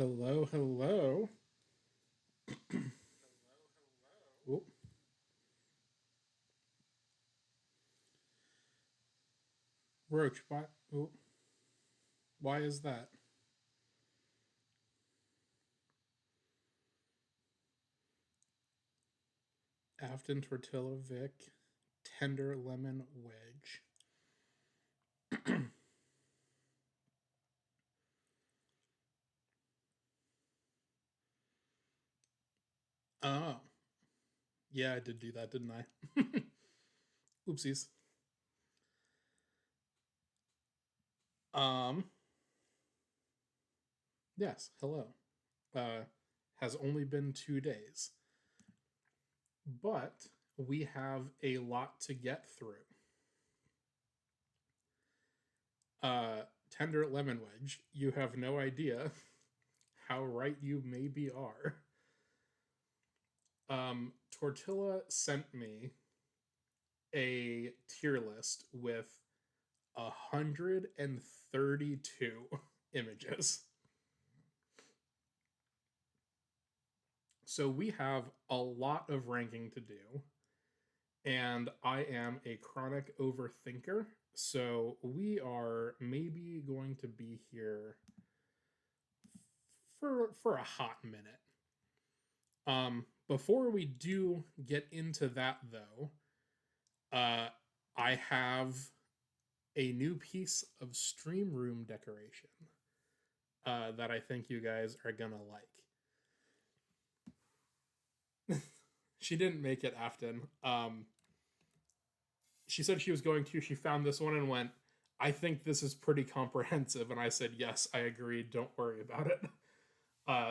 Hello, hello. Oop. Roach, why? Oop. Why is that? Afton Tortilla Vic, tender lemon wedge. Oh, yeah, I did do that, didn't I? Oopsies. Um, yes, hello. Uh, has only been 2 days, but we have a lot to get through. Tender lemon wedge, you have no idea how right you maybe are. Tortilla sent me a tier list with 132 images. So we have a lot of ranking to do, and I am a chronic overthinker. So we are maybe going to be here for a hot minute. Before we do get into that though, uh, I have a new piece of stream room decoration that I think you guys are gonna like. She didn't make it, Afton. She said she was going to. She found this one and went, I think this is pretty comprehensive. And I said, yes, I agree. Don't worry about it.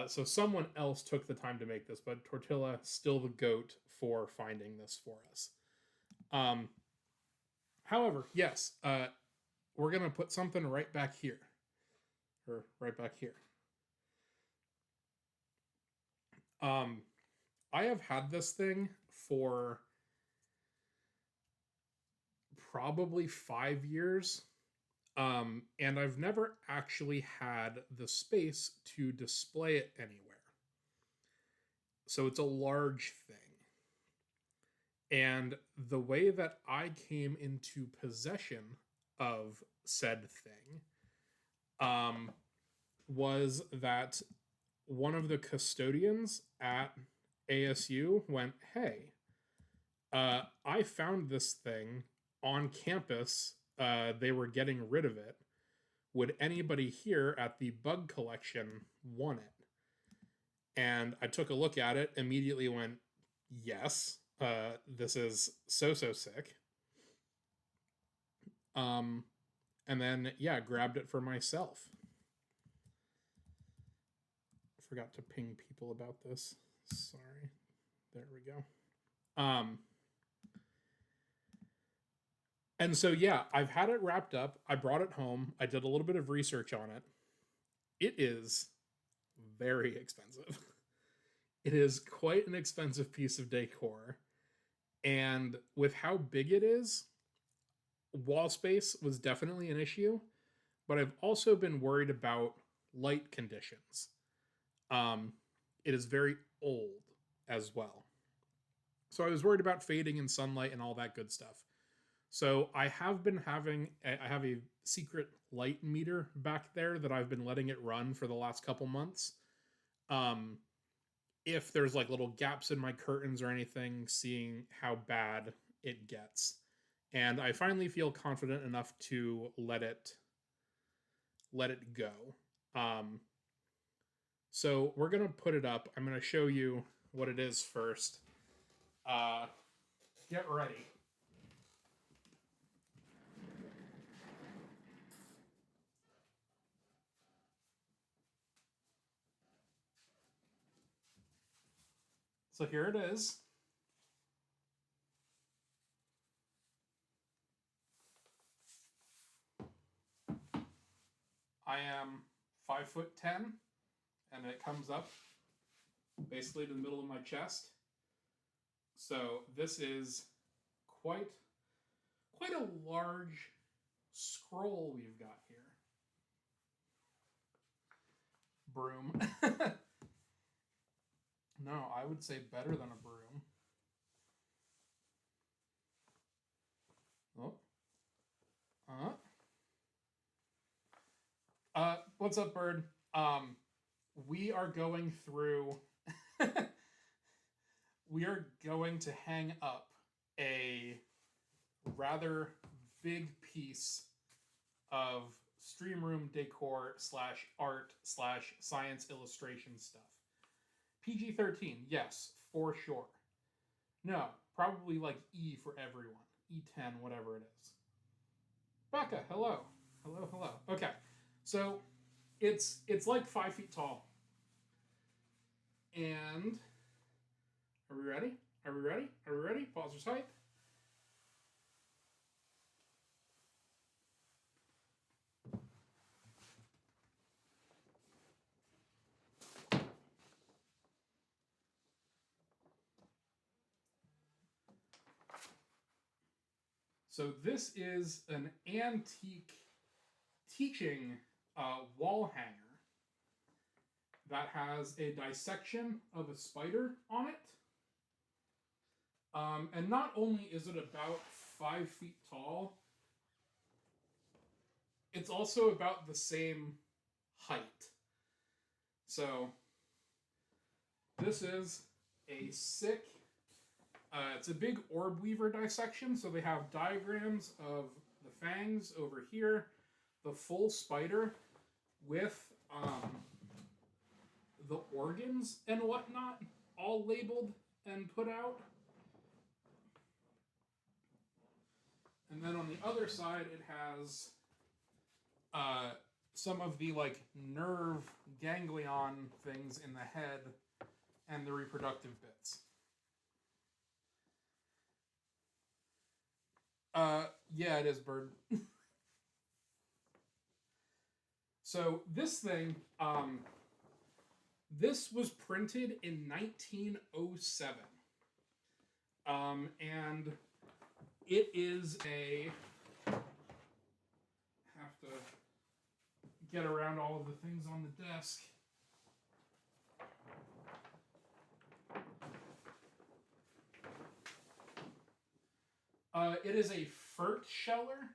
So someone else took the time to make this, but Tortilla still the goat for finding this for us. Um, However, yes, we're gonna put something right back here, or right back here. Um, I have had this thing for probably 5 years. And I've never actually had the space to display it anywhere. So it's a large thing. And the way that I came into possession of said thing um, was that one of the custodians at ASU went, hey, I found this thing on campus. They were getting rid of it. Would anybody here at the bug collection want it? And I took a look at it, immediately went, yes, this is so sick. Um, and then, yeah, grabbed it for myself. Forgot to ping people about this. Sorry. There we go. Um, and so, yeah, I've had it wrapped up. I brought it home. I did a little bit of research on it. It is very expensive. It is quite an expensive piece of decor. And with how big it is, wall space was definitely an issue, but I've also been worried about light conditions. Um, it is very old as well. So I was worried about fading in sunlight and all that good stuff. So I have been having I have a secret light meter back there that I've been letting it run for the last couple months. Um, if there's like little gaps in my curtains or anything, seeing how bad it gets. And I finally feel confident enough to let it go. Um, so we're gonna put it up. I'm gonna show you what it is first. Uh, get ready. So here it is. I am 5'10", and it comes up basically to the middle of my chest. So this is quite quite a large scroll we've got here. broom. No, I would say better than a broom. Oh. What's up, Bird? We are going through. We are going to hang up a rather big piece of stream room decor slash art slash science illustration stuff. PG-13, yes, for sure. No, probably like E for everyone. E10, whatever it is. Becca, hello. Hello, hello. Okay. So it's like 5 feet tall. And are we ready? Are we ready? Are we ready? Pause or type. So this is an antique teaching wall hanger that has a dissection of a spider on it. And not only is it about 5 feet tall, it's also about the same height. So this is a sick. It's a big orb weaver dissection, so they have diagrams of the fangs over here, the full spider with the organs and whatnot all labeled and put out. And then on the other side, it has some of the like nerve ganglion things in the head and the reproductive bits. Yeah, it is, Bird. So this thing, this was printed in 1907. And it is a, have to get around all of the things on the desk. It is a Furtscheller,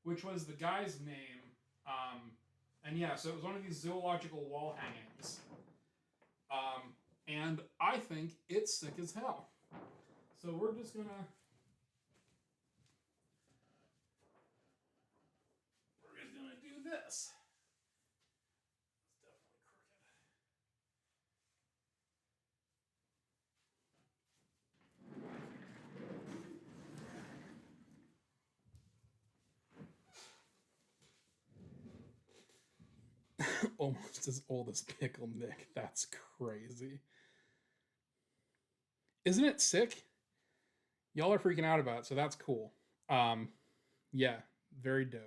which was the guy's name. And yeah, so it was one of these zoological wall hangings. And I think it's sick as hell. So we're just gonna do this. It's definitely crooked. Almost as old as Pickle Nick. That's crazy. Isn't it sick? Y'all are freaking out about it, so that's cool. Yeah, very dope.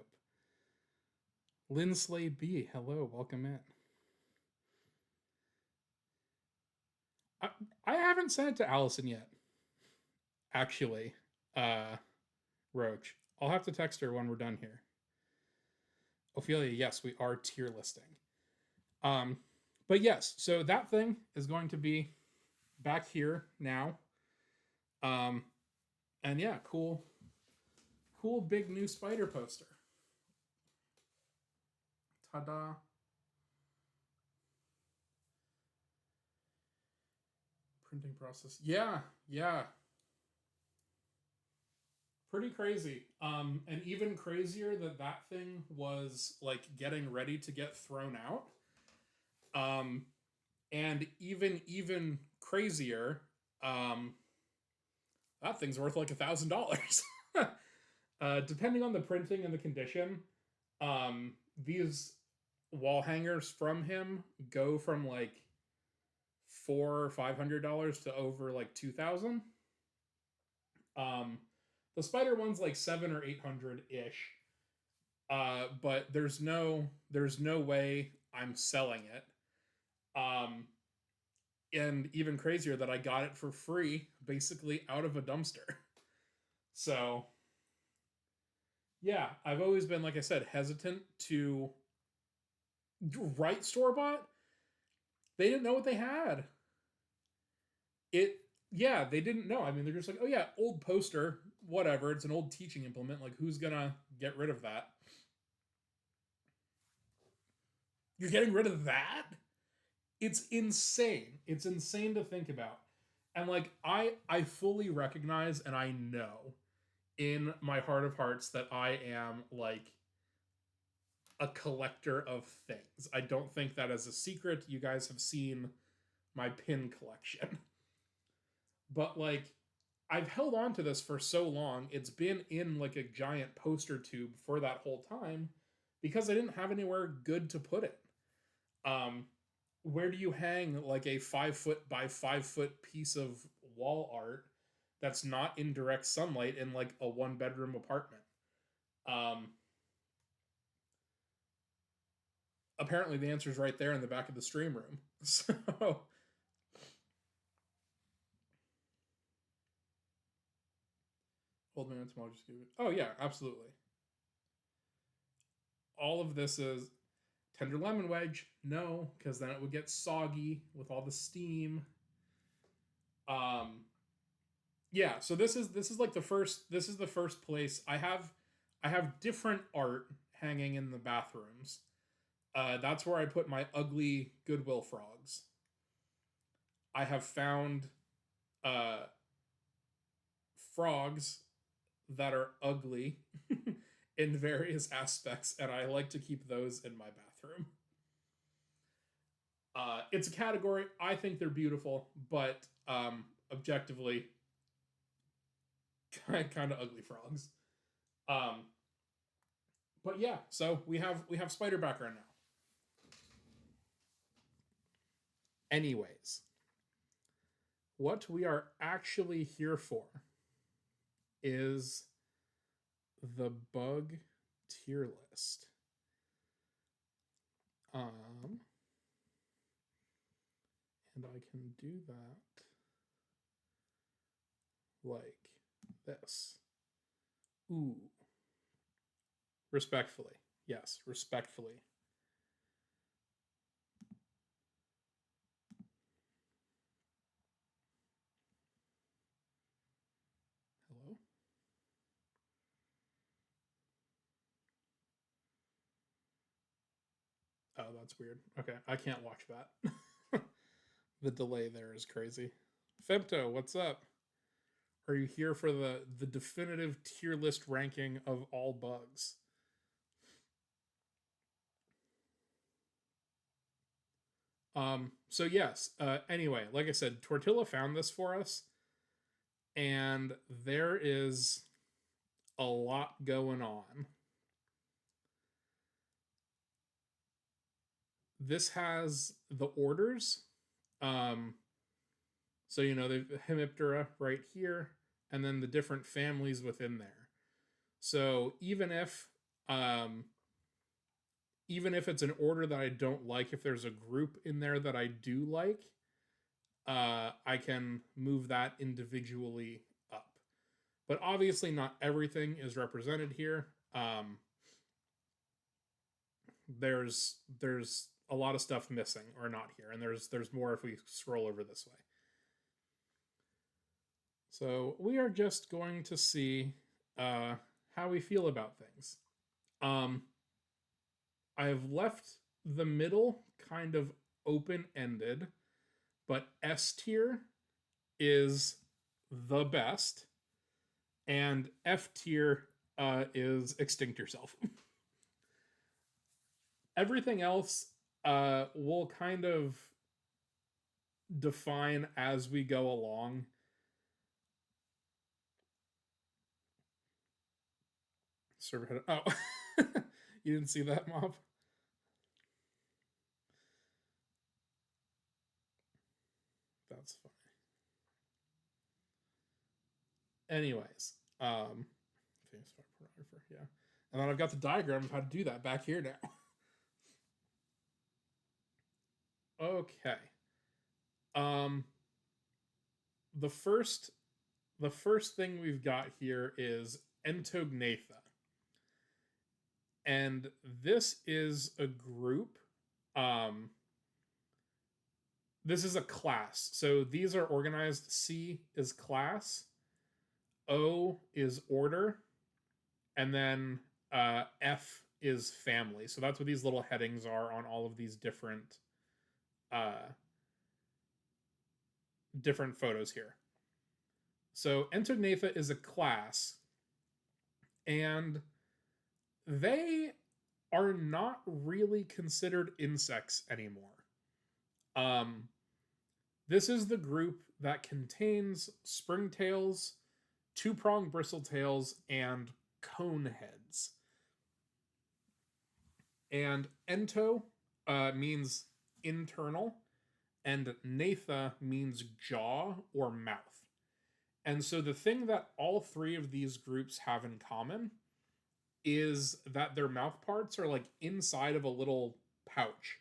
Linsley B, hello, welcome in. I haven't sent it to Allison yet. Actually, Roach. I'll have to text her when we're done here. Ophelia, yes, we are tier listing. But yes, so that thing is going to be back here now. And yeah, cool big new spider poster. Ta-da. Printing process. Yeah. Pretty crazy. And even crazier that thing was like getting ready to get thrown out. And even crazier, that thing's worth like $1,000. Depending on the printing and the condition, these wall hangers from him go from like $400 or $500 to over like $2,000. The spider one's like $700 or $800 ish. But there's no way I'm selling it. And even crazier that I got it for free, basically out of a dumpster. So, yeah, I've always been, like I said, hesitant to write store-bought, They didn't know what they had. It Yeah, they didn't know. I mean, they're just like, oh yeah, old poster, whatever. It's an old teaching implement. Like, who's gonna get rid of that? You're getting rid of that? It's insane. It's insane to think about. And like I fully recognize and I know in my heart of hearts that I am like a collector of things. I don't think that as a secret. You guys have seen my pin collection. But like I've held on to this for so long. It's been in like a giant poster tube for that whole time because I didn't have anywhere good to put it. Um where do you hang like a 5 foot by 5 foot piece of wall art that's not in direct sunlight in like a 1 bedroom apartment? Um Apparently the answer is right there in the back of the stream room. So old man tomorrow just give it. Oh yeah, absolutely. All of this is tender lemon wedge. No, because then it would get soggy with all the steam. Um, yeah. So this is like the first place I have different art hanging in the bathrooms. That's where I put my ugly Goodwill frogs. I have found uh, frogs that are ugly in various aspects, and I like to keep those in my bathroom. It's a category. I think they're beautiful, but objectively, kind of ugly frogs. Um, but yeah, so we have spider background now. Anyways, what we are actually here for is the bug tier list. And I can do that like this. Ooh. Respectfully. Yes, respectfully. Hello? Oh, that's weird. Okay, I can't watch that. The delay there is crazy. Femto, what's up? Are you here for the definitive tier list ranking of all bugs? So yes, anyway, like I said, Tortilla found this for us, and there is a lot going on. This has the orders. Um, so you know the Hemiptera right here, and then the different families within there. So even if it's an order that I don't like, if there's a group in there that I do like, I can move that individually up. But obviously, not everything is represented here. There's a lot of stuff missing or not here, and there's more if we scroll over this way. So we are just going to see how we feel about things. I have left the middle kind of open ended, but S tier is the best, and F tier is extinct yourself. Everything else will kind of define as we go along. Server head. Oh, you didn't see that, Mob? That's funny. Anyways, famous pornographer, yeah. And then I've got the diagram of how to do that back here now. Okay. Um, the first thing we've got here is Entognatha. And this is a group This is a class. So these are organized. C is class, O is order, and then F is family. So that's what these little headings are on all of these uh, different photos here. So Entognatha is a class, and they are not really considered insects anymore. Um, this is the group that contains springtails, two-pronged bristletails, and coneheads. And ento means internal, and natha means jaw or mouth. And so the thing that all three of these groups have in common is that their mouth parts are like inside of a little pouch.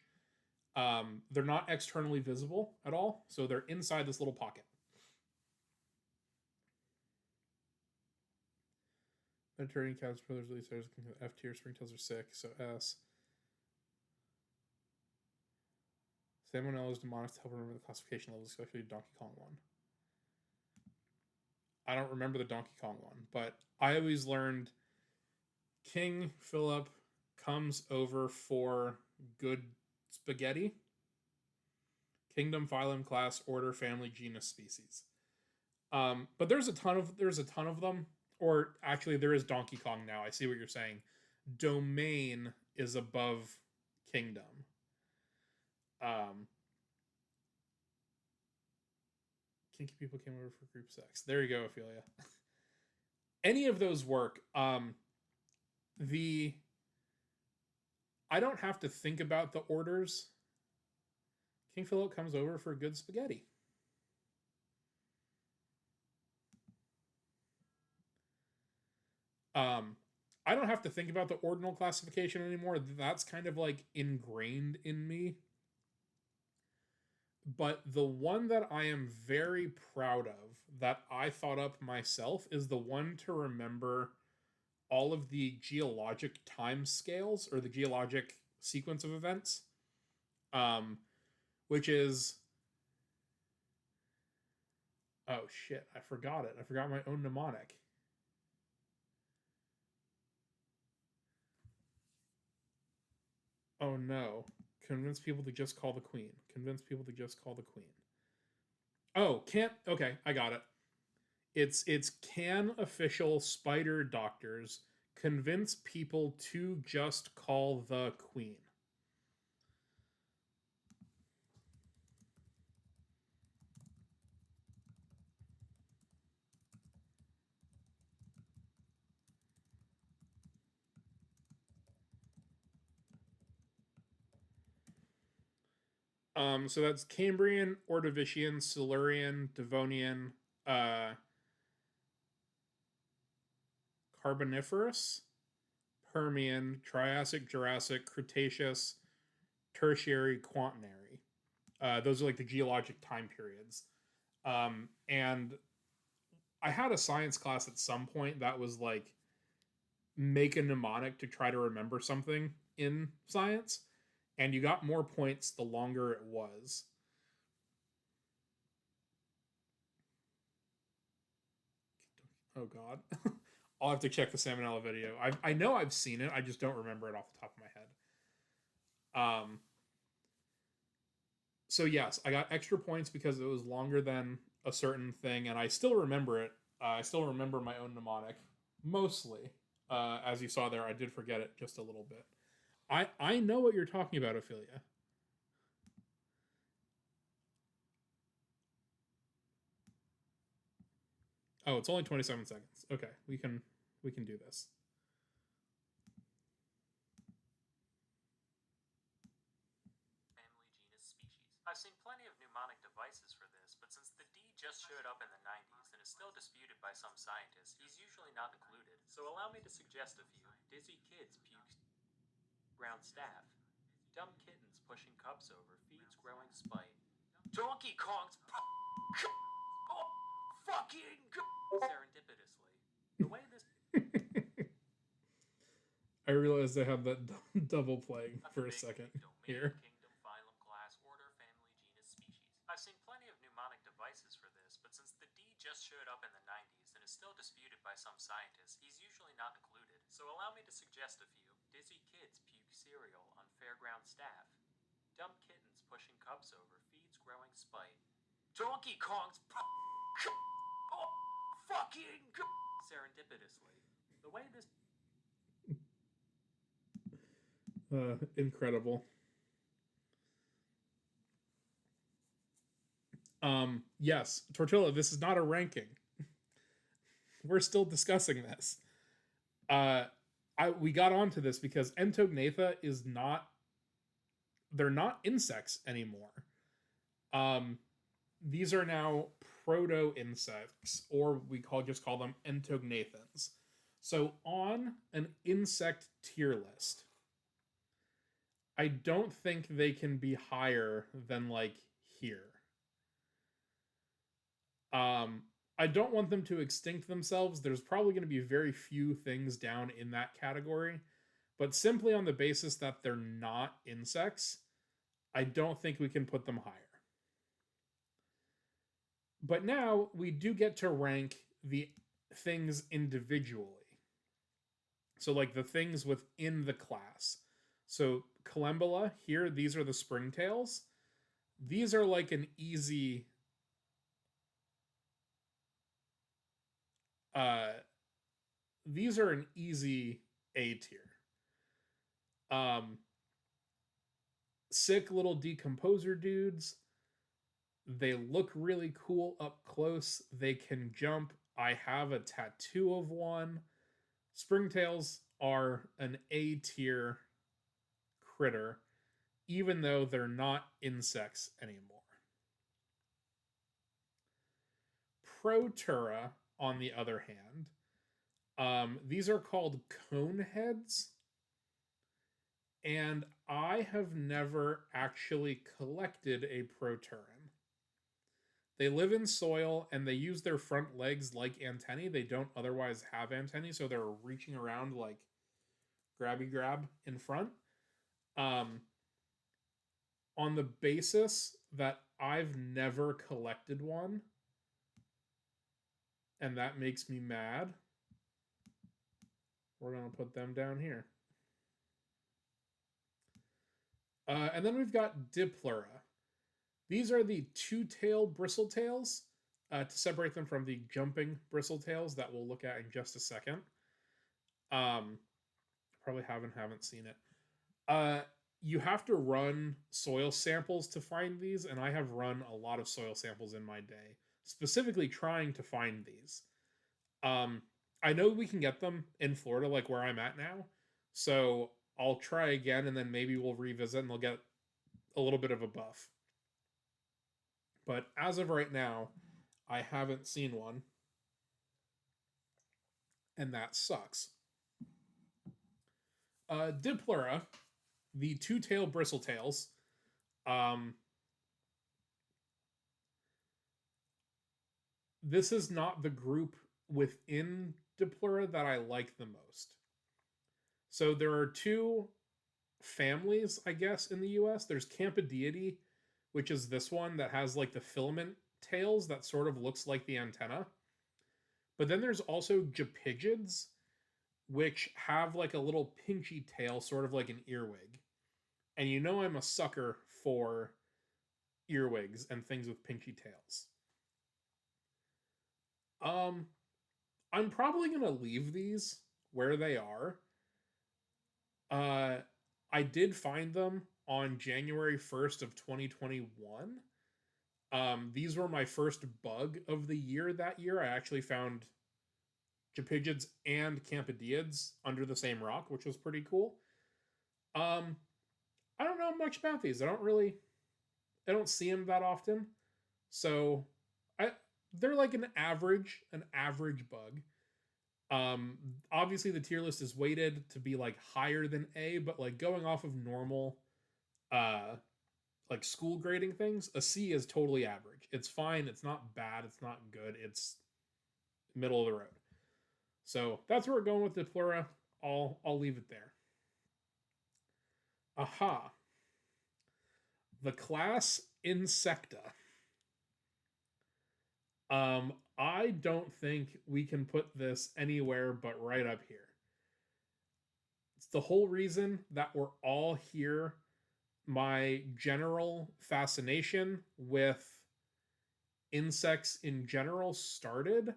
They're not externally visible at all, so they're inside this little pocket. Mediterranean caterpillars, leaf F tier, springtails are sick, so S. Salmonella's demonic to help remember the classification levels, especially Donkey Kong one. I don't remember the Donkey Kong one, but I always learned King Philip comes over for good spaghetti. Kingdom, phylum, class, order, family, genus, species. But there's a ton of them. Or actually, there is Donkey Kong now. I see what you're saying. Domain is above kingdom. Kinky people came over for group sex. There you go, Ophelia. Any of those work. I don't have to think about the orders. King Philip comes over for good spaghetti. I don't have to think about the ordinal classification anymore. That's kind of like ingrained in me. But the one that I am very proud of, that I thought up myself, is the one to remember all of the geologic time scales, or the geologic sequence of events, which is, oh shit, I forgot it. I forgot my own mnemonic. Oh no. Convince people to just call the queen. Convince people to just call the queen. Oh, can't. Okay, I got it. It's can official spider doctors convince people to just call the queen. So that's Cambrian, Ordovician, Silurian, Devonian, Carboniferous, Permian, Triassic, Jurassic, Cretaceous, Tertiary, Quaternary. Those are like the geologic time periods. And I had a science class at some point that was like, make a mnemonic to try to remember something in science, and you got more points the longer it was. Oh god. I'll have to check the Salmonella video. I know I've seen it, I just don't remember it off the top of my head. So yes, I got extra points because it was longer than a certain thing, and I still remember it. I still remember my own mnemonic, mostly. As you saw there, I did forget it just a little bit. I know what you're talking about, Ophelia. Oh, it's only 27 seconds. Okay, we can do this. Family, genus, species. I've seen plenty of mnemonic devices for this, but since the D just showed up in the 90s and is still disputed by some scientists, he's usually not included. So allow me to suggest a few. Dizzy kids puke ground staff. Dumb kittens pushing cups over feeds growing spite. Donkey Kong's oh, fucking serendipitously. The way this I realized I have that double playing for a second here. Kingdom, phylum, class, order, family, genus, species. just showed up in the 90s and is still disputed by some scientists, he's usually not included, so allow me to suggest a few. Dizzy kids puke cereal on fairground staff. Dumb kittens pushing cups over feeds growing spite. Donkey Kong's fucking serendipitously. The way this incredible. Yes, Tortilla, this is not a ranking. We're still discussing this. We got onto this because Entognatha is not. They're not insects anymore. These are now proto insects, or just call them Entognathans. So on an insect tier list, I don't think they can be higher than like here. I don't want them to extinct themselves. There's probably going to be very few things down in that category, but simply on the basis that they're not insects, I don't think we can put them higher. But now we do get to rank the things individually. So, like the things within the class. So, Collembola, here, these are the springtails. These are like an easy. These are an easy A tier. Sick little decomposer dudes. They look really cool up close. They can jump. I have a tattoo of one. Springtails are an A tier critter, even though they're not insects anymore. Protura, on the other hand, these are called coneheads, and I have never actually collected a Proturan. They live in soil and they use their front legs like antennae. They don't otherwise have antennae, so they're reaching around like grabby grab in front. On the basis that I've never collected one, and that makes me mad, we're going to put them down here. And then we've got Diplura. These are the two-tail bristletails, to separate them from the jumping bristletails that we'll look at in just a second. Probably haven't seen it. You have to run soil samples to find these, and I have run a lot of soil samples in my day, specifically trying to find these. I know we can get them in Florida, like where I'm at now, so I'll try again, and then maybe we'll revisit and they'll get a little bit of a buff. But as of right now, I haven't seen one, and that sucks. Diplura, the two-tail bristletails, this is not the group within Diplura that I like the most. So there are two families, I guess, in the US. There's Campodeidae, which is this one that has like the filament tails that sort of looks like the antenna. But then there's also Gepigids, which have like a little pinchy tail, sort of like an earwig. And you know I'm a sucker for earwigs and things with pinchy tails. I'm probably going to leave these where they are. I did find them on January 1st of 2021. These were my first bug of the year that year. I actually found Gepigids and Campodeids under the same rock, which was pretty cool. I don't know much about these. I don't see them that often. So they're like an average bug. Obviously the tier list is weighted to be like higher than A, but like going off of normal like school grading things, a C is totally average. It's fine, it's not bad, it's not good, it's middle of the road. So that's where we're going with Diplura. I'll leave it there. Aha. The class Insecta. I don't think we can put this anywhere but right up here. It's the whole reason that we're all here. My general fascination with insects in general started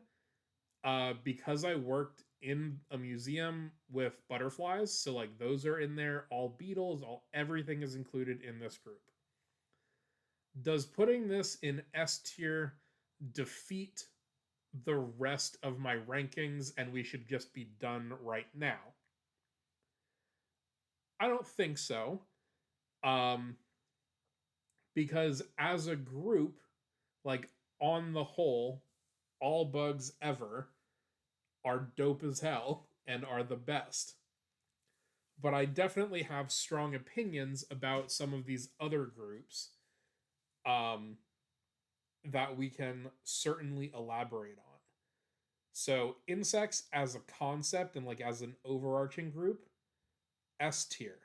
because I worked in a museum with butterflies. So like those are in there, all beetles, all everything is included in this group. Does putting this in S tier defeat the rest of my rankings and we should just be done right now? I don't think so. Um, because as a group, like on the whole, all bugs ever are dope as hell and are the best. But I definitely have strong opinions about some of these other groups um, that we can certainly elaborate on. So, insects as a concept and like as an overarching group, S tier.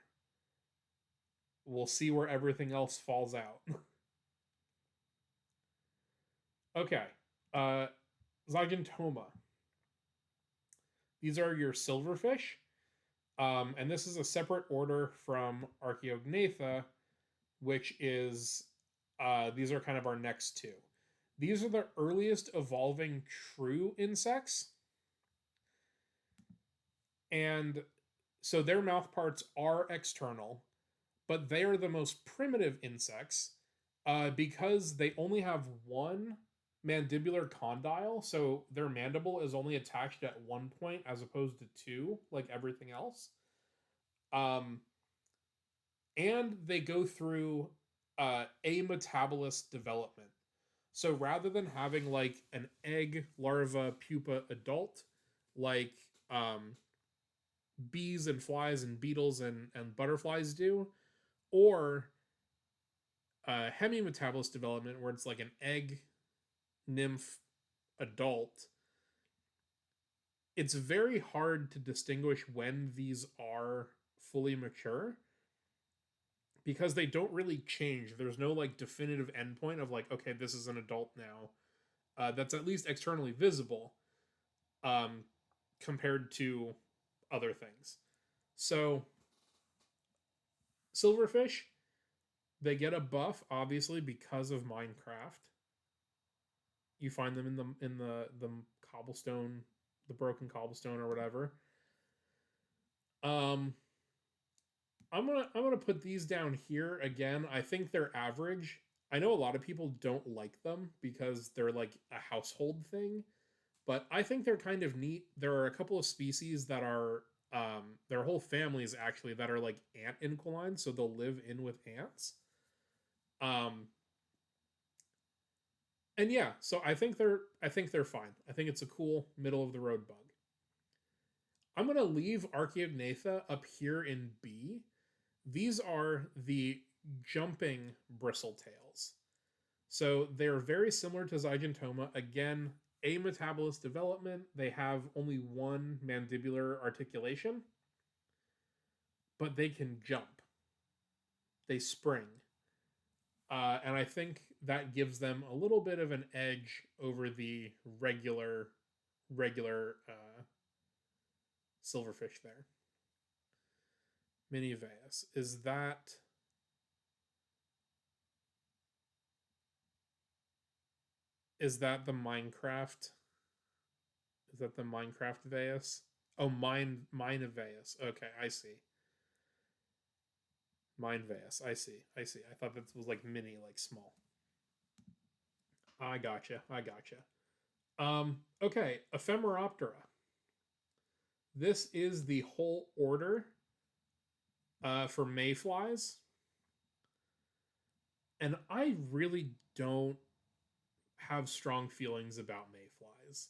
We'll see where everything else falls out. Okay. Uh, Zygentoma. These are your silverfish. And this is a separate order from Archaeognatha, which is, these are kind of our next two. These are the earliest evolving true insects. And so their mouth parts are external, but they are the most primitive insects because they only have one mandibular condyle. So their mandible is only attached at one point as opposed to two, like everything else. And they go through ametabolous development. So rather than having like an egg, larva, pupa, adult, like bees and flies and beetles and butterflies do, or hemimetabolous development where it's like an egg, nymph, adult, it's very hard to distinguish when these are fully mature because they don't really change. There's no like definitive endpoint of like, okay, this is an adult now. That's at least externally visible um, compared to other things. So, silverfish, they get a buff obviously because of Minecraft. You find them in the cobblestone, the broken cobblestone or whatever. Um, I'm gonna put these down here again. I think they're average. I know a lot of people don't like them because they're like a household thing, but I think they're kind of neat. There are a couple of species that are their whole families actually that are like ant inquiline, so they'll live in with ants. Um, and yeah, so I think they're fine. I think it's a cool middle of the road bug. I'm gonna leave Archaeognatha up here in B. These are the jumping bristletails. So they're very similar to Zygentoma. Again, ametabolous development. They have only one mandibular articulation, but they can jump. They spring. And I think that gives them a little bit of an edge over the regular silverfish there. Miniveus. Is that the Minecraft? Is that the Minecraft Veus? Oh, Mineveus. Okay, I see. Mineveus. I see. I see. I thought that was like mini, like small. I gotcha. I gotcha. Okay, Ephemeroptera. This is the whole order for mayflies. And I really don't have strong feelings about mayflies.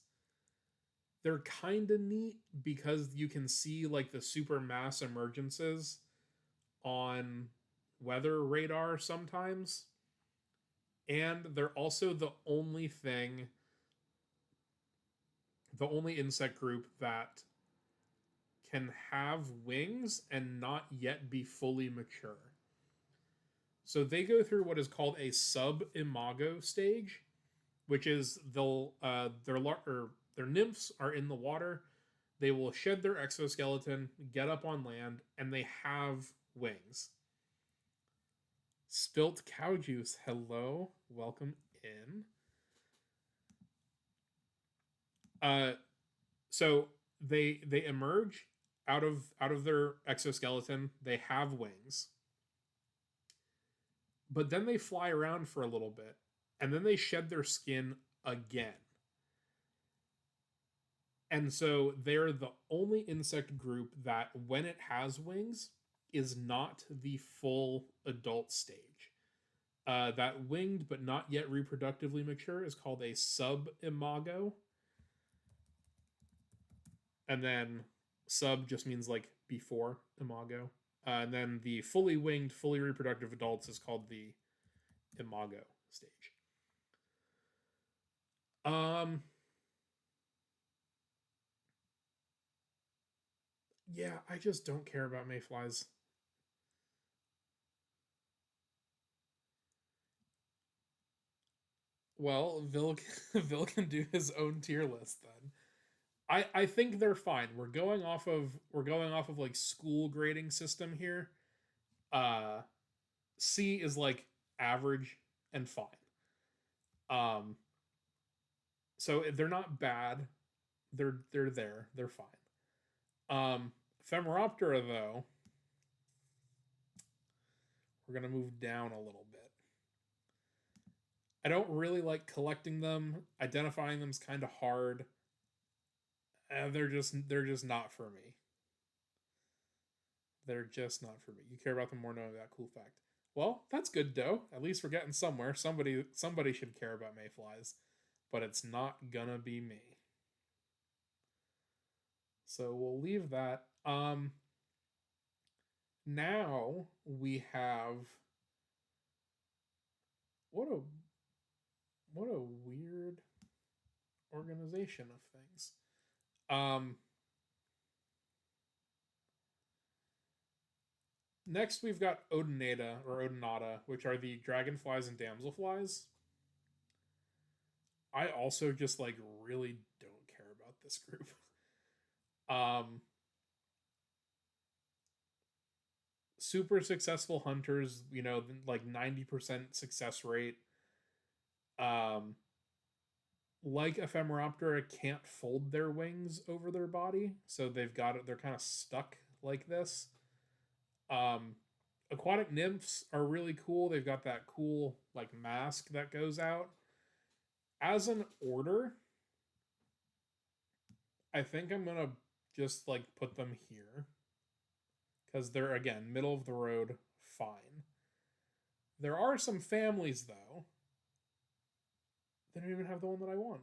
They're kind of neat because you can see like the supermass emergences on weather radar sometimes. And they're also the only insect group that can have wings and not yet be fully mature. So they go through what is called a sub imago stage, which is their nymphs are in the water. They will shed their exoskeleton, get up on land, and they have wings. Spilt cow juice, hello, welcome in. So they emerge out of their exoskeleton. They have wings, but then they fly around for a little bit, and then they shed their skin again. And so they're the only insect group that, when it has wings, is not the full adult stage. That winged but not yet reproductively mature is called a subimago. And then sub just means like before imago. And then the fully winged, fully reproductive adults is called the imago stage. Yeah, I just don't care about mayflies. Well, Vil can do his own tier list then. I think they're fine. We're going off of like school grading system here. Uh C is like average and fine. Um so they're not bad. They're there. They're fine. Femeroptera though, we're going to move down a little bit. I don't really like collecting them. Identifying them is kind of hard. They're just not for me. They're just not for me. You care about them more knowing that cool fact. Well, that's good, Doe. At least we're getting somewhere. Somebody should care about mayflies, but it's not gonna be me. So we'll leave that. Now we have what a weird organization of things. Next we've got Odonata or Odonata, which are the dragonflies and damselflies. I also just like really don't care about this group. Super successful hunters, like 90% success rate. Like Ephemeroptera can't fold their wings over their body, so they're kind of stuck like this. Aquatic nymphs are really cool. They've got that cool like mask that goes out. As an order, I think I'm gonna just like put them here because they're again middle of the road, fine. There are some families though. They don't even have the one that I want.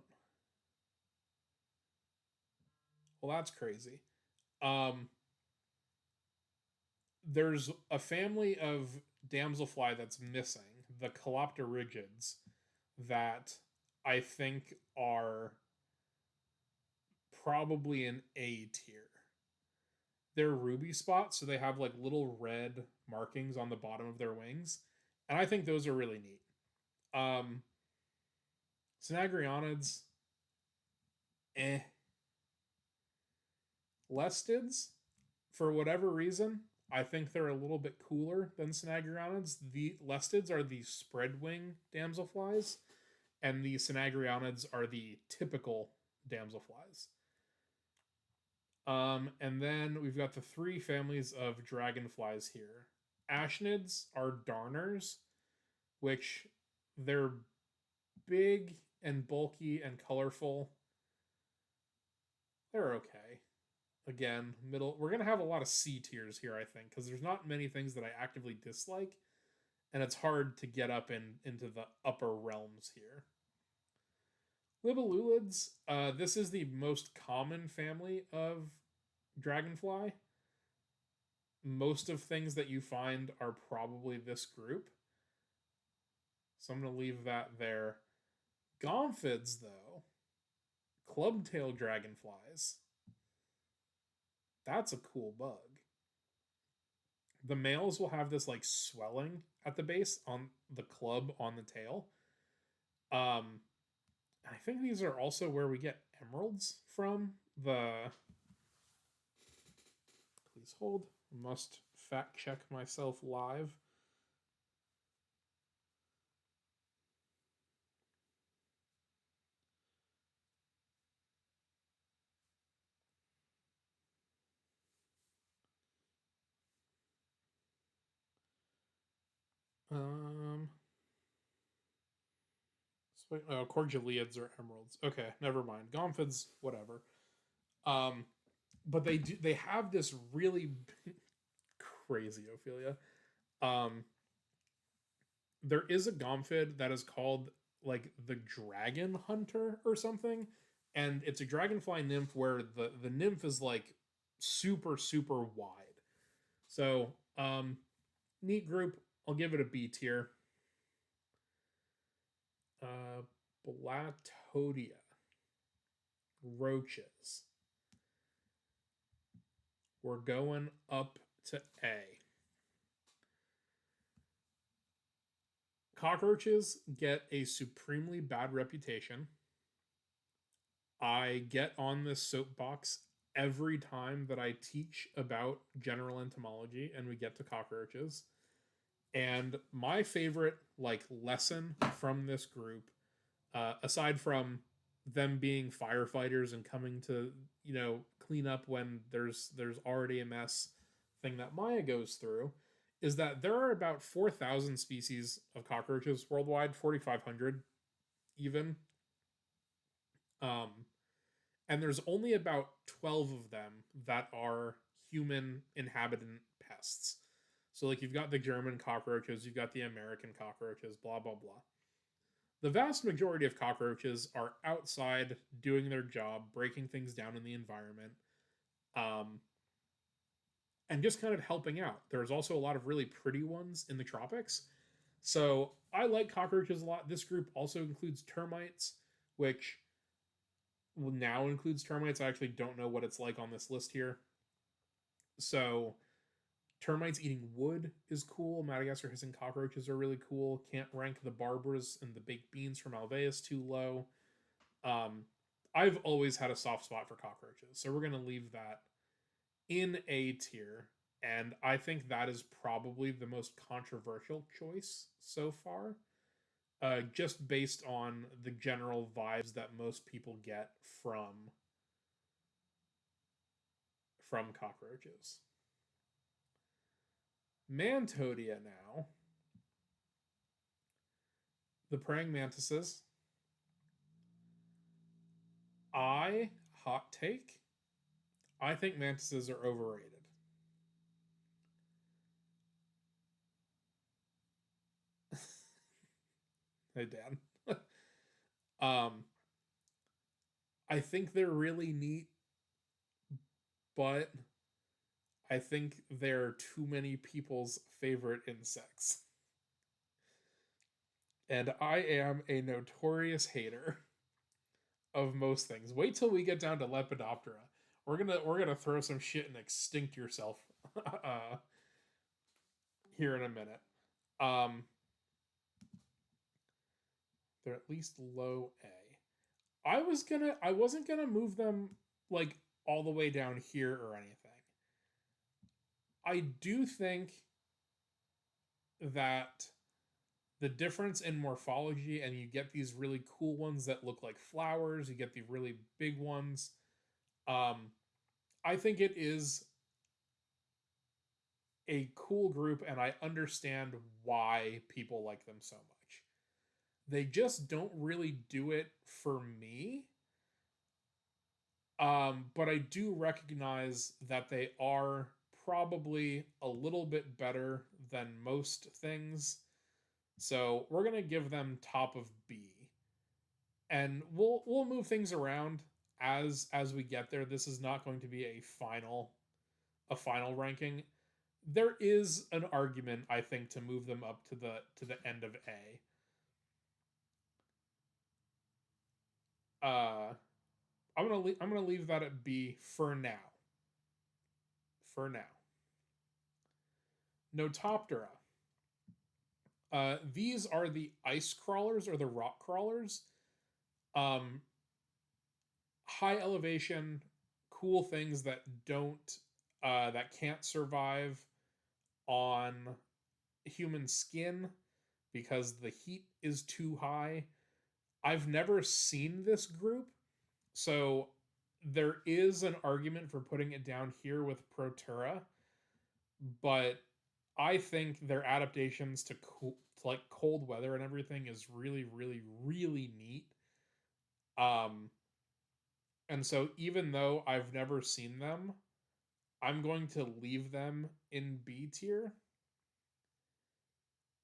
Well, that's crazy. There's a family of damselfly that's missing, the Calopterigids, that I think are probably an A tier. They're ruby spots, so they have like little red markings on the bottom of their wings, and I think those are really neat. Synagrionids, eh. Lestids, for whatever reason, I think they're a little bit cooler than Synagrionids. The Lestids are the spread wing damselflies, and the Synagrionids are the typical damselflies. And then we've got the three families of dragonflies here. Ashnids are darners, which they're big and bulky and colorful. They're okay. Again, middle. We're gonna have a lot of C tiers here, I think, because there's not many things that I actively dislike, and it's hard to get up into the upper realms here. Libellulids. This is the most common family of dragonfly. Most of things that you find are probably this group. So I'm going to leave that there. Gomphids, though. Clubtail dragonflies. That's a cool bug. The males will have this like swelling at the base on the club on the tail. I think these are also where we get emeralds from. Please hold. Must fact check myself live. Um, Cordyliids are emeralds. Okay, never mind. Gomphids, whatever. Um, but they have this really crazy Ophelia. Um, there is a Gomphid that is called like the Dragon Hunter or something, and it's a dragonfly nymph where the nymph is like super wide. So neat group. I'll give it a B tier. Uh, Blatodia roaches. We're going up to A. Cockroaches get a supremely bad reputation. I get on this soapbox every time that I teach about general entomology and we get to cockroaches. And my favorite like lesson from this group, aside from them being firefighters and coming to clean up when there's already a mess thing that Maya goes through, is that there are about 4,000 species of cockroaches worldwide, 4,500 even. Um, and there's only about 12 of them that are human inhabitant pests. So, like, you've got the German cockroaches, you've got the American cockroaches, blah, blah, blah. The vast majority of cockroaches are outside doing their job, breaking things down in the environment, um, and just kind of helping out. There's also a lot of really pretty ones in the tropics. So, I like cockroaches a lot. This group also includes termites, which now includes termites. I actually don't know what it's like on this list here. So termites eating wood is cool. Madagascar hissing cockroaches are really cool. Can't rank the Barbaras and the baked beans from Alveus too low. Um, I've always had a soft spot for cockroaches, so we're gonna leave that in A tier. And I think that is probably the most controversial choice so far, just based on the general vibes that most people get from cockroaches. Mantodia now. The praying mantises. Hot take, I think mantises are overrated. Hey, Dan. um, I think they're really neat, but I think they're too many people's favorite insects. And I am a notorious hater of most things. Wait till we get down to Lepidoptera. We're gonna throw some shit and extinct yourself here in a minute. Um, they're at least low A. I wasn't gonna move them like all the way down here or anything. I do think that the difference in morphology, and you get these really cool ones that look like flowers, you get the really big ones. Um, I think it is a cool group, and I understand why people like them so much. They just don't really do it for me. But I do recognize that they are probably a little bit better than most things. So we're gonna give them top of B. And we'll move things around as we get there. This is not going to be a final ranking. There is an argument, I think, to move them up to the end of A. I'm gonna leave that at B for now. For now. Notoptera. These are the ice crawlers or the rock crawlers. Um, high elevation, cool things that don't that can't survive on human skin because the heat is too high. I've never seen this group, so there is an argument for putting it down here with Protura, but I think their adaptations to like cold weather and everything is really, really, really neat. Um, and so even though I've never seen them, I'm going to leave them in B tier.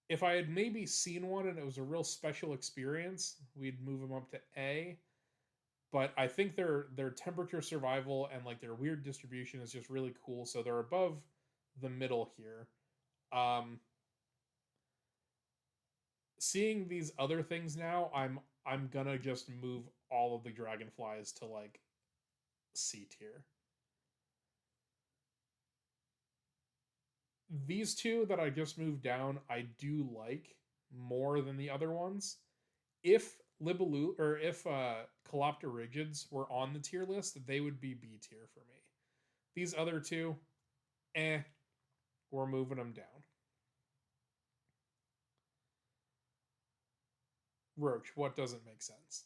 If I had maybe seen one and it was a real special experience, we'd move them up to A. But I think their temperature survival and like their weird distribution is just really cool. So they're above the middle here. Um, seeing these other things now, I'm gonna just move all of the dragonflies to like C tier. These two that I just moved down, I do like more than the other ones. If Libelu or if Calopterigids were on the tier list, they would be B tier for me. These other two, we're moving them down. Roach, what doesn't make sense?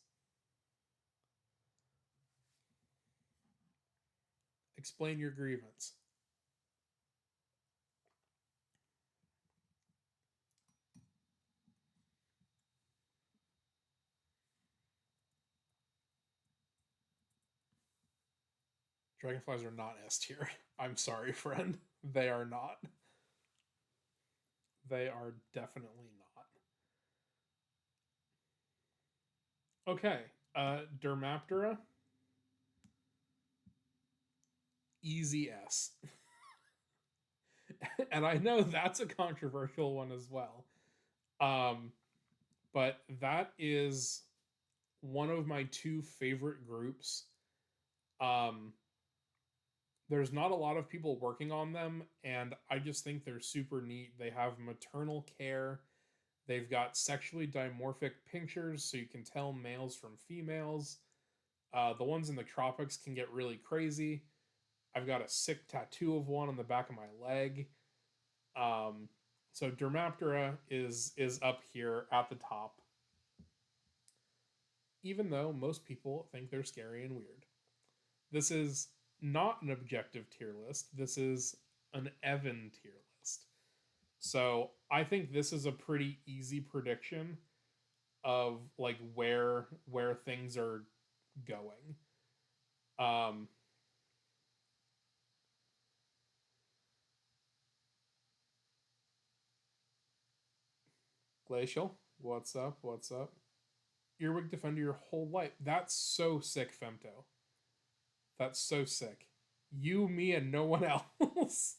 Explain your grievance. Dragonflies are not S tier. I'm sorry, friend. They are not. They are definitely not. Okay. Dermaptera. Easy S. And I know that's a controversial one as well. But that is one of my two favorite groups. Um, there's not a lot of people working on them, and I just think they're super neat. They have maternal care. They've got sexually dimorphic pinctures, so you can tell males from females. The ones in the tropics can get really crazy. I've got a sick tattoo of one on the back of my leg. Um, so Dermaptera is up here at the top, even though most people think they're scary and weird. This is not an objective tier list. This is an Evan tier list. So I think this is a pretty easy prediction of like where things are going. Um, Glacial, what's up? What's up? Earwig Defender your whole life. That's so sick, Femto. That's so sick. You, me, and no one else.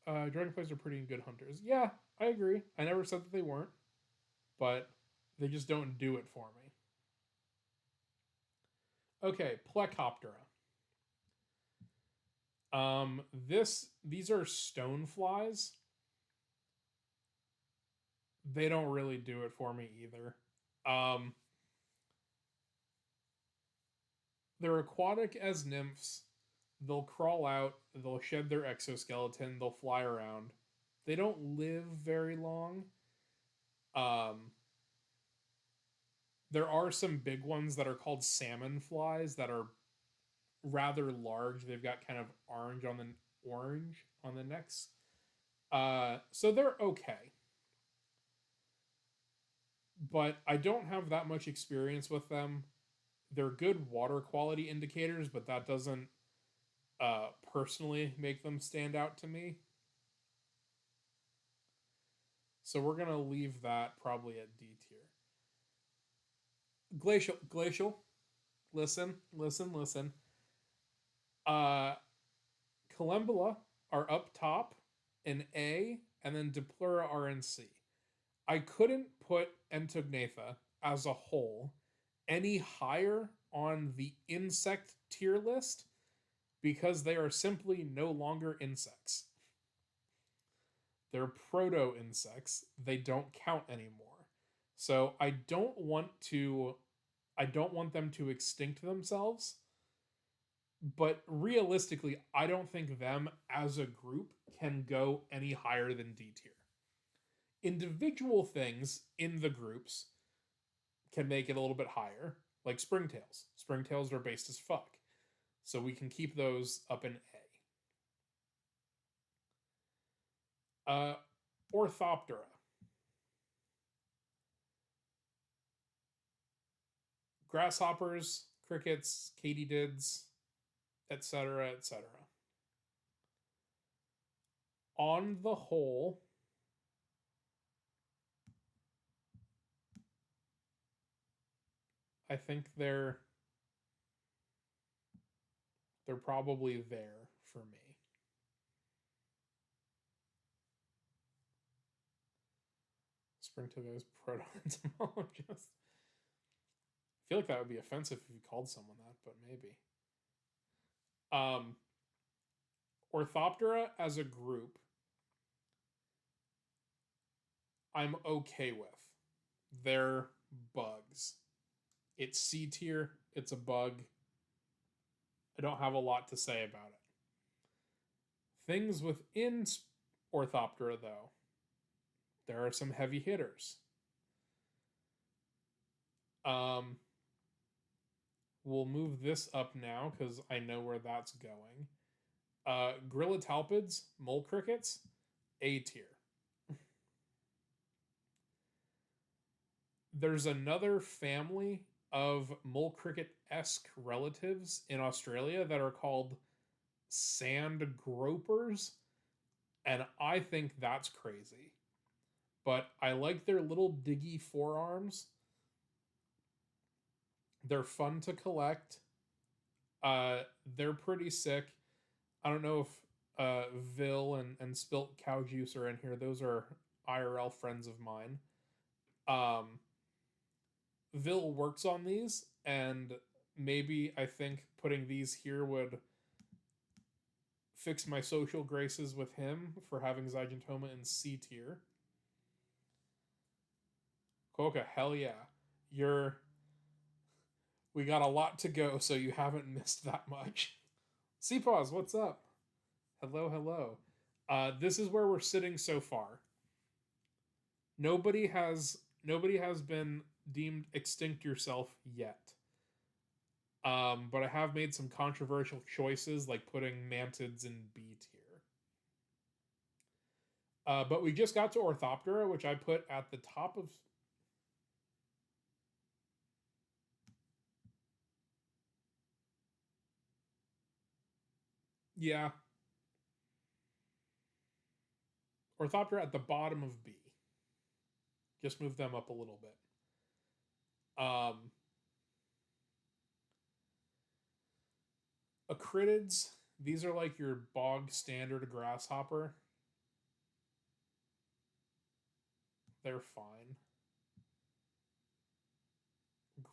Dragonflies are pretty good hunters. Yeah, I agree. I never said that they weren't, but they just don't do it for me. Okay, Plecoptera. These are stone flies. They don't really do it for me either. Um, they're aquatic as nymphs. They'll crawl out, they'll shed their exoskeleton, they'll fly around. They don't live very long. Um, there are some big ones that are called salmon flies that are rather large. They've got kind of orange on the necks. So they're okay. But I don't have that much experience with them. They're good water quality indicators, but that doesn't personally make them stand out to me. So we're gonna leave that probably at D tier. Glacial. Listen. Uh, Colembala are up top in A, and then Diplura are in C. I couldn't put Entognatha as a whole any higher on the insect tier list because they are simply no longer insects. They're proto insects. They don't count anymore. So I don't want to I don't want them to extinct themselves. But realistically, I don't think them as a group can go any higher than D tier. Individual things in the groups can make it a little bit higher, like Springtails. Springtails are based as fuck. So we can keep those up in A. Orthoptera. Grasshoppers, crickets, katydids, etc., etc. On the whole, I think they're probably there for me. Springtail is proto-entomologist. I feel like that would be offensive if you called someone that, but maybe. Orthoptera as a group, I'm okay with. They're bugs. It's C tier. It's a bug. I don't have a lot to say about it. Things within Orthoptera, though, there are some heavy hitters. We'll move this up now because I know where that's going. Grillotalpids, mole crickets, A tier. There's another family of mole cricket-esque relatives in Australia that are called sand gropers, and I think that's crazy. But I like their little diggy forearms. They're fun to collect. They're pretty sick. I don't know if Vil and Spilt Cow Juice are in here. Those are IRL friends of mine. Vil works on these, and maybe I think putting these here would fix my social graces with him for having Zygentoma in C tier. Coca, hell yeah. We got a lot to go, so you haven't missed that much. CPAWS, what's up? Hello, hello. This is where we're sitting so far. Nobody has been deemed extinct yourself yet. But I have made some controversial choices, like putting mantids in B tier. But we just got to Orthoptera, which I put at the top of... Yeah. Orthoptera at the bottom of B. Just move them up a little bit. Acridids, these are like your bog standard grasshopper. They're fine.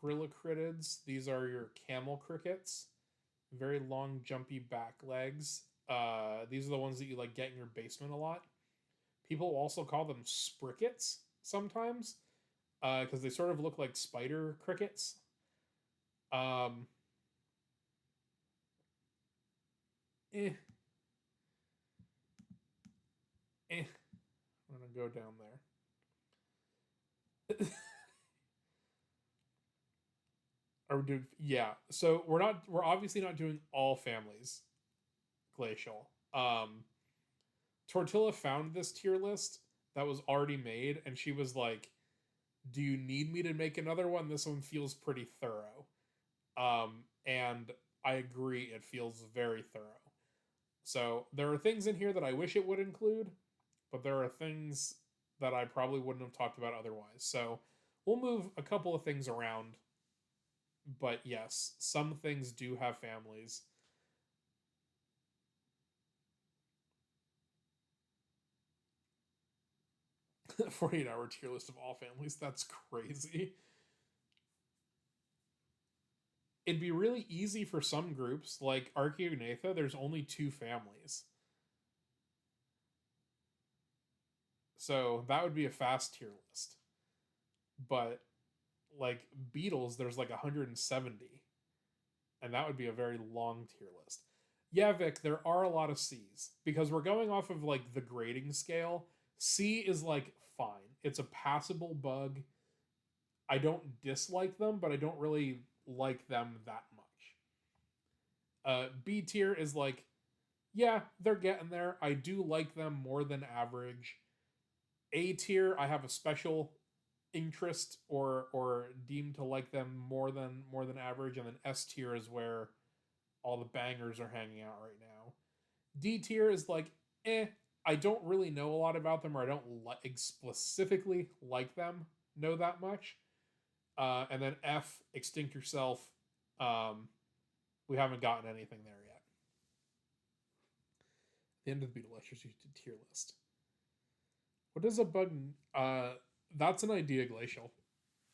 Grillocridids, these are your camel crickets. Very long, jumpy back legs. These are the ones that you like get in your basement a lot. People also call them sprickets sometimes, because they sort of look like spider crickets. I'm gonna go down there. Are we doing? Yeah. So we're obviously not doing all families. Glacial. Tortilla found this tier list that was already made, and she was like, "Do you need me to make another one? This one feels pretty thorough." And I agree, it feels very thorough. So there are things in here that I wish it would include, but there are things that I probably wouldn't have talked about otherwise. So we'll move a couple of things around. But yes, some things do have families. The 48-hour tier list of all families. That's crazy. It'd be really easy for some groups, like Archaeognatha, there's only 2 families. So that would be a fast tier list. But like beetles, there's like 170, and that would be a very long tier list. Yeah, Vic, there are a lot of C's because we're going off of like the grading scale. C is like fine. It's a passable bug. I don't dislike them, but I don't really like them that much. B tier is like, yeah, they're getting there. I do like them more than average. A tier, I have a special interest or deem to like them more than average, and then S tier is where all the bangers are hanging out right now. D tier is like, I don't really know a lot about them, or I don't specifically like them, know that much. And then F, Extinct Yourself. We haven't gotten anything there yet. The end of the Beetle Lectures tier list. What does a bug? That's an idea, Glacial.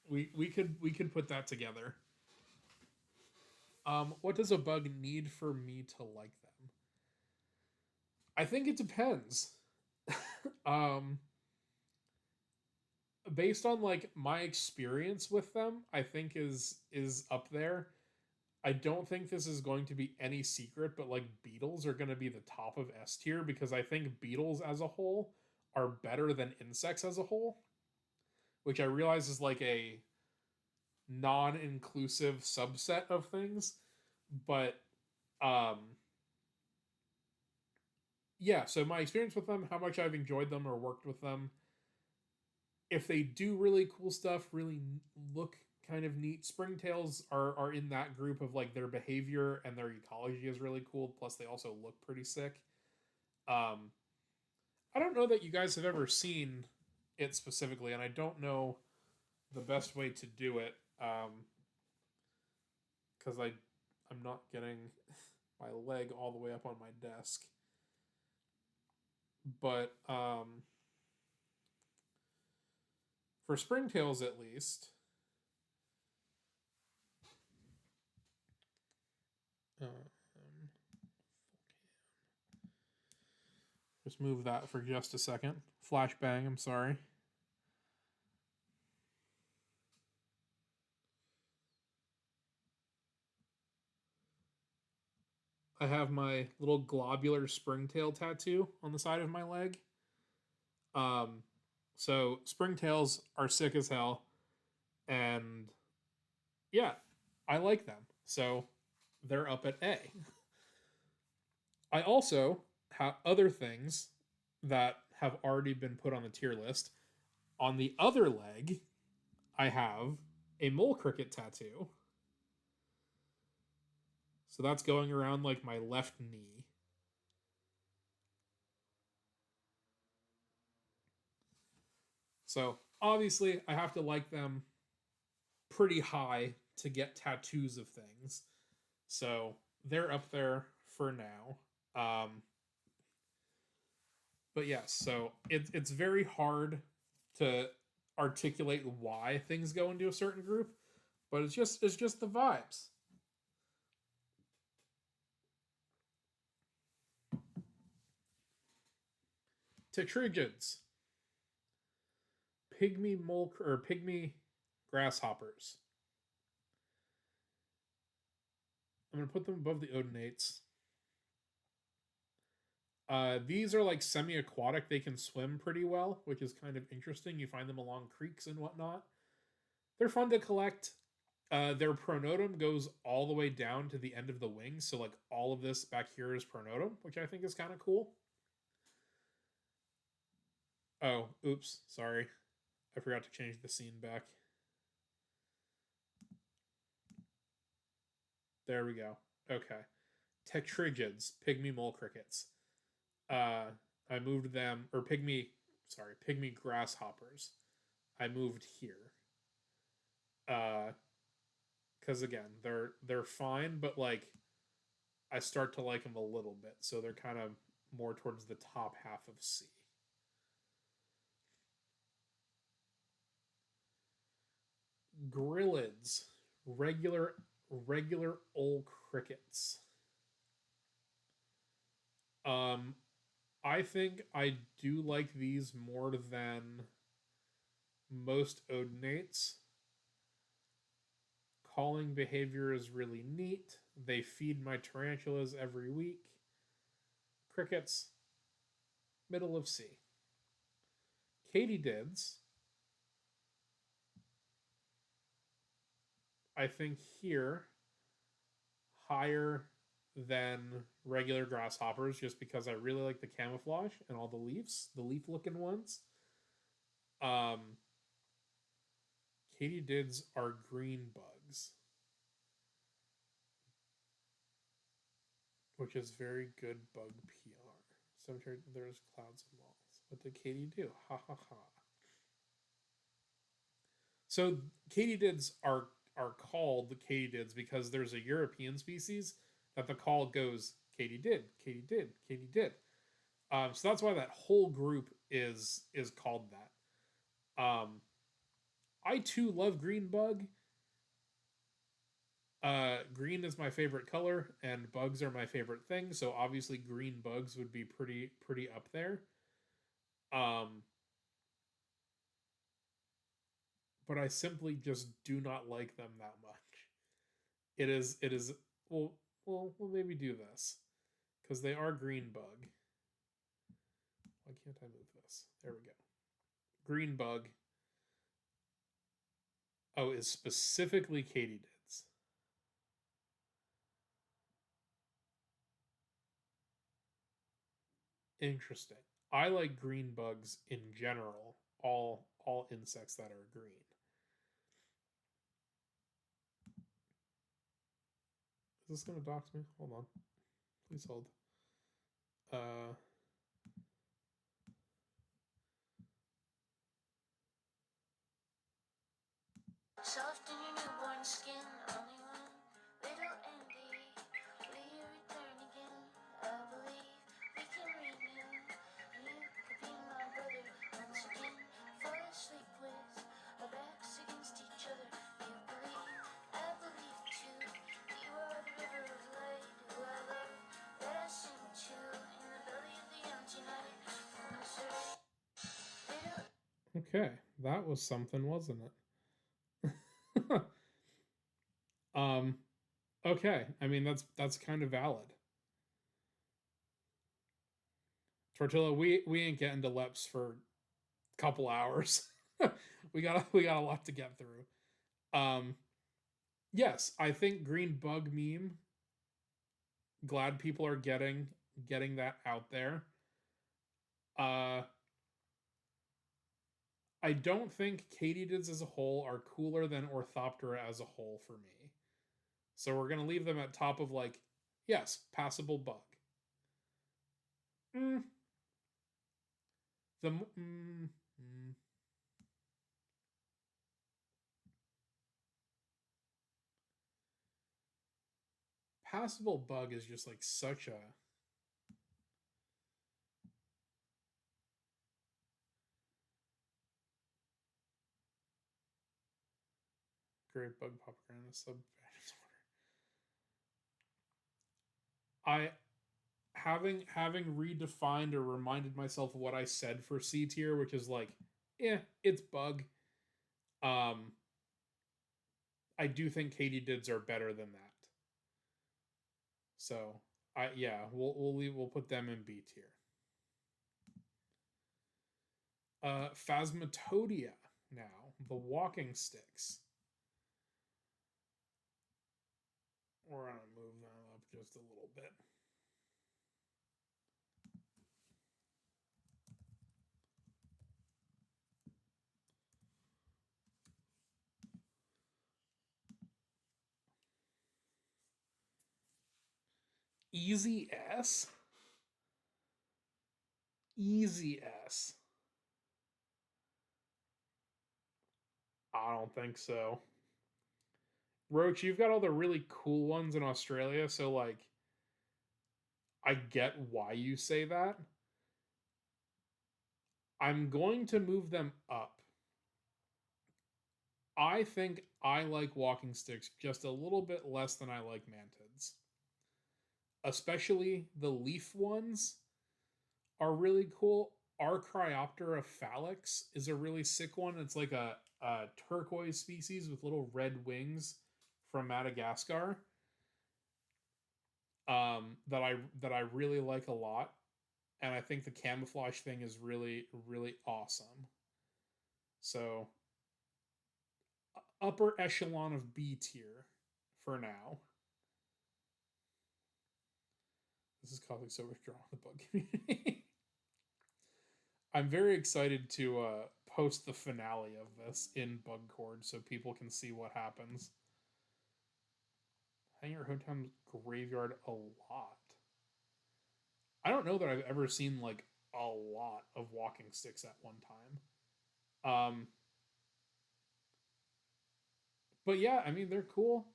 We could put that together. What does a bug need for me to like them? I think it depends. um, Based on like my experience with them, I think is up there. I don't think this is going to be any secret, but like beetles are going to be the top of S tier because I think beetles as a whole are better than insects as a whole, which I realize is like a non-inclusive subset of things, but um yeah, so my experience with them, how much I've enjoyed them or worked with them, if they do really cool stuff, really look kind of neat. Springtails are in that group of like their behavior and their ecology is really cool. Plus, they also look pretty sick. Um, I don't know that you guys have ever seen it specifically, and I don't know the best way to do it because I'm not getting my leg all the way up on my desk. But for Springtails, at least. Just move that for just a second. Flashbang, I'm sorry. I have my little globular springtail tattoo on the side of my leg. Um, so springtails are sick as hell, and yeah, I like them. So they're up at A. I also have other things that have already been put on the tier list. On the other leg, I have a mole cricket tattoo. So that's going around like my left knee. So obviously, I have to like them pretty high to get tattoos of things. So they're up there for now. But yes, so it's very hard to articulate why things go into a certain group, but it's just the vibes. Tetrigids, pygmy mole or pygmy grasshoppers. I'm gonna put them above the Odinates. These are like semi-aquatic. They can swim pretty well, which is kind of interesting. You find them along creeks and whatnot. They're fun to collect. Their pronotum goes all the way down to the end of the wing, so like all of this back here is pronotum, which I think is kind of cool. Oh, oops, sorry. I forgot to change the scene back. There we go. Okay. Tetrigids, pygmy mole crickets. I moved them, or pygmy grasshoppers. I moved here. Because again, they're fine, but like I start to like them a little bit, so they're kind of more towards the top half of C. Grillids, regular old crickets. Um, I think I do like these more than most Odinates. calling behavior is really neat. They feed my tarantulas every week. Crickets, middle of C. Katydids, I think here, higher than regular grasshoppers just because I really like the camouflage and all the leaves, the leaf looking ones. Katydids are green bugs, which is very good bug PR. Cemetery, there's clouds and moths. What did Katie do? Ha ha ha. So katydids are called the katydids because there's a European species that the call goes katydid, katydid, katydid. So that's why that whole group is called that. I too love green bug. Green is my favorite color, and bugs are my favorite thing. So obviously, green bugs would be pretty up there. But I simply just do not like them that much. It is we'll maybe do this because they are green bug. Why can't I move this? There we go. Green bug. Oh, is specifically katydids. Interesting. I like green bugs in general. All insects that are green. Is this gonna dox me? Hold on. Please hold. Soft in your newborn skin, only one little Andy. Will you return again? I believe we can renew. You could be my brother once again. Fall asleep with our backs against each other. You believe, I believe too. You are the river of light who I love, that I sing to in the belly of the empty night. Okay, that was something, wasn't it? Okay, I mean that's kind of valid. Tortilla, we ain't getting to Leps for a couple hours. we got a lot to get through. Yes, I think green bug meme. Glad people are getting that out there. I don't think katydids as a whole are cooler than Orthoptera as a whole for me. So we're gonna leave them at top of like, yes, passable bug. The passable bug is just like such a great bug popograna sub disorder. I having redefined or reminded myself of what I said for C tier, which is like, yeah, it's bug. I do think katydids are better than that. So we'll put them in B tier. Phasmatodea now, the walking sticks. We're gonna move them up just a little bit. Easy S? Easy S. I don't think so. Roach, you've got all the really cool ones in Australia, so like I get why you say that. I'm going to move them up. I think I like walking sticks just a little bit less than I like mantids. Especially the leaf ones are really cool. Archaeoptera phalanx is a really sick one. It's like a turquoise species with little red wings from Madagascar that I really like a lot, and I think the camouflage thing is really really awesome. So upper echelon of B tier for now. This is causing so much drama in the bug community. I'm very excited to post the finale of this in Bugcord so people can see what happens. Hangar Hotem's graveyard a lot. I don't know that I've ever seen like a lot of walking sticks at one time. But yeah, I mean they're cool.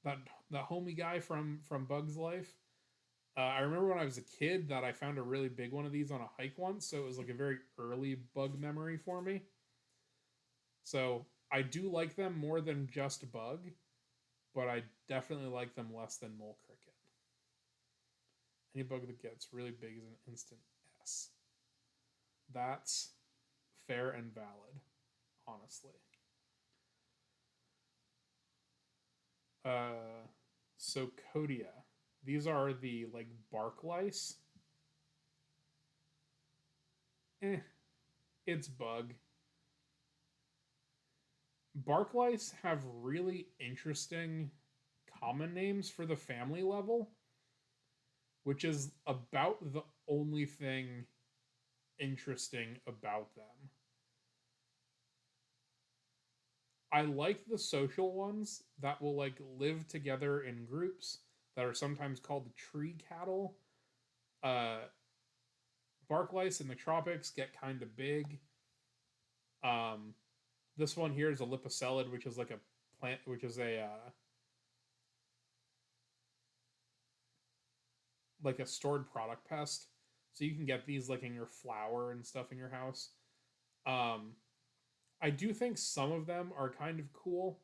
That homie guy from Bug's Life. I remember when I was a kid that I found a really big one of these on a hike once, so it was like a very early bug memory for me. So I do like them more than just Bug, but I definitely like them less than Mole Cricket. Any bug that gets really big is an instant S. That's fair and valid, honestly. So Kodia. These are the like bark lice. It's Bug. Bark lice have really interesting common names for the family level, which is about the only thing interesting about them. I like the social ones that will like live together in groups that are sometimes called tree cattle. Bark lice in the tropics get kind of big. This one here is a lipocellid, which is like a plant, which is a like a stored product pest. So you can get these like in your flour and stuff in your house. I do think some of them are kind of cool.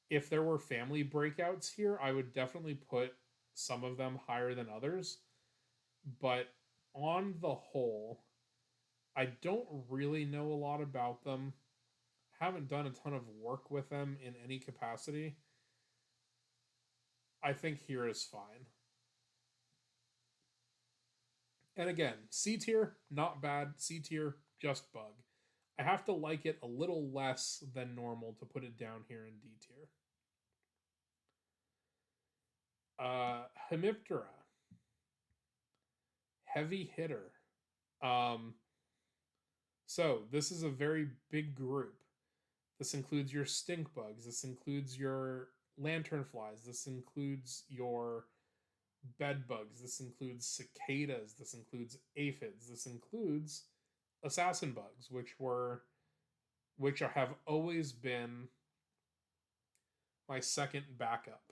If there were family breakouts here, I would definitely put some of them higher than others. But on the whole, I don't really know a lot about them. Haven't done a ton of work with them in any capacity. I think here is fine. And again, C tier, not bad. C tier, just Bug. I have to like it a little less than normal to put it down here in D tier. Hemiptera. Heavy hitter. So this is a very big group. This includes your stink bugs. This includes your lanternflies. This includes your bed bugs. This includes cicadas. This includes aphids. This includes assassin bugs, which have always been my second backup.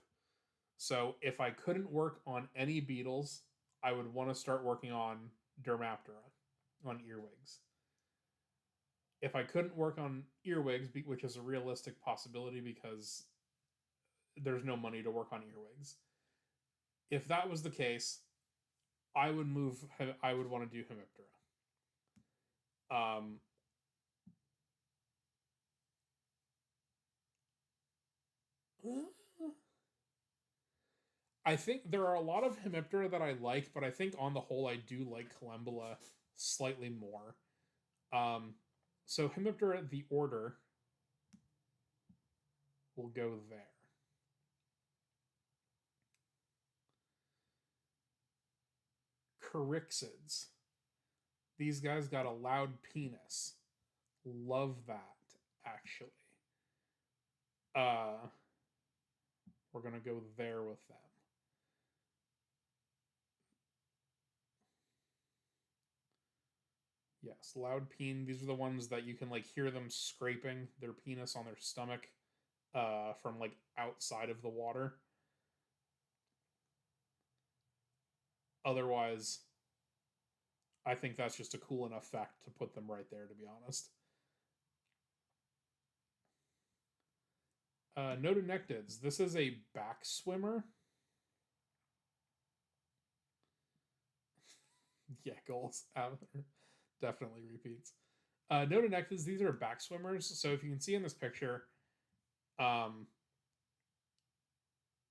So if I couldn't work on any beetles, I would want to start working on Dermaptera, on earwigs. If I couldn't work on earwigs, which is a realistic possibility because there's no money to work on earwigs, if that was the case, I would want to do Hemiptera. I think there are a lot of Hemiptera that I like, but I think on the whole I do like Collembola slightly more. So Hemiptera, the order, will go there. Carixids. These guys got a loud penis. Love that, actually. We're gonna go there with them. Yes, loud peen. These are the ones that you can like hear them scraping their penis on their stomach from like outside of the water. Otherwise, I think that's just a cool enough fact to put them right there, to be honest. Nodonectids. This is a back swimmer. Yeah, goals. Definitely repeats. Nodonectids, these are back swimmers. So if you can see in this picture,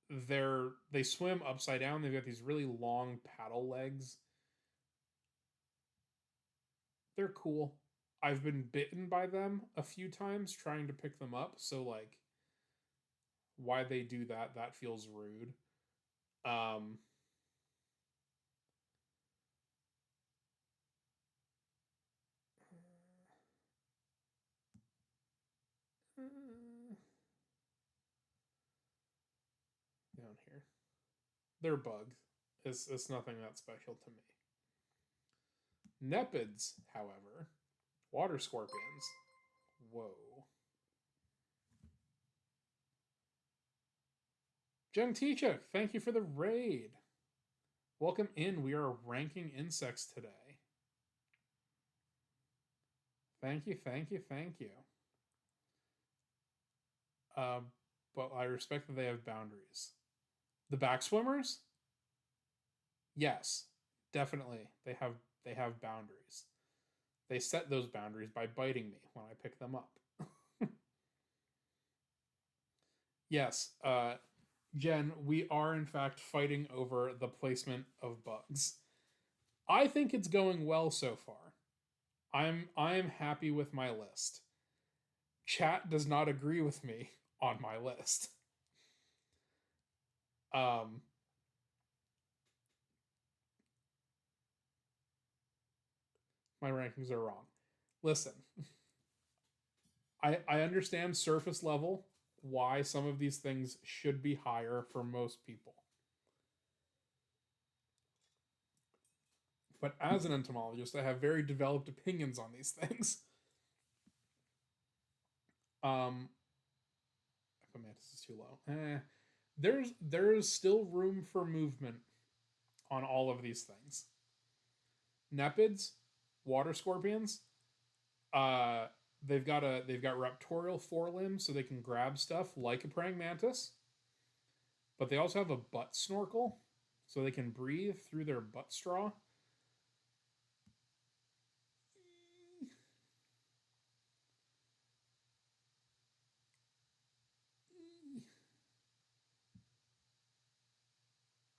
they swim upside down. They've got these really long paddle legs. They're cool. I've been bitten by them a few times trying to pick them up, so like why they do that feels rude. Um down here. They're bugs. It's nothing that special to me. Nepids, however, water scorpions. Whoa. Genticha, thank you for the raid. Welcome in. We are ranking insects today. Thank you, thank you, thank you. But I respect that they have boundaries. The back swimmers? Yes, definitely. They have boundaries. They set those boundaries by biting me when I pick them up. Yes, Jen, we are in fact fighting over the placement of bugs. I think it's going well so far. I'm happy with my list. Chat does not agree with me on my list. Um my rankings are wrong. Listen, I understand surface level why some of these things should be higher for most people. But as an entomologist, I have very developed opinions on these things. Um, Ephemantis is too low. There's still room for movement on all of these things. Nepids, water scorpions, uh, they've got raptorial forelimbs, so they can grab stuff like a praying mantis. But they also have a butt snorkel, so they can breathe through their butt straw.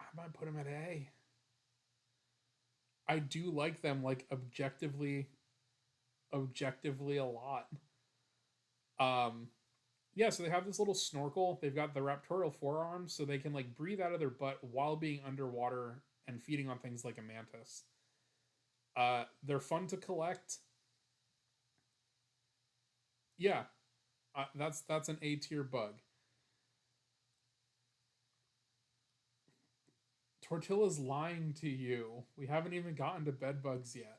I might put them at A. I do like them, like objectively a lot. Um, yeah, so they have this little snorkel. They've got the raptorial forearms, so they can like breathe out of their butt while being underwater and feeding on things like a mantis. They're fun to collect. Yeah, that's an A tier bug. Tortilla's lying to you. We haven't even gotten to bed bugs yet.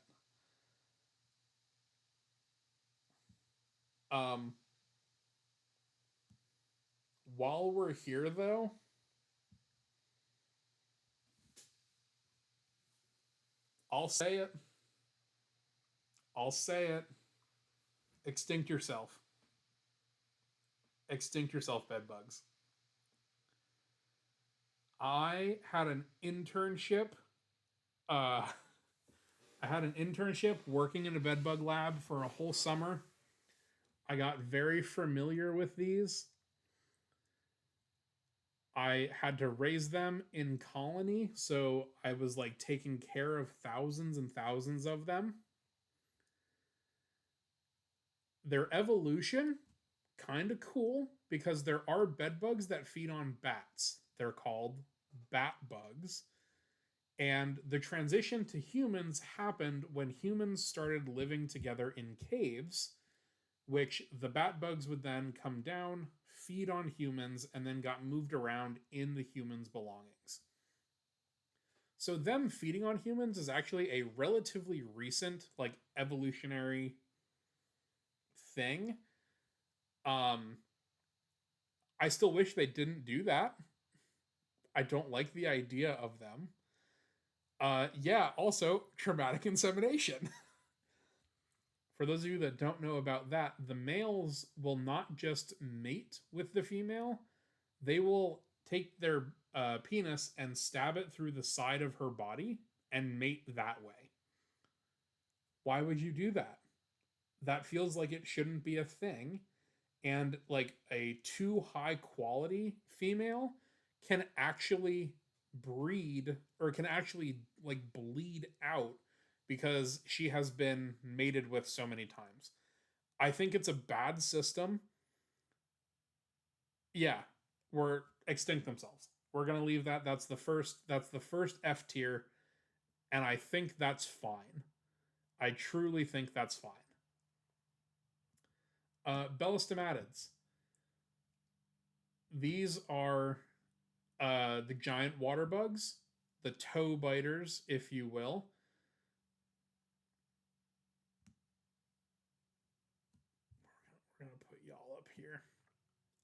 Um, while we're here, though, I'll say it. I'll say it. Extinct yourself. Extinct yourself, bed bugs. I had an internship. Uh, I had an internship working in a bedbug lab for a whole summer. I got very familiar with these. I had to raise them in colony, so I was like taking care of thousands and thousands of them. Their evolution, kind of cool because there are bed bugs that feed on bats. They're called bat bugs. And the transition to humans happened when humans started living together in caves, which the bat bugs would then come down, feed on humans, and then got moved around in the humans' belongings. So them feeding on humans is actually a relatively recent, like, evolutionary thing. Um, I still wish they didn't do that. I don't like the idea of them. Yeah, also traumatic insemination. For those of you that don't know about that, the males will not just mate with the female, they will take their penis and stab it through the side of her body and mate that way. Why would you do that? That feels like it shouldn't be a thing. And like a too high quality female can actually breed or can actually like bleed out because she has been mated with so many times. I think it's a bad system. Yeah, we're extinct themselves. We're gonna leave that. That's the first F tier, and I think that's fine. I truly think that's fine. Bellistomatids. These are the giant water bugs, the toe biters, if you will. We're gonna put y'all up here.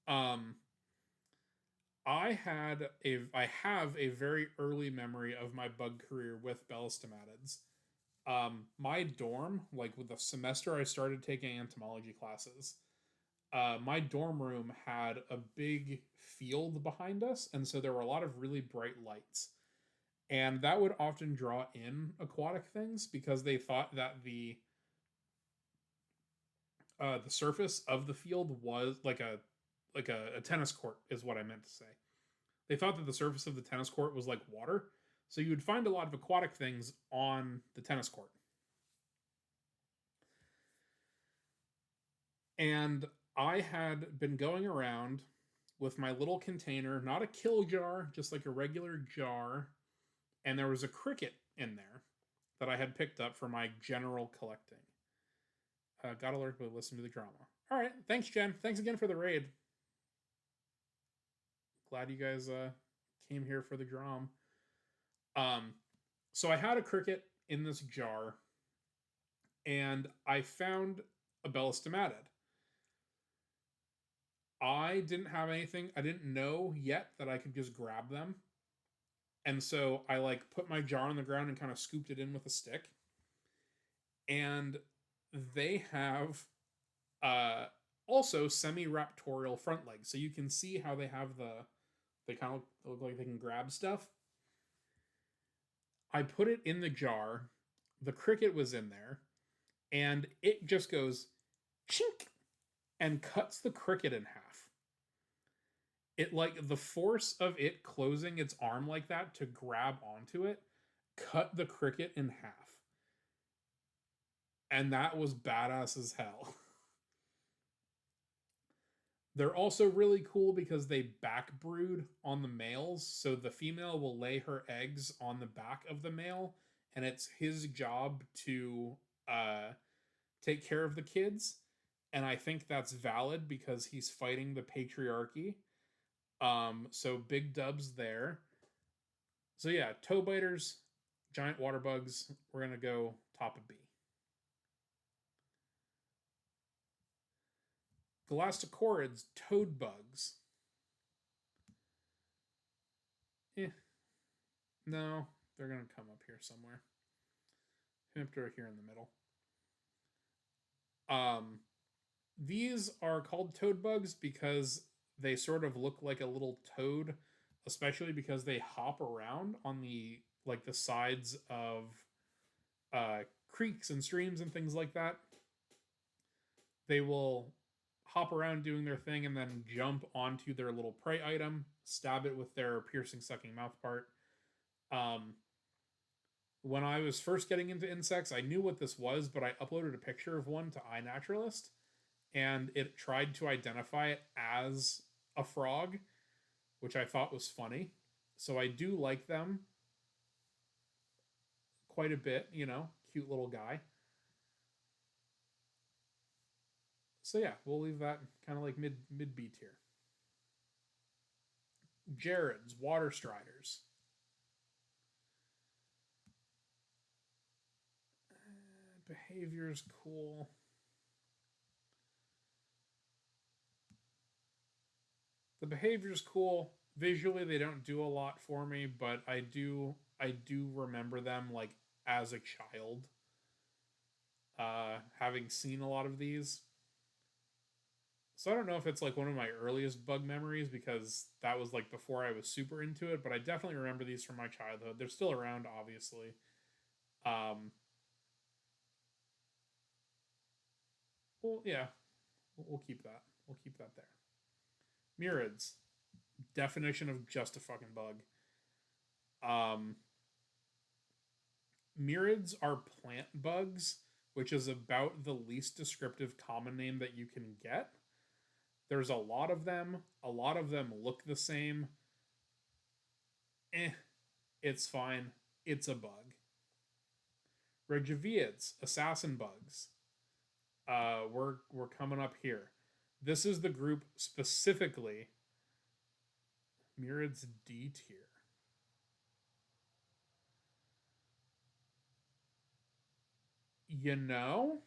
Um, I have a very early memory of my bug career with Bellistomatids. My dorm, like with the semester I started taking entomology classes, my dorm room had a big field behind us, and so there were a lot of really bright lights. And that would often draw in aquatic things because they thought that the surface of the field was like a tennis court is what I meant to say. They thought that the surface of the tennis court was like water, so you would find a lot of aquatic things on the tennis court. And I had been going around with my little container, not a kill jar, just like a regular jar, and there was a cricket in there that I had picked up for my general collecting. Got alert, but listen to the drama. All right, thanks, Jen. Thanks again for the raid. Glad you guys came here for the drum. So I had a cricket in this jar, and I found a Bellistomatid. I didn't have anything. I didn't know yet that I could just grab them. And so I like put my jar on the ground and kind of scooped it in with a stick. And they have uh also semi-raptorial front legs. So you can see how they kind of look like they can grab stuff. I put it in the jar. The cricket was in there, and it just goes chink and cuts the cricket in half. It like the force of it closing its arm like that to grab onto it cut the cricket in half. And that was badass as hell. They're also really cool because they back brood on the males. So the female will lay her eggs on the back of the male, and it's his job to uh, take care of the kids. And I think that's valid because he's fighting the patriarchy. So big dubs there. So yeah, toe biters, giant water bugs. We're gonna go top of B. Galacticorids, toad bugs. No, they're gonna come up here somewhere. Up here in the middle. These are called toad bugs because they sort of look like a little toad, especially because they hop around on the sides of creeks and streams and things like that. They will hop around doing their thing and then jump onto their little prey item, stab it with their piercing sucking mouth part. When I was first getting into insects, I knew what this was, but I uploaded a picture of one to iNaturalist, and it tried to identify it as a frog, which I thought was funny. So I do like them quite a bit, cute little guy. So yeah, we'll leave that kind of like mid B tier. Jared's Water Striders. Behavior's cool. The behavior's cool. Visually, they don't do a lot for me, but I do remember them like as a child, having seen a lot of these. So I don't know if it's like one of my earliest bug memories because that was like before I was super into it, but I definitely remember these from my childhood. They're still around, obviously. Well, yeah, we'll keep that. We'll keep that there. Murids, definition of just a fucking bug. Murids are plant bugs, which is about the least descriptive common name that you can get. There's a lot of them. A lot of them look the same. It's fine. It's a bug. Regiviids, assassin bugs. We're coming up here. This is the group specifically. Murids D tier. You know?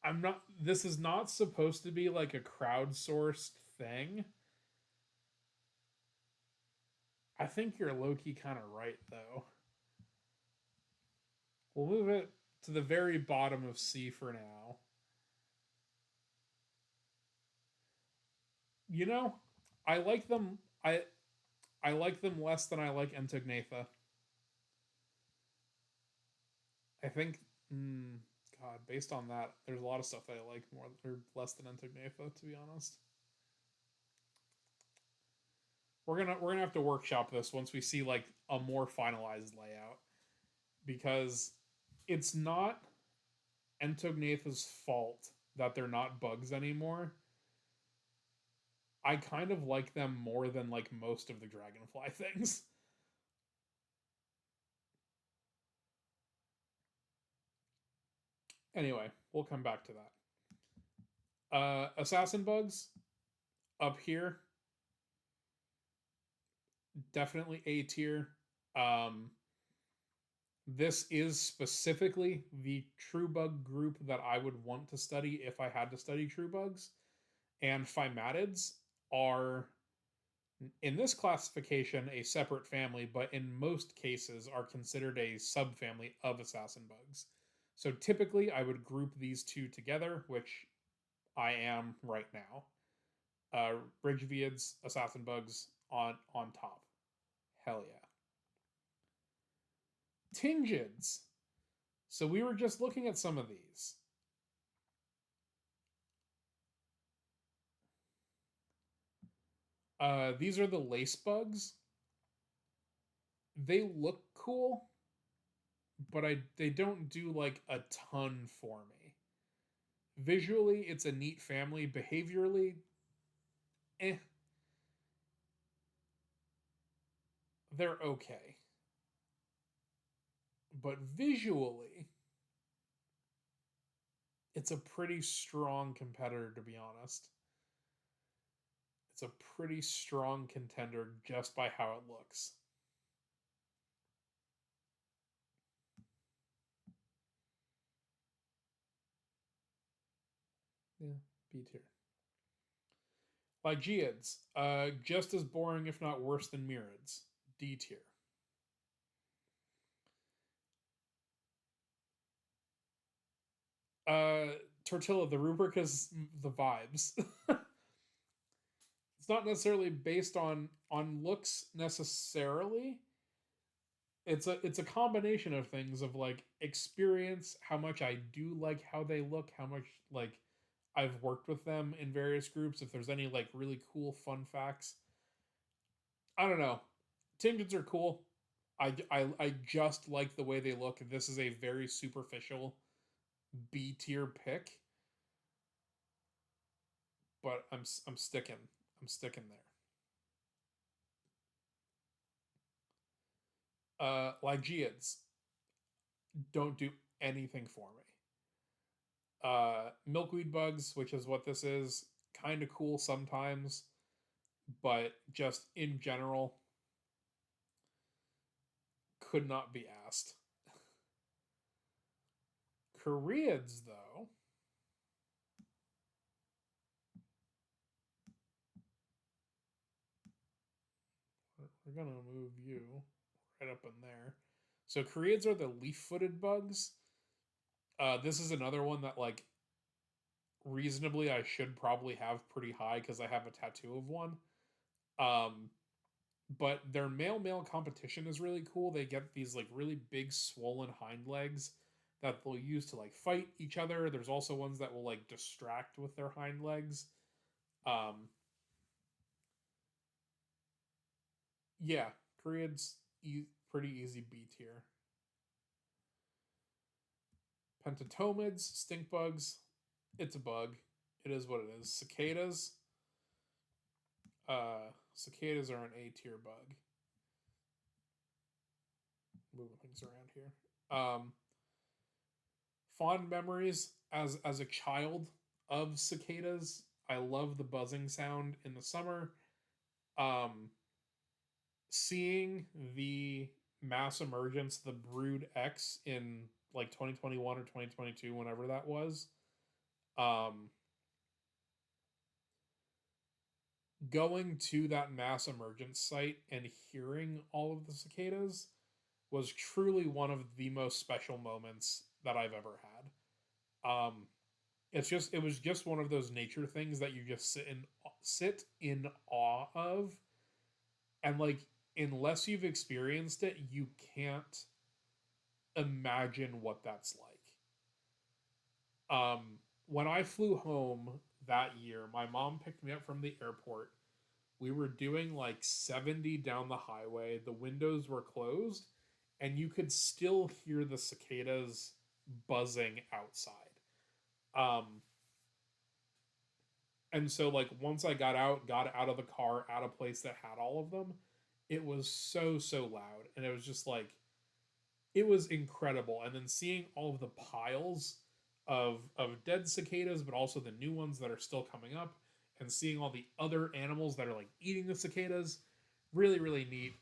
I'm not. This is not supposed to be like a crowdsourced thing. I think you're low key kind of right, though. We'll move it to the very bottom of C for now. You know, I like them. I like them less than I like Entognatha. I think, God, based on that, there's a lot of stuff that I like more or less than Entognatha, to be honest. We're gonna have to workshop this once we see like a more finalized layout, because it's not Entognatha's fault that they're not bugs anymore. I kind of like them more than like most of the Dragonfly things. Anyway, we'll come back to that. Assassin bugs up here, definitely A tier. This is specifically the true bug group that I would want to study if I had to study true bugs. And Phimatids are, in this classification, a separate family, but in most cases are considered a subfamily of assassin bugs. So typically I would group these two together, which I am right now. Regiviids, assassin bugs on top. Hell yeah. Tingids. So we were just looking at some of these. These are the lace bugs. They look cool, but they don't do like a ton for me. Visually, it's a neat family. Behaviorally, they're okay. But visually, it's a pretty strong competitor, to be honest. It's a pretty strong contender just by how it looks. Yeah, B tier. Lygeids, just as boring, if not worse than Murids. D tier. Tortilla, the rubric is the vibes. It's not necessarily based on looks necessarily. It's a combination of things of like experience, how much I do like how they look, how much like I've worked with them in various groups, if there's any like really cool fun facts. I don't know. Tingids are cool. I just like the way they look. This is a very superficial B tier pick, but I'm sticking. I'm sticking there. Lygeids don't do anything for me. Milkweed bugs, which is what this is, kind of cool sometimes, but just in general, could not be asked. Koreads, though, we're gonna move you right up in there. So Koreads are the leaf-footed bugs. This is another one that like reasonably I should probably have pretty high because I have a tattoo of one. but their male competition is really cool. They get these like really big swollen hind legs that they'll use to like fight each other. There's also ones that will like distract with their hind legs. Um, yeah, Koreans pretty easy B tier. Pentatomids, stink bugs. It's a bug. It is what it is. Cicadas. Cicadas are an A tier bug. Moving things around here. Fond memories as a child of cicadas. I love the buzzing sound in the summer. Um, Seeing the mass emergence, the Brood X in like 2021 or 2022, whenever that was. Um, Going to that mass emergence site and hearing all of the cicadas was truly one of the most special moments that I've ever had. It was just one of those nature things that you just sit in awe of, and like unless you've experienced it, you can't imagine what that's like. When I flew home that year, my mom picked me up from the airport. We were doing like 70 down the highway. The windows were closed, and you could still hear the cicadas buzzing outside. Um, and so like once I got out of the car at a place that had all of them, it was so loud, and it was just like it was incredible. And then seeing all of the piles of dead cicadas, but also the new ones that are still coming up, and seeing all the other animals that are like eating the cicadas, really neat.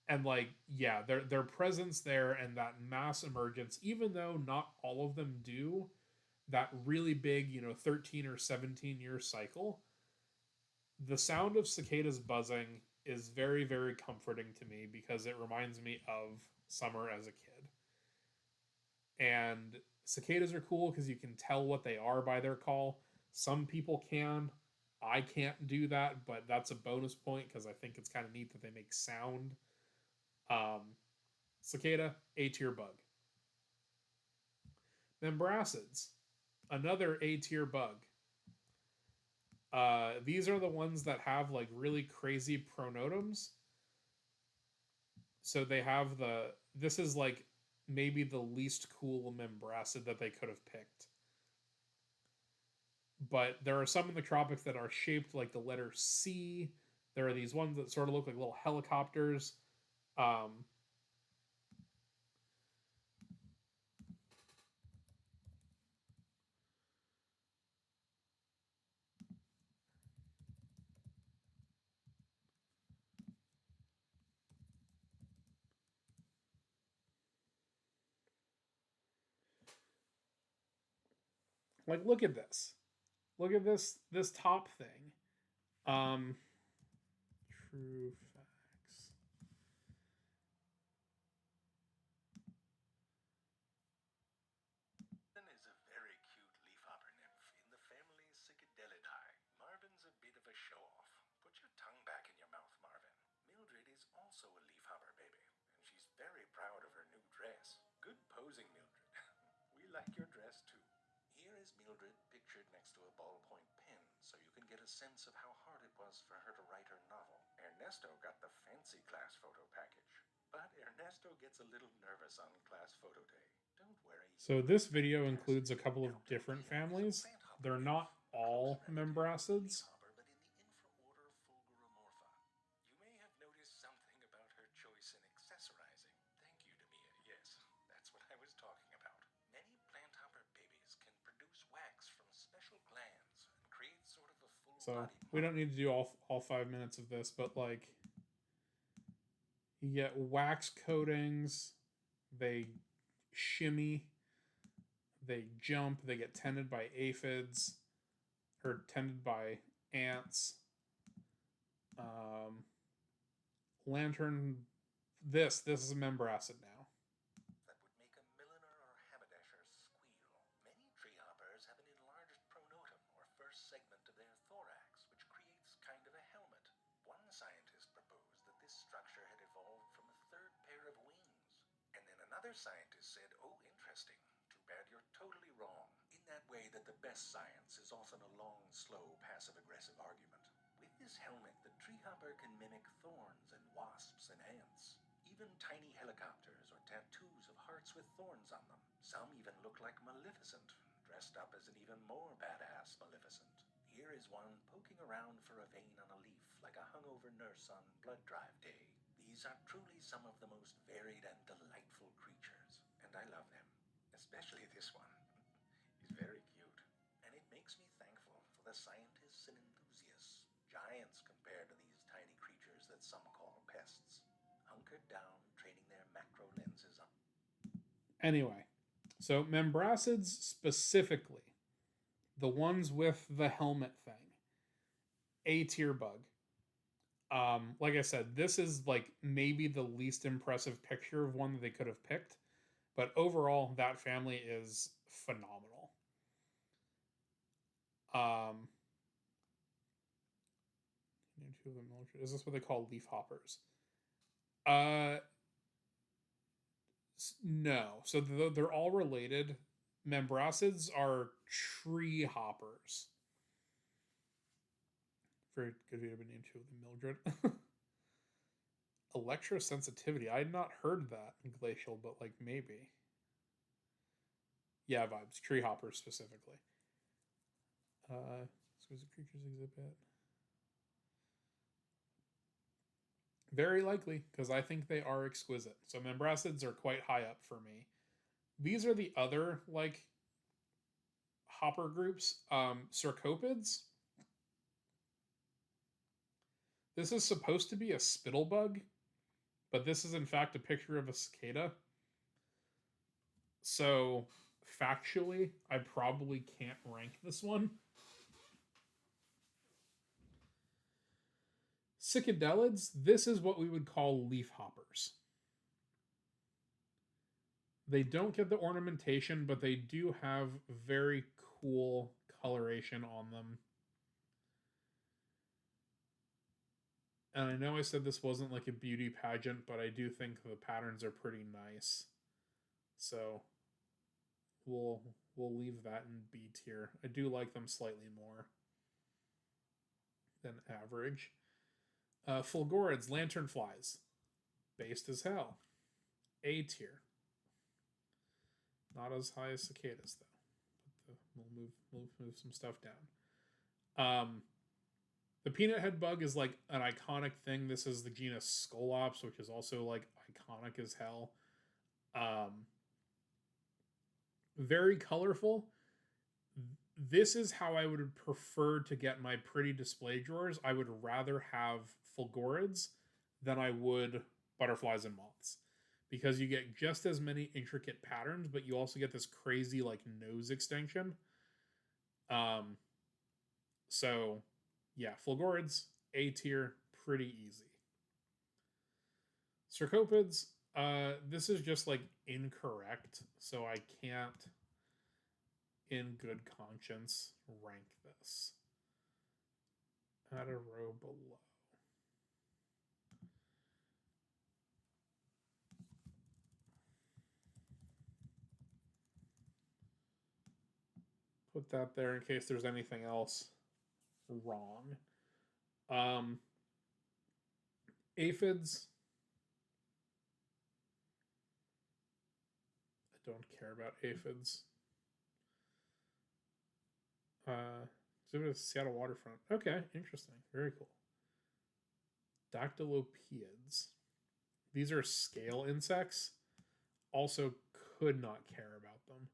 And like yeah, their presence there and that mass emergence, even though not all of them do that really big 13 or 17-year cycle, the sound of cicadas buzzing is very comforting to me because it reminds me of summer as a kid. And cicadas are cool because you can tell what they are by their call. Some people can. I can't do that, but that's a bonus point because I think it's kind of neat that they make sound. um, Cicada, A tier bug. Membracids, another A tier bug. These are the ones that have like really crazy pronotoms. So they have this is like maybe the least cool membracid that they could have picked. But there are some in the tropics that are shaped like the letter C. There are these ones that sort of look like little helicopters. Um, like look at this. Look at this top thing. Um, True facts. Marvin is a very cute leafhopper nymph in the family Psychedelidae. Marvin's a bit of a show-off. Put your tongue back in your mouth, Marvin. Mildred is also a leafhopper baby, and she's very proud of her new dress. Good posing, Mildred. We like your dress too. Here is Mildred pictured next to a ballpoint pen, so you can get a sense of how hard it was for her to write her novel. Ernesto got the fancy class photo package, but Ernesto gets a little nervous on class photo day. Don't worry. So this video includes a couple of different families. They're not all membracids. But in the infraorder Fulguromorpha. You may have noticed something about her choice in accessorizing. Thank you, Demia. Yes, that's what I was talking about. Many planthopper babies can produce wax from special glands and create sort of a full So body. we don't need to do all 5 minutes of this, but like you get wax coatings, they shimmy, they jump, they get tended by aphids or tended by ants. Lantern, this is a membracid now. That would make a milliner or haberdasher squeal. Many tree hoppers have an enlarged pronotum or first segment of their thorax, which creates kind of a helmet. One structure had evolved from a third pair of wings. And then another scientist said, oh, interesting. Too bad you're totally wrong. In that way that the best science is often a long, slow, passive-aggressive argument. With this helmet, the treehopper can mimic thorns and wasps and ants. Even tiny helicopters or tattoos of hearts with thorns on them. Some even look like Maleficent, dressed up as an even more badass Maleficent. Here is one poking around for a vein on a leaf like a hungover nurse on blood drive day. These are truly some of the most varied and delightful creatures, and I love them. Especially this one. He's very cute. And it makes me thankful for the scientists and enthusiasts, giants compared to these tiny creatures that some call pests, hunkered down, training their macro lenses on. Anyway, so membracids specifically, the ones with the helmet thing, A tier bug. Like I said, this is like maybe the least impressive picture of one that they could have picked, but overall, that family is phenomenal. Is this what they call leaf hoppers? No. So they're all related. Membracids are tree hoppers. Very good video named Two of the Mildred. Electrosensitivity. I had not heard that in Glacial, but like maybe. Yeah, vibes. Tree hoppers specifically. Exquisite creatures exhibit. Very likely, because I think they are exquisite. So membracids are quite high up for me. These are the other, like, hopper groups. Cercopids. This is supposed to be a spittlebug, but this is in fact a picture of a cicada. So, factually, I probably can't rank this one. Cicadelids, this is what we would call leaf hoppers. They don't get the ornamentation, but they do have very cool coloration on them. And I know I said this wasn't like a beauty pageant, but I do think the patterns are pretty nice. So we'll leave that in B tier. I do like them slightly more than average. Fulgorids, lanternflies. Based as hell. A tier. Not as high as cicadas, though. But we'll move some stuff down. The peanut head bug is like an iconic thing. This is the genus Scolops, which is also like iconic as hell. Very colorful. This is how I would prefer to get my pretty display drawers. I would rather have Fulgorids than I would butterflies and moths, because you get just as many intricate patterns, but you also get this crazy like nose extension. So yeah, Fulgorids, A tier, pretty easy. Cercopids, this is just like incorrect, so I can't in good conscience rank this. Add a row below. Put that there in case there's anything else wrong. Aphids. I don't care about aphids. Exhibit at Seattle waterfront. Okay, interesting. Very cool. Dactylopiids. These are scale insects. Also could not care about them.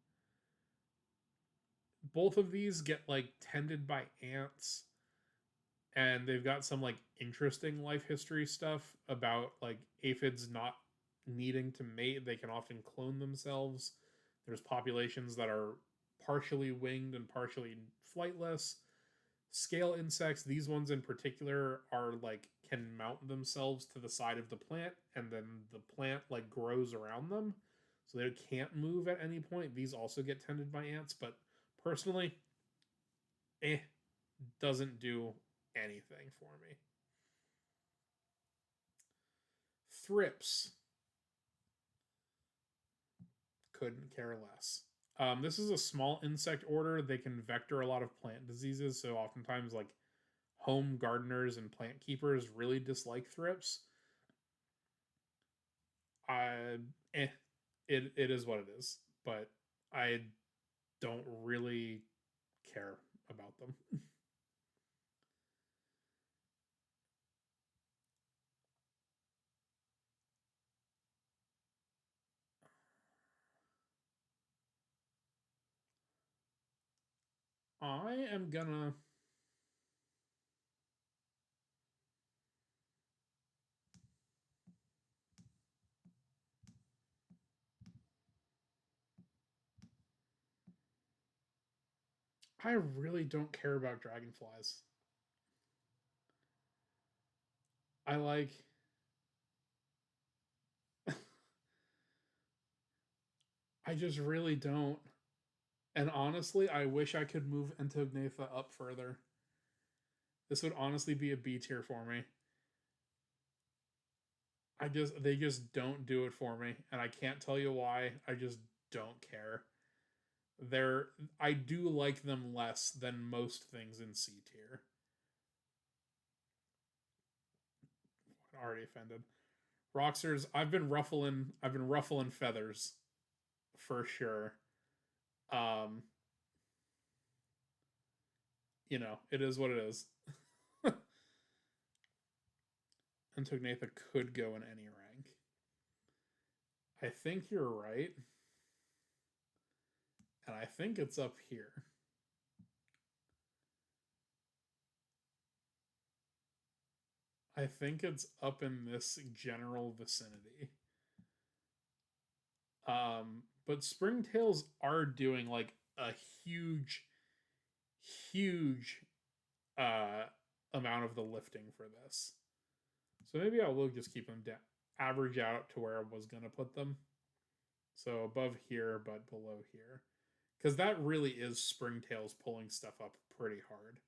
Both of these get like tended by ants, and they've got some like interesting life history stuff about like aphids not needing to mate. They can often clone themselves. There's populations that are partially winged and partially flightless. Scale insects, these ones in particular, are like can mount themselves to the side of the plant, and then the plant like grows around them, so they can't move at any point. These also get tended by ants, but personally, doesn't do anything for me. Thrips. Couldn't care less. This is a small insect order. They can vector a lot of plant diseases, so oftentimes like home gardeners and plant keepers really dislike thrips. I eh, it is what it is, but I don't really care about them. I am gonna I really don't care about dragonflies. I like I just really don't. And honestly, I wish I could move Antognatha up further. This would honestly be a B tier for me. They just don't do it for me, and I can't tell you why. I just don't care. They're I do like them less than most things in C tier. Already offended. Roxers, I've been ruffling feathers for sure. Um, it is what it is. Antognatha could go in any rank. I think you're right. And I think it's up here. I think it's up in this general vicinity. But Springtails are doing like a huge, huge amount of the lifting for this. So maybe I will just keep them down, average out to where I was gonna put them. So above here, but below here, because that really is Springtails pulling stuff up pretty hard.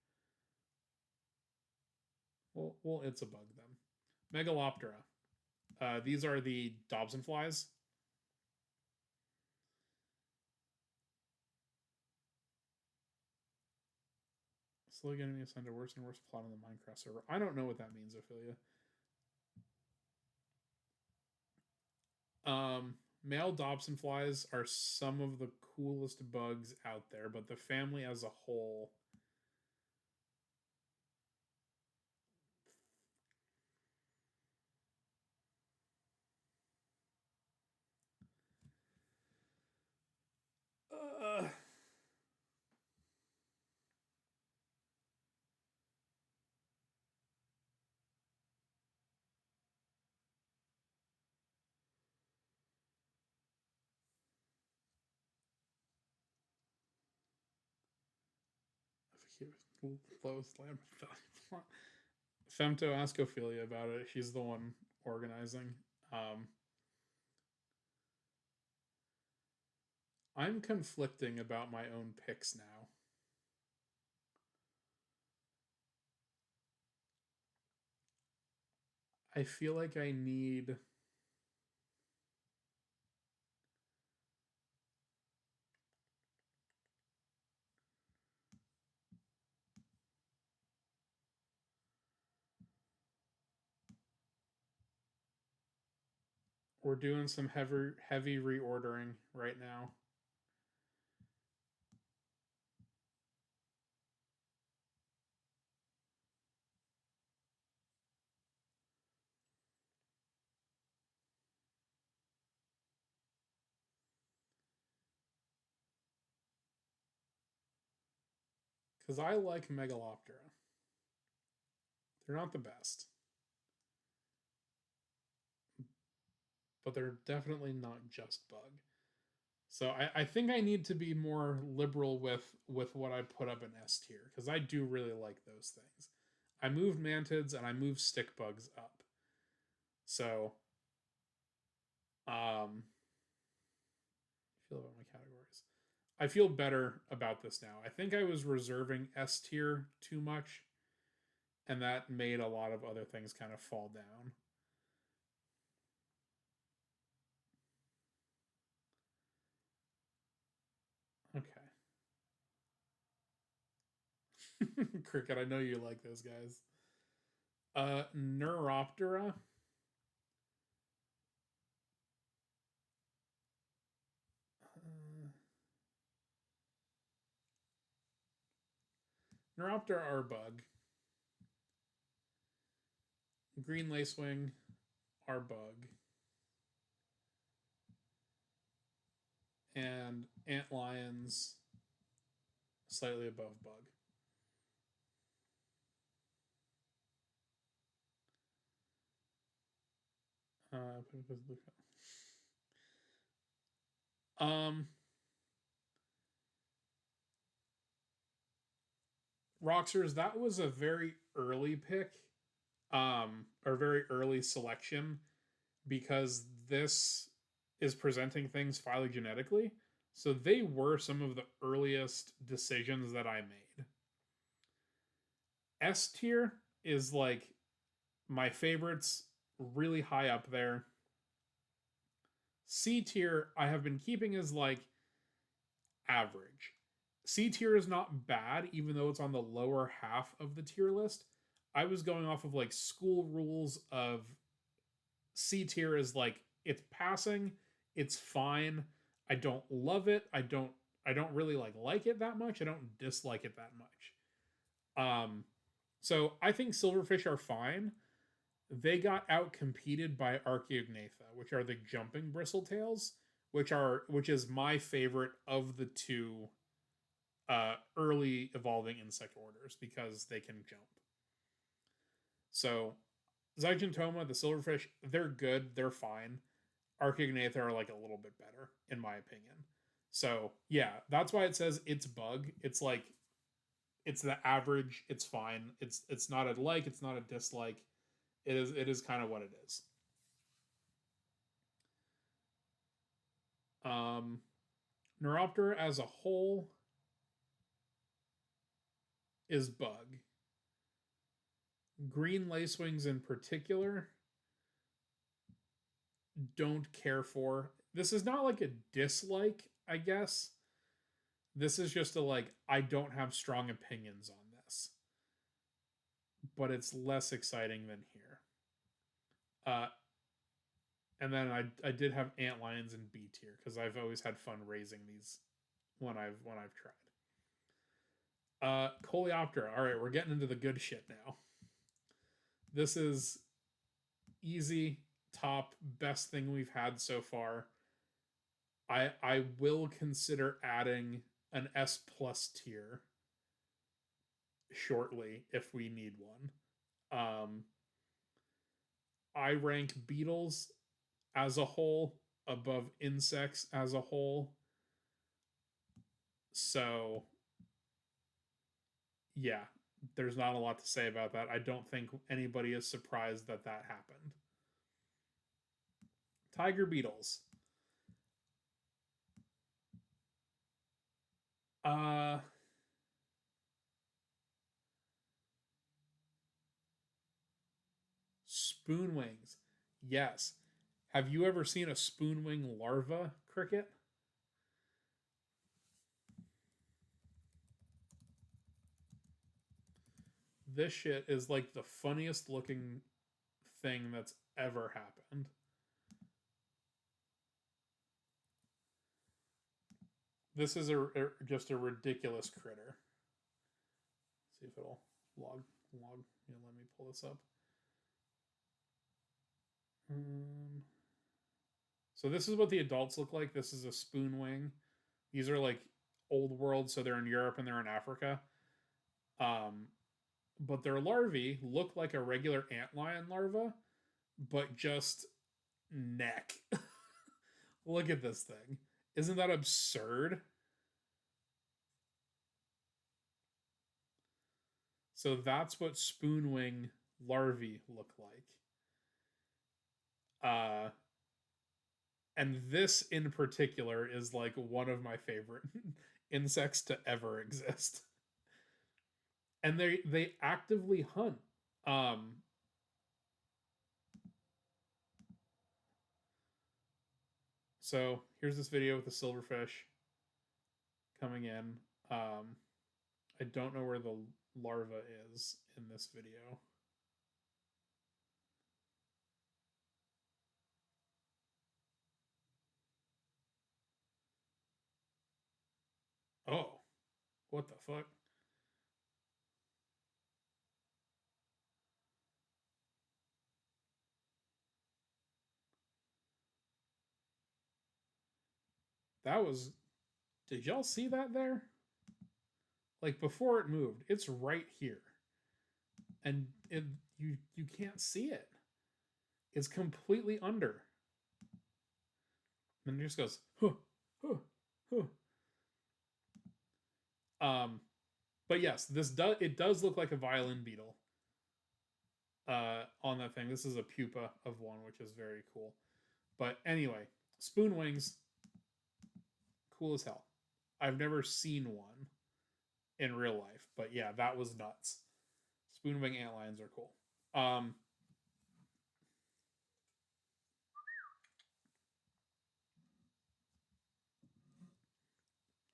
Well, it's a bug then. Megaloptera. These are the Dobson flies. Slowly getting assigned to worse and worse plot on the Minecraft server. I don't know what that means, Ophelia. Male Dobson flies are some of the coolest bugs out there, but the family as a whole. Femto, ask Ophelia about it. She's the one organizing. I'm conflicting about my own picks now. I feel like I need. We're doing some heavy reordering right now. Because I like Megaloptera. They're not the best. But they're definitely not just bug. So I think I need to be more liberal with what I put up in S tier, because I do really like those things. I moved mantids and I moved stick bugs up. So feel about my categories. I feel better about this now. I think I was reserving S tier too much, and that made a lot of other things kind of fall down. Okay. Cricket, I know you like those guys. Neuroptera. Neuroptera are bug. Green lacewing are bug. And antlions slightly above bug. Um, Roxers, that was a very early pick, or very early selection, because this is presenting things phylogenetically. So they were some of the earliest decisions that I made. S tier is like my favorites, really high up there. C tier, I have been keeping as like average. C tier is not bad, even though it's on the lower half of the tier list. I was going off of like school rules of C tier is like it's passing, it's fine. I don't love it. I don't really like it that much. I don't dislike it that much. So I think silverfish are fine. They got out competed by Archaeognatha, which are the jumping bristletails, which is my favorite of the two early evolving insect orders because they can jump. So Zygentoma, the silverfish, they're good, they're fine. Archaeognatha are like a little bit better, in my opinion. So yeah, that's why it says it's bug. It's like it's the average, it's fine. It's not a like, it's not a dislike. It is kind of what it is. Neuroptera as a whole is bug. Green lacewings in particular, don't care for. This is not like a dislike, I guess. This is just a like, I don't have strong opinions on this. But it's less exciting than here. And then I did have antlions in B tier because I've always had fun raising these when I've tried. Coleoptera. All right, we're getting into the good shit now. This is easy, top, best thing we've had so far. I will consider adding an S plus tier shortly if we need one. I rank beetles as a whole above insects as a whole. So yeah, there's not a lot to say about that. I don't think anybody is surprised that that happened. Tiger beetles. Spoonwings. Yes. Have you ever seen a spoonwing larva, Cricket? This shit is like the funniest looking thing that's ever happened. This is just a ridiculous critter. Let's see if it'll log. Yeah, let me pull this up. So this is what the adults look like. This is a spoonwing. These are like old world, so they're in Europe and they're in Africa. But their larvae look like a regular antlion larva, but just neck. Look at this thing. Isn't that absurd? So that's what spoonwing larvae look like. And this in particular is like one of my favorite insects to ever exist. And they actively hunt. So here's this video with the silverfish. coming in. I don't know where the larva is in this video. Oh, what the fuck? That was. Did y'all see that there? Like before it moved, it's right here, and you can't see it. It's completely under. And it just goes, huh, huh, huh. But yes, it does look like a violin beetle. On that thing, this is a pupa of one, which is very cool. But anyway, spoon wings, cool as hell. I've never seen one in real life, but yeah, that was nuts. Spoon wing antlions are cool.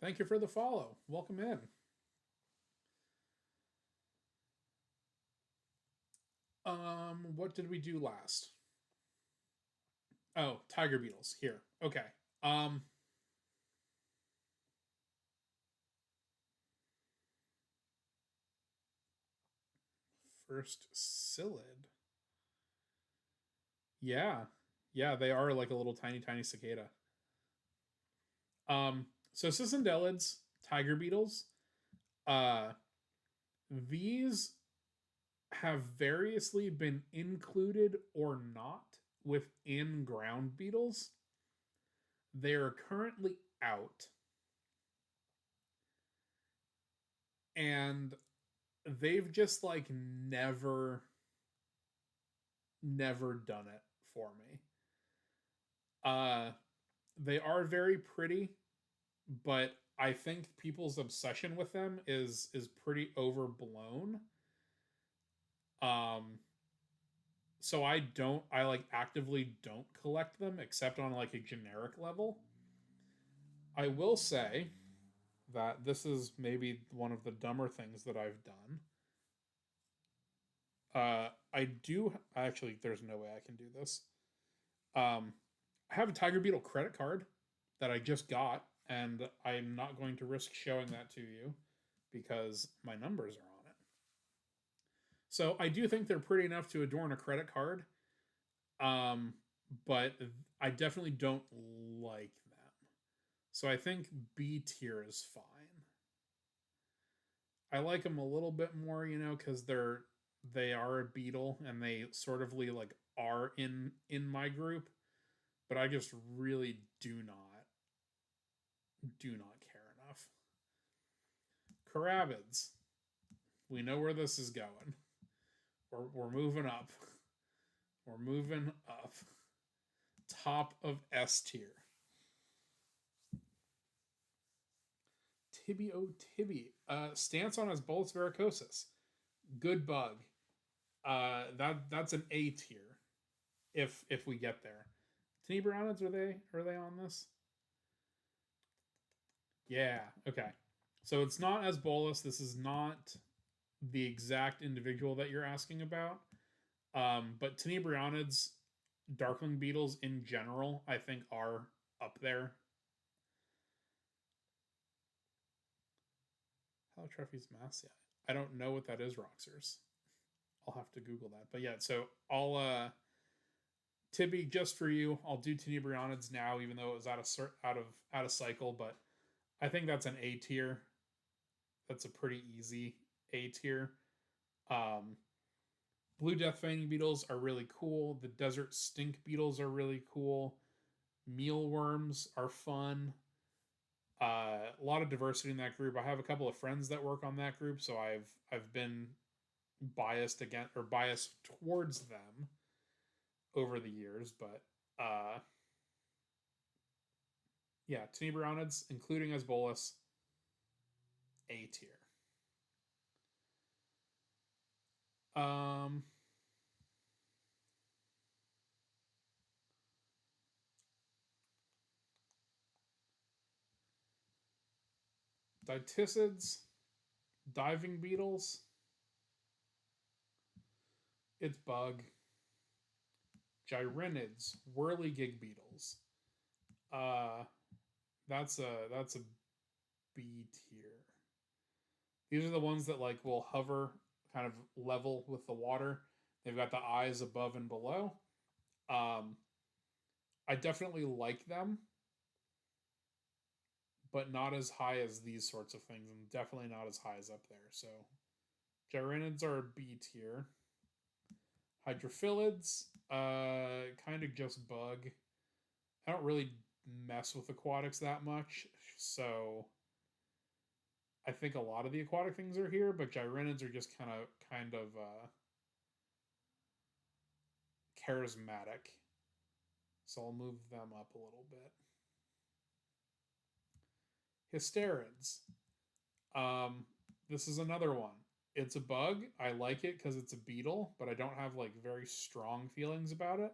Thank you for the follow. Welcome in. What did we do last? Oh, tiger beetles. Here. Okay. First psyllid. Yeah. Yeah, they are like a little tiny cicada. So cicindelids, tiger beetles, uh, these have variously been included or not within ground beetles. They are currently out. And they've just like never done it for me. They are very pretty, but I think people's obsession with them is pretty overblown. So I like actively don't collect them except on like a generic level. I will say that this is maybe one of the dumber things that I've done. I do actually. There's no way I can do this. I have a Tiger Beetle credit card that I just got, and I'm not going to risk showing that to you because my numbers are on it. So I do think they're pretty enough to adorn a credit card, but I definitely don't like them. So I think B tier is fine. I like them a little bit more, because they are a beetle and they sort of like are in my group, but I just really do not care enough. Carabids. We know where this is going. We're moving up. We're moving up. Top of S tier. Tibby. Stance on his bullets varicosis. Good bug. That's an A tier. If we get there. Tenebrionids, are they on this? Yeah. Okay. So it's not as bolus. This is not the exact individual that you're asking about. But Tenebrionids, Darkling beetles in general, I think are up there. Halotrephes massia. I don't know what that is, Roxers. I'll have to Google that. But yeah, so I'll Tibby, just for you, I'll do Tenebrionids now, even though it was out of cycle. But I think that's an A tier. That's a pretty easy A tier. Blue death feigning beetles are really cool. The desert stink beetles are really cool. Mealworms are fun. A lot of diversity in that group. I have a couple of friends that work on that group, so I've been biased towards them over the years. But yeah, Tenebrionids, including as bolus, A tier. Um, Diticids, diving beetles. It's bug. Gyrinids, whirligig beetles. Uh, that's a B tier. These are the ones that like will hover kind of level with the water. They've got the eyes above and below. Um, I definitely like them, but not as high as these sorts of things, and definitely not as high as up there. So, Gyrinids are B tier. Hydrophilids, kind of just bug. I don't really mess with aquatics that much, so I think a lot of the aquatic things are here, but Gyrinids are just kind of charismatic. So I'll move them up a little bit. Hysterids. This is another one. It's a bug. I like it because it's a beetle, but I don't have like very strong feelings about it.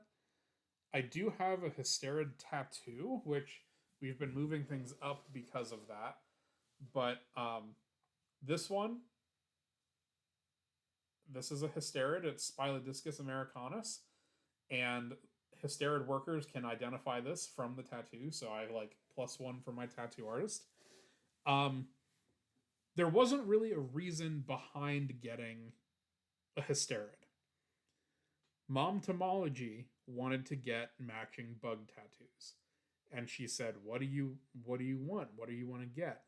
I do have a Hysterid tattoo, which we've been moving things up because of that. But this one, this is a Hysterid. It's Spilodiscus americanus, and Hysterid workers can identify this from the tattoo. So I like +1 for my tattoo artist. There wasn't really a reason behind getting a Hysterid. Mom Tomology wanted to get matching bug tattoos, and she said, "What do you want? What do you want to get?"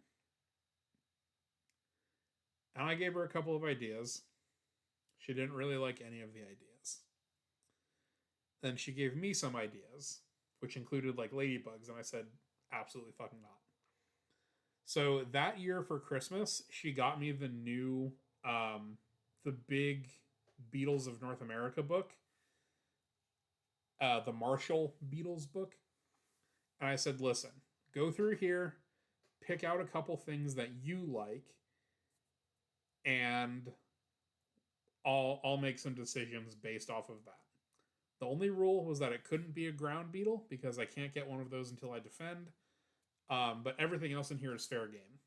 And I gave her a couple of ideas. She didn't really like any of the ideas. Then she gave me some ideas, which included like ladybugs, and I said, absolutely fucking not. So that year for Christmas, she got me the new, the big Beetles of North America book, the Marshall Beatles book. And I said, listen, go through here, pick out a couple things that you like, and I'll make some decisions based off of that. The only rule was that it couldn't be a ground beetle because I can't get one of those until I defend. But everything else in here is fair game.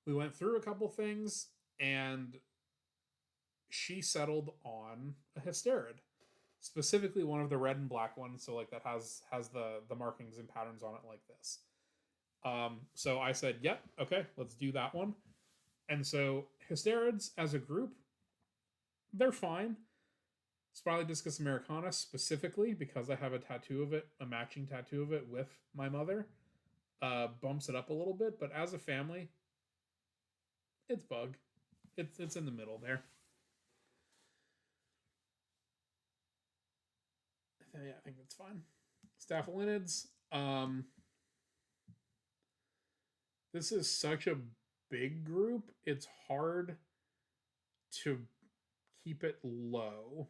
We went through a couple things, and she settled on a Hysterid, specifically one of the red and black ones. So like that has the markings and patterns on it like this. So I said, yep, okay, let's do that one. And so Hysterids as a group, they're fine. Spilodiscus americanus specifically, because I have a tattoo of it, a matching tattoo of it with my mother, bumps it up a little bit. But as a family, it's bug. It's in the middle there. Yeah, I think that's fine. Staphylinids. This is such a big group. It's hard to keep it low.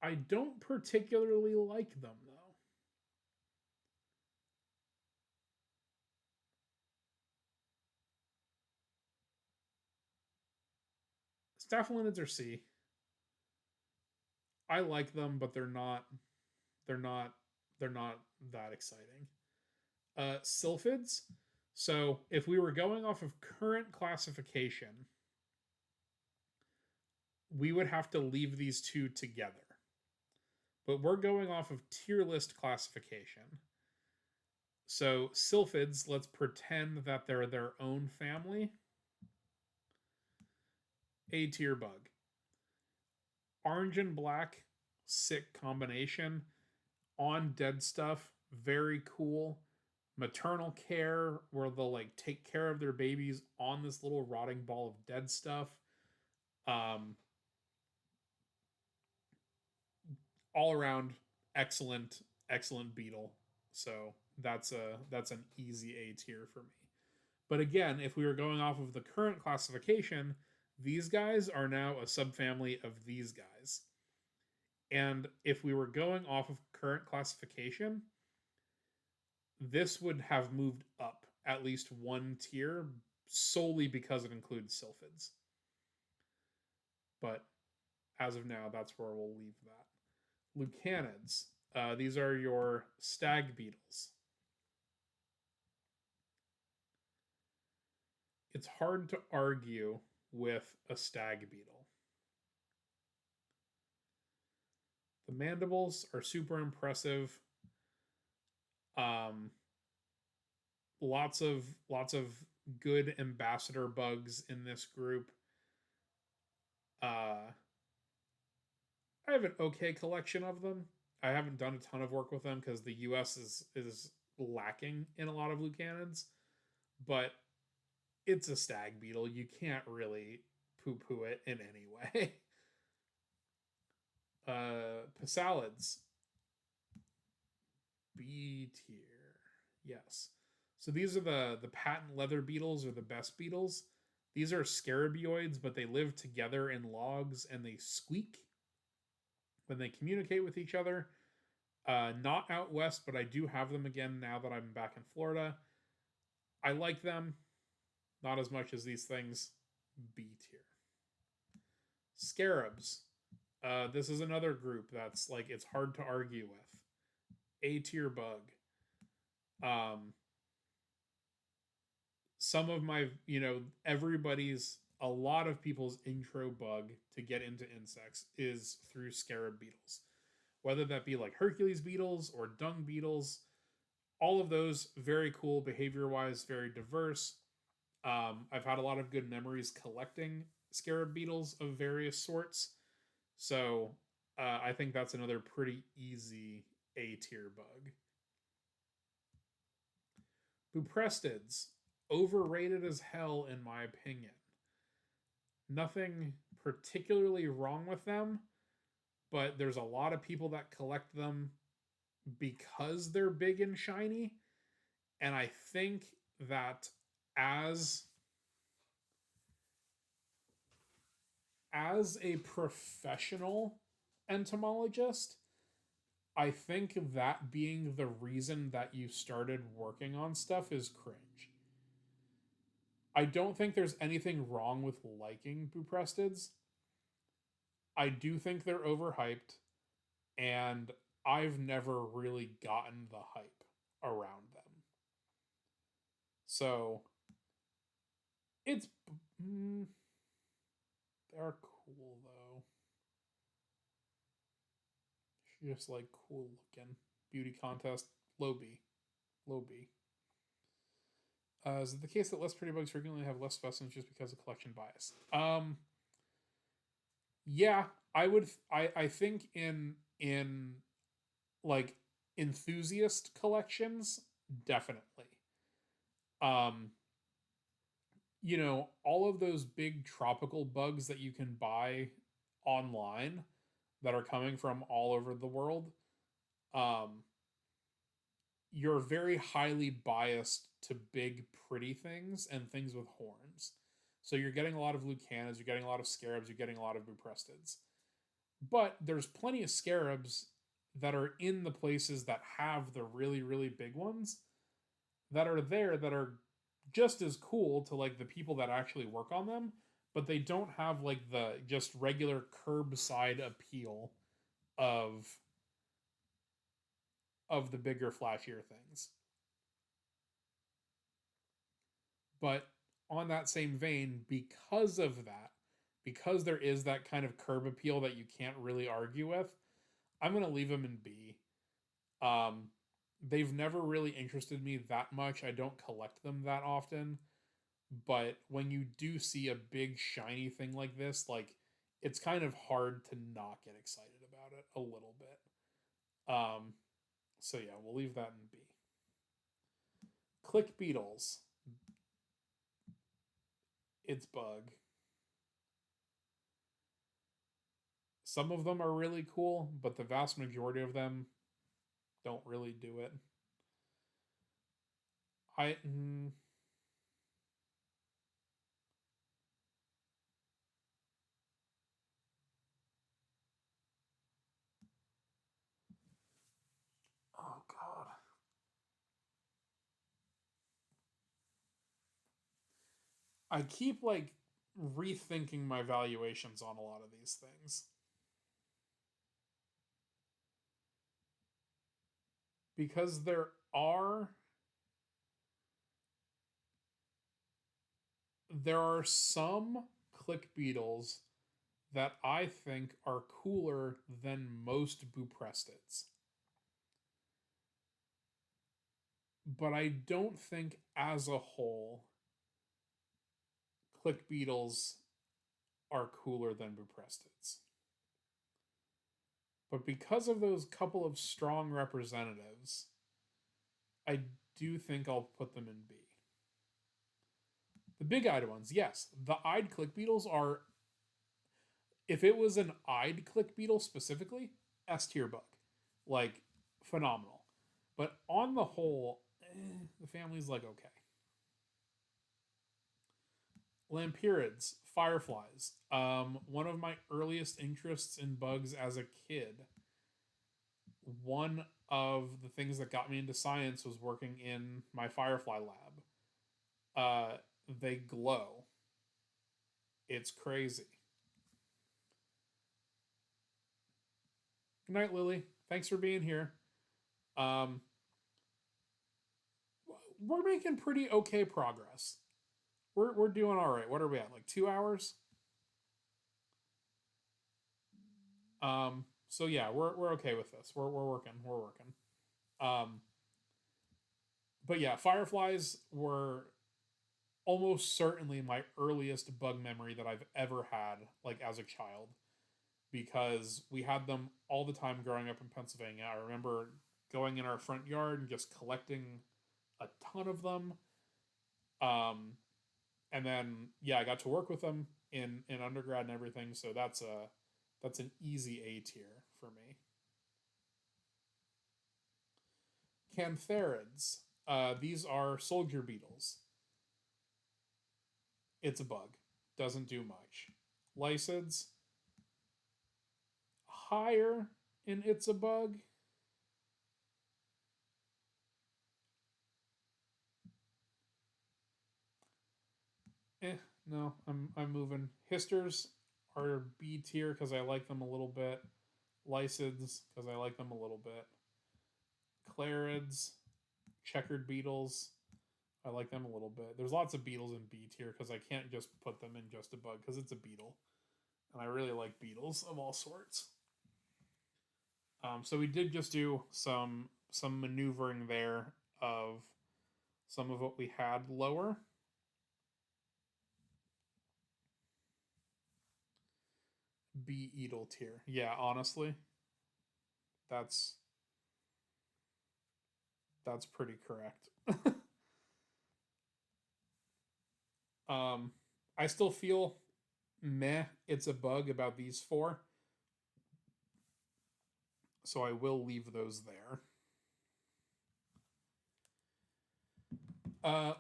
I don't particularly like them, though. Staphylinids are C. I like them, but they're not that exciting. Sylphids. So if we were going off of current classification, we would have to leave these two together. But we're going off of tier list classification. So sylphids, let's pretend that they're their own family. A tier bug. Orange and black, sick combination. On dead stuff, very cool. Maternal care, where they'll like take care of their babies on this little rotting ball of dead stuff. All around excellent beetle. So that's an easy A tier for me. But again, if we were going off of the current classification, these guys are now a subfamily of these guys. And if we were going off of current classification, this would have moved up at least one tier solely because it includes sylphids. But as of now, that's where we'll leave that. Lucanids. These are your stag beetles. it's hard to argue with a stag beetle. The mandibles are super impressive. Um, lots of good ambassador bugs in this group. I have an okay collection of them. I haven't done a ton of work with them because the US is lacking in a lot of Lucanids, but it's a stag beetle. You can't really poo-poo it in any way. Pasalids, B tier. Yes. So these are the patent leather beetles, or the best beetles. These are scarabioids, but they live together in logs and they squeak when they communicate with each other. Not out west, but I do have them again now that I'm back in Florida. I like them, not as much as these things. B tier. Scarabs. This is another group that's like it's hard to argue with. A tier bug. Some of my, everybody's, a lot of people's intro bug to get into insects is through scarab beetles. Whether that be like Hercules beetles or dung beetles, all of those very cool behavior wise, very diverse. I've had a lot of good memories collecting scarab beetles of various sorts. So I think that's another pretty easy A tier bug. Buprestids, overrated as hell in my opinion. Nothing particularly wrong with them, but there's a lot of people that collect them because they're big and shiny. And I think that as a professional entomologist, I think that being the reason that you started working on stuff is cringe. I don't think there's anything wrong with liking buprestids. I do think they're overhyped, and I've never really gotten the hype around them. So it's they're cool though. Just like cool looking. Beauty contest, low B. Low B. Is it the case that less pretty bugs frequently have less specimens just because of collection bias? Yeah, I would. I think in like enthusiast collections, definitely. Um, all of those big tropical bugs that you can buy online that are coming from all over the world, um, you're very highly biased to big, pretty things and things with horns. So you're getting a lot of Lucanids, you're getting a lot of scarabs, you're getting a lot of buprestids. But there's plenty of scarabs that are in the places that have the really, really big ones that are there that are just as cool to like the people that actually work on them, but they don't have like the just regular curbside appeal of the bigger, flashier things. But on that same vein, because of that, because there is that kind of curb appeal that you can't really argue with, I'm going to leave them in B. They've never really interested me that much. I don't collect them that often. But when you do see a big shiny thing like this, like it's kind of hard to not get excited about it a little bit. So yeah, we'll leave that in B. Click beetles. It's bug. Some of them are really cool, but the vast majority of them don't really do it. Oh god. I keep like rethinking my valuations on a lot of these things. Because there are some click beetles that I think are cooler than most buprestids. But I don't think as a whole click beetles are cooler than buprestids. But because of those couple of strong representatives, I do think I'll put them in B. The big eyed ones, yes. The eyed click beetles are, if it was an eyed click beetle specifically, S tier bug. Like, phenomenal. But on the whole, the family's like okay. Lampyrids, fireflies. One of my earliest interests in bugs as a kid. One of the things that got me into science was working in my firefly lab. They glow. It's crazy. Good night, Lily. Thanks for being here. We're making pretty okay progress. We're doing all right. What are we at? Like 2 hours? So yeah, we're okay with this. We're working. But yeah, fireflies were almost certainly my earliest bug memory that I've ever had, like as a child, because we had them all the time growing up in Pennsylvania. I remember going in our front yard and just collecting a ton of them. And then yeah, I got to work with them in undergrad and everything, so that's an easy A tier for me. Cantharids. These are soldier beetles. It's a bug. Doesn't do much. Lycids. Higher in It's a Bug. No, I'm moving. Histers are B tier because I like them a little bit. Lycids because I like them a little bit. Clarids, checkered beetles, I like them a little bit. There's lots of beetles in B tier because I can't just put them in just a bug because it's a beetle. And I really like beetles of all sorts. So we did just do some maneuvering there of some of what we had lower. Beetle tier. Yeah, honestly, that's pretty correct. I still feel meh. It's a bug about these four, so I will leave those there.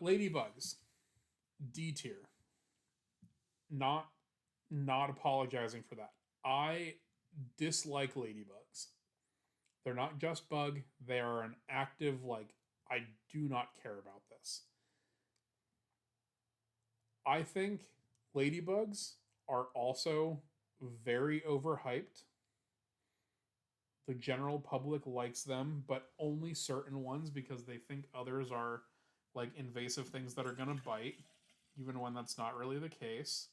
Ladybugs, D tier. Not apologizing for that. I dislike ladybugs. They're not just bug, they are an active, like, I do not care about this. I think ladybugs are also very overhyped. The general public likes them, but only certain ones because they think others are like invasive things that are going to bite, even when that's not really the case.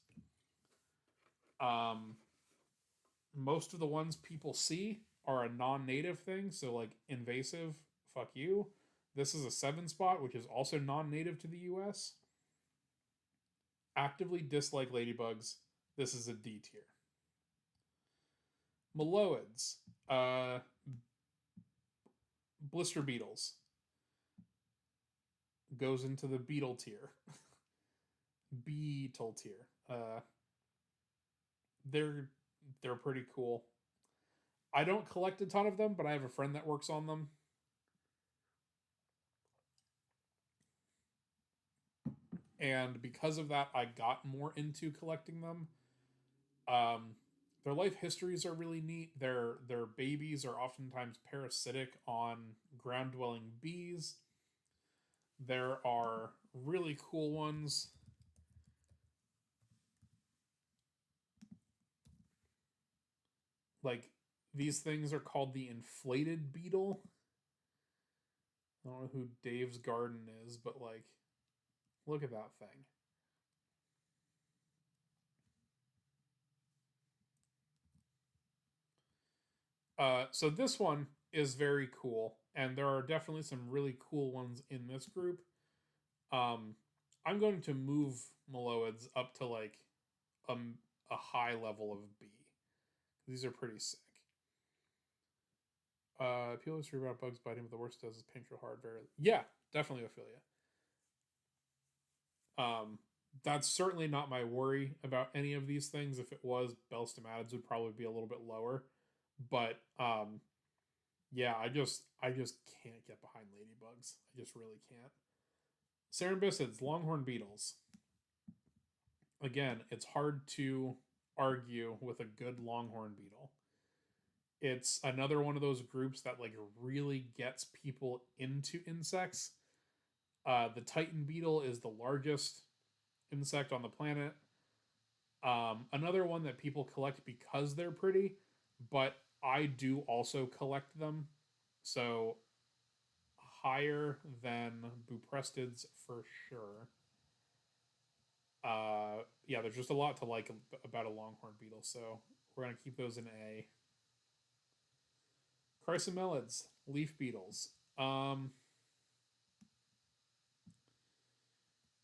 Most of the ones people see are a non-native thing, so like invasive, fuck you. This is a 7 spot, which is also non-native to the US. Actively dislike ladybugs. This is a D tier. Meloids. Blister beetles. Goes into the beetle tier. Beetle tier. They're pretty cool. I don't collect a ton of them, but I have a friend that works on them. And because of that, I got more into collecting them. Their life histories are really neat. Their babies are oftentimes parasitic on ground-dwelling bees. There are really cool ones. Like, these things are called the inflated beetle. I don't know who Dave's Garden is, but like, look at that thing. So this one is very cool, and there are definitely some really cool ones in this group. I'm going to move Meloids up to like a high level of B. These are pretty sick. People who about bugs biting, but the worst does is pinch real hard. Yeah, definitely Ophelia. That's certainly not my worry about any of these things. If it was, Bellstomatids would probably be a little bit lower. But yeah, I just can't get behind ladybugs. I just really can't. Cerambycids, longhorn beetles. Again, it's hard to argue with a good longhorn beetle. It's another one of those groups that like really gets people into insects. The Titan beetle is the largest insect on the planet. Another one that people collect because they're pretty, but I do also collect them. So higher than Buprestids for sure. Yeah, there's just a lot to like about a longhorn beetle, so we're gonna keep those in A. Chrysomelids, leaf beetles.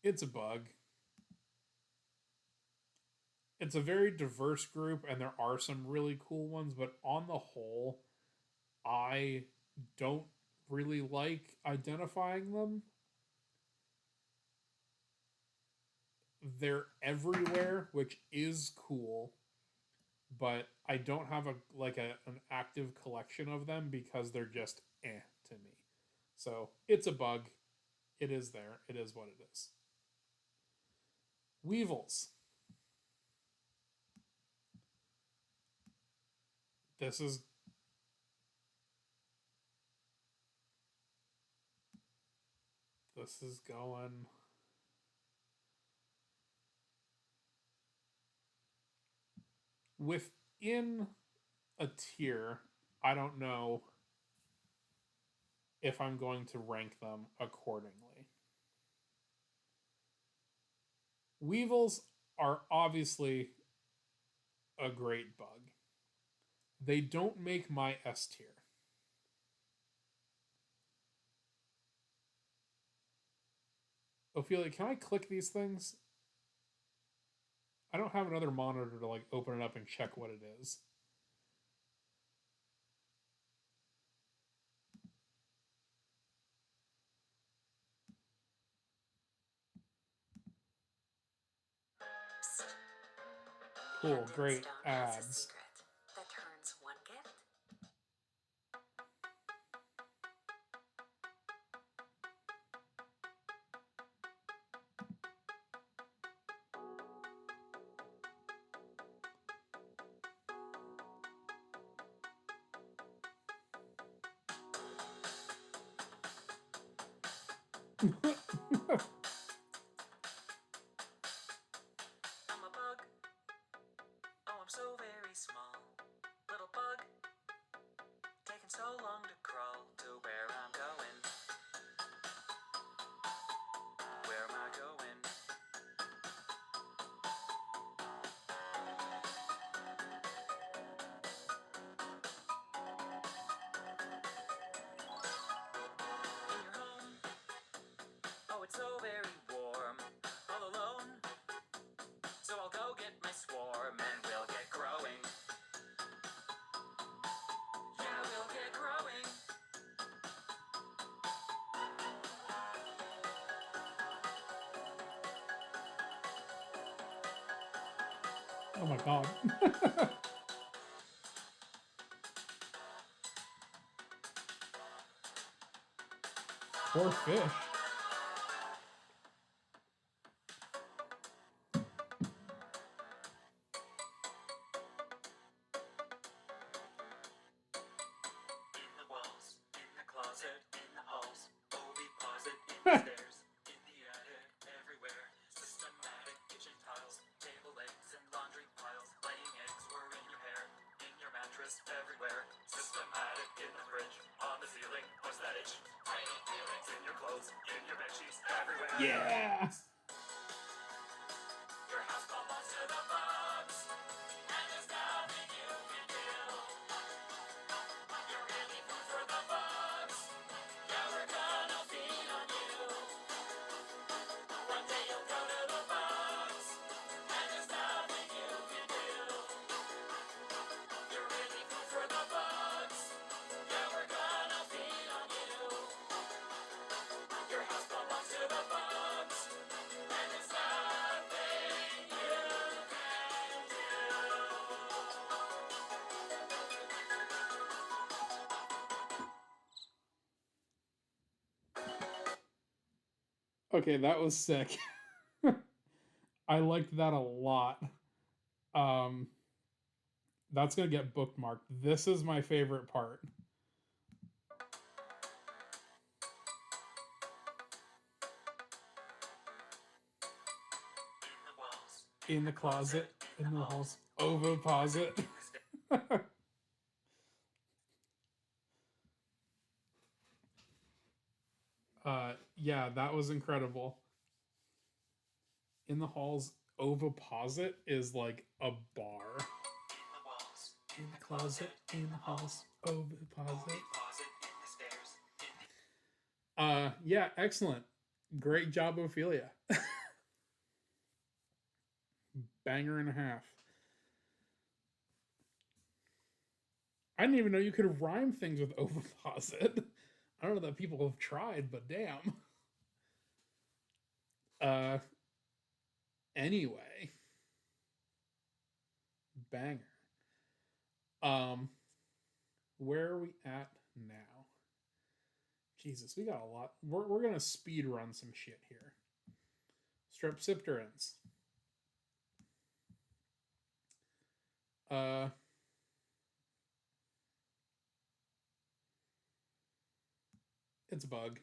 It's a bug. It's a very diverse group, and there are some really cool ones, but on the whole, I don't really like identifying them. They're everywhere, which is cool, but I don't have an active collection of them because they're just to me. So it's a bug. It is there. It is what it is. Weevils. This is going within a tier. I don't know if I'm going to rank them accordingly. Weevils are obviously a great bug. They don't make my S tier. Ophelia, can I click these things? I don't have another monitor to like open it up and check what it is. Cool, great ads. That turns one gift. I'm a bug. Oh, I'm so very small. Little bug. Taking so long to crawl to where I'm going. Where am I going? In your home. Oh, it's so very warm. All alone. So I'll go get my swarm and we'll get growing. Yeah, we'll get growing. Oh my god. Poor fish. In the walls, in the closet, in the halls, Oviposit, in the stairs, in the attic, everywhere. Systematic kitchen tiles, table legs and laundry piles, laying eggs were in your hair, in your mattress, everywhere. Systematic in the fridge, on the ceiling, what's that itch? Tiny feelings in your clothes, in your bed sheets, everywhere. Yeah. Your house belongs to the bugs, and there's nothing you can do. Okay, that was sick. I liked that a lot. Um, that's gonna get bookmarked. This is my favorite part. In the walls, In the closet, in the halls, oviposit. in the stairs. Yeah, that was incredible. In the halls, oviposit is like a bar. In the walls, In the closet, in the halls, oviposit. closet, in the stairs. Yeah, excellent. Great job, Ophelia. Banger and a half. I didn't even know you could rhyme things with oviposit. I don't know that people have tried, but damn. Uh, anyway, banger. Um, where are we at now? Jesus, we got a lot. We're gonna speed run some shit here. Strepsipterans. Uh, it's a bug.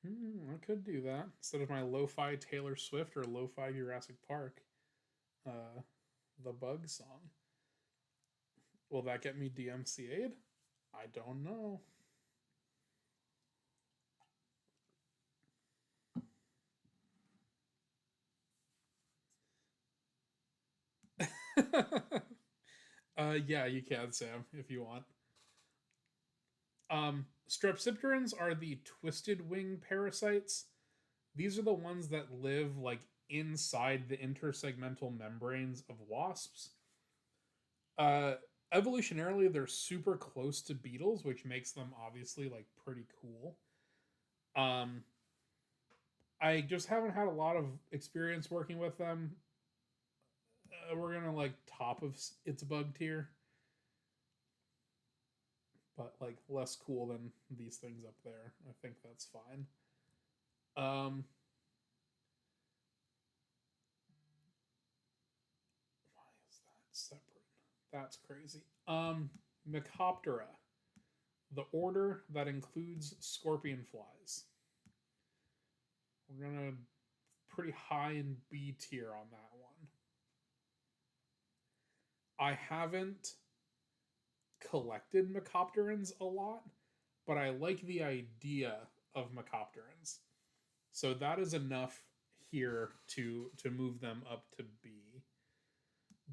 I could do that instead of my lo-fi Taylor Swift or lo-fi Jurassic Park. The bug song. Will that get me DMCA'd? I don't know. Yeah, you can, Sam, if you want. Strepsipterans are the twisted wing parasites. These are the ones that live like inside the intersegmental membranes of wasps. Uh, Evolutionarily, they're super close to beetles, which makes them obviously like pretty cool. Um, I just haven't had a lot of experience working with them. We're gonna like top of its bug tier, but like less cool than these things up there. I think that's fine. Um, why is that separate? That's crazy. Mechoptera, the order that includes scorpion flies. We're gonna pretty high in B tier on that one. I haven't collected Mechopterans a lot, but I like the idea of Mechopterans. So that is enough here to move them up to B.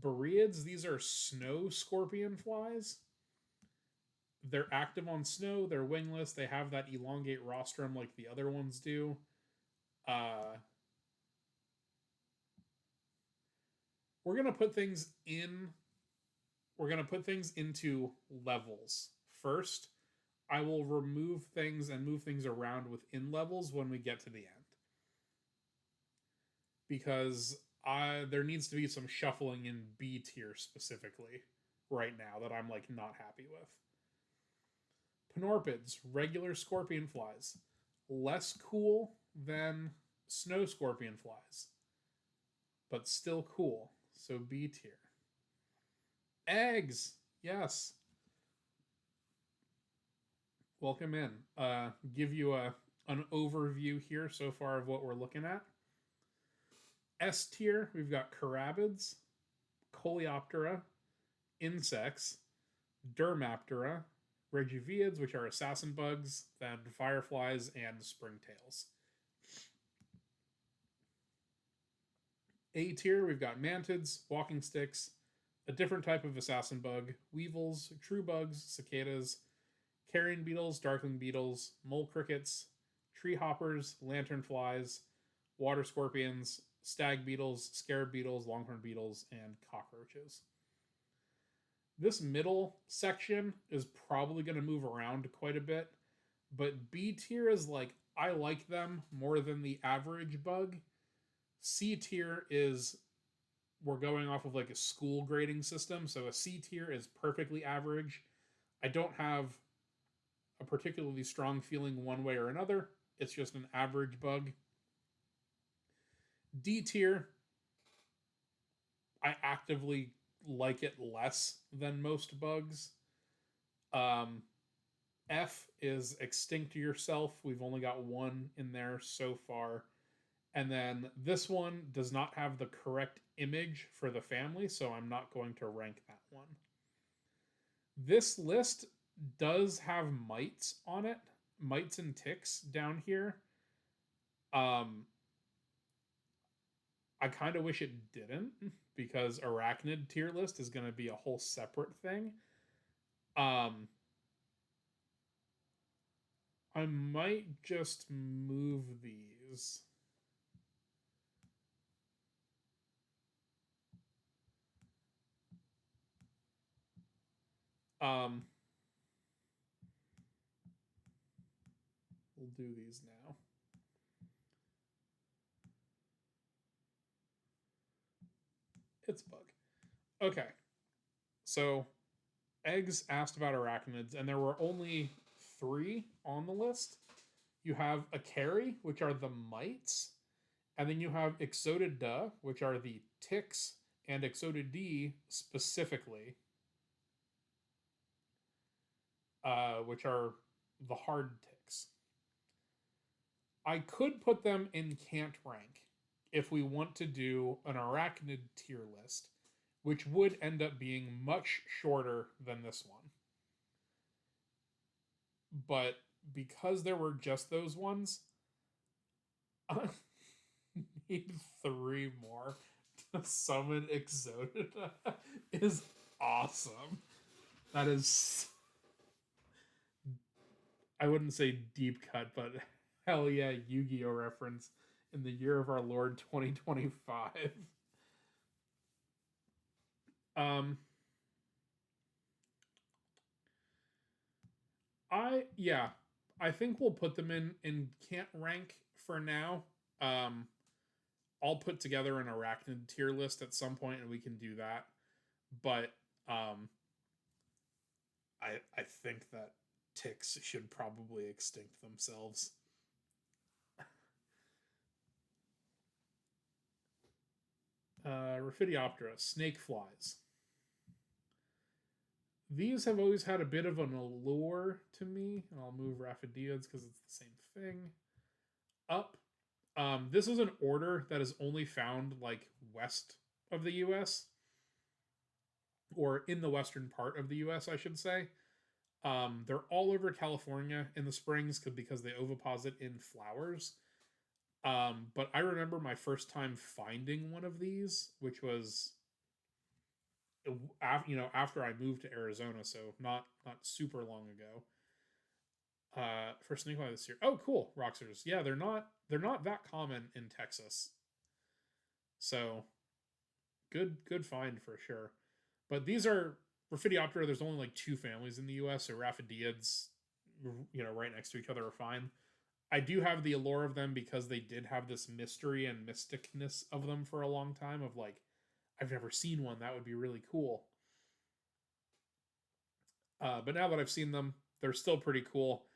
Boreads, these are snow scorpion flies. They're active on snow, they're wingless, they have that elongate rostrum like the other ones do. Uh, we're gonna put things in we're gonna put things into levels. First, I will remove things and move things around within levels when we get to the end. Because there needs to be some shuffling in B tier specifically right now that I'm like not happy with. Panorpids, regular scorpion flies, less cool than snow scorpion flies, but still cool. So B tier. Eggs, yes. Welcome in. Give you an overview here so far of what we're looking at. S tier, we've got carabids, coleoptera, insects, dermaptera, regiviids, which are assassin bugs, then fireflies, and springtails. A tier, we've got mantids, walking sticks, a different type of assassin bug, weevils, true bugs, cicadas, carrion beetles, darkling beetles, mole crickets, tree hoppers, lanternflies, water scorpions, stag beetles, scarab beetles, longhorn beetles, and cockroaches. This middle section is probably going to move around quite a bit, but B tier is like, I like them more than the average bug. C tier is, we're going off of like a school grading system, so a C tier is perfectly average. I don't have a particularly strong feeling one way or another. It's just an average bug. D tier, I actively like it less than most bugs. Um, F is Extinct Yourself. We've only got one in there so far. And then this one does not have the correct image for the family, so I'm not going to rank that one. This list does have mites on it, mites and ticks down here. I kind of wish it didn't, because arachnid tier list is going to be a whole separate thing. I might just move these. We'll do these now. It's bug. Okay. So, Eggs asked about arachnids, and there were only 3 on the list. You have Acari, which are the mites, and then you have Exotidae, which are the ticks, and Exotidae specifically, which are the hard ticks. I could put them in can't rank if we want to do an arachnid tier list, which would end up being much shorter than this one. But because there were just those ones, I need 3 more to summon Exotidae is awesome. That is, I wouldn't say deep cut, but hell yeah, Yu-Gi-Oh reference in the year of our Lord 2025. I think we'll put them in can't rank for now. I'll put together an arachnid tier list at some point and we can do that. But I think that ticks should probably extinct themselves. Raphidioptera, snake flies. These have always had a bit of an allure to me. And I'll move Raphidiids because it's the same thing. Up. This is an order that is only found like west of the US, or in the western part of the US, I should say. They're all over California in the springs because they oviposit in flowers. But I remember my first time finding one of these, which was after I moved to Arizona, so not super long ago. For snakefly this year. Oh, cool, Roxers. Yeah, they're not that common in Texas. So good find for sure. But these are Raphidioptera. There's only like 2 families in the U.S., so Raphidiids, right next to each other are fine. I do have the allure of them because they did have this mystery and mysticness of them for a long time. Of like, I've never seen one. That would be really cool. But now that I've seen them, they're still pretty cool.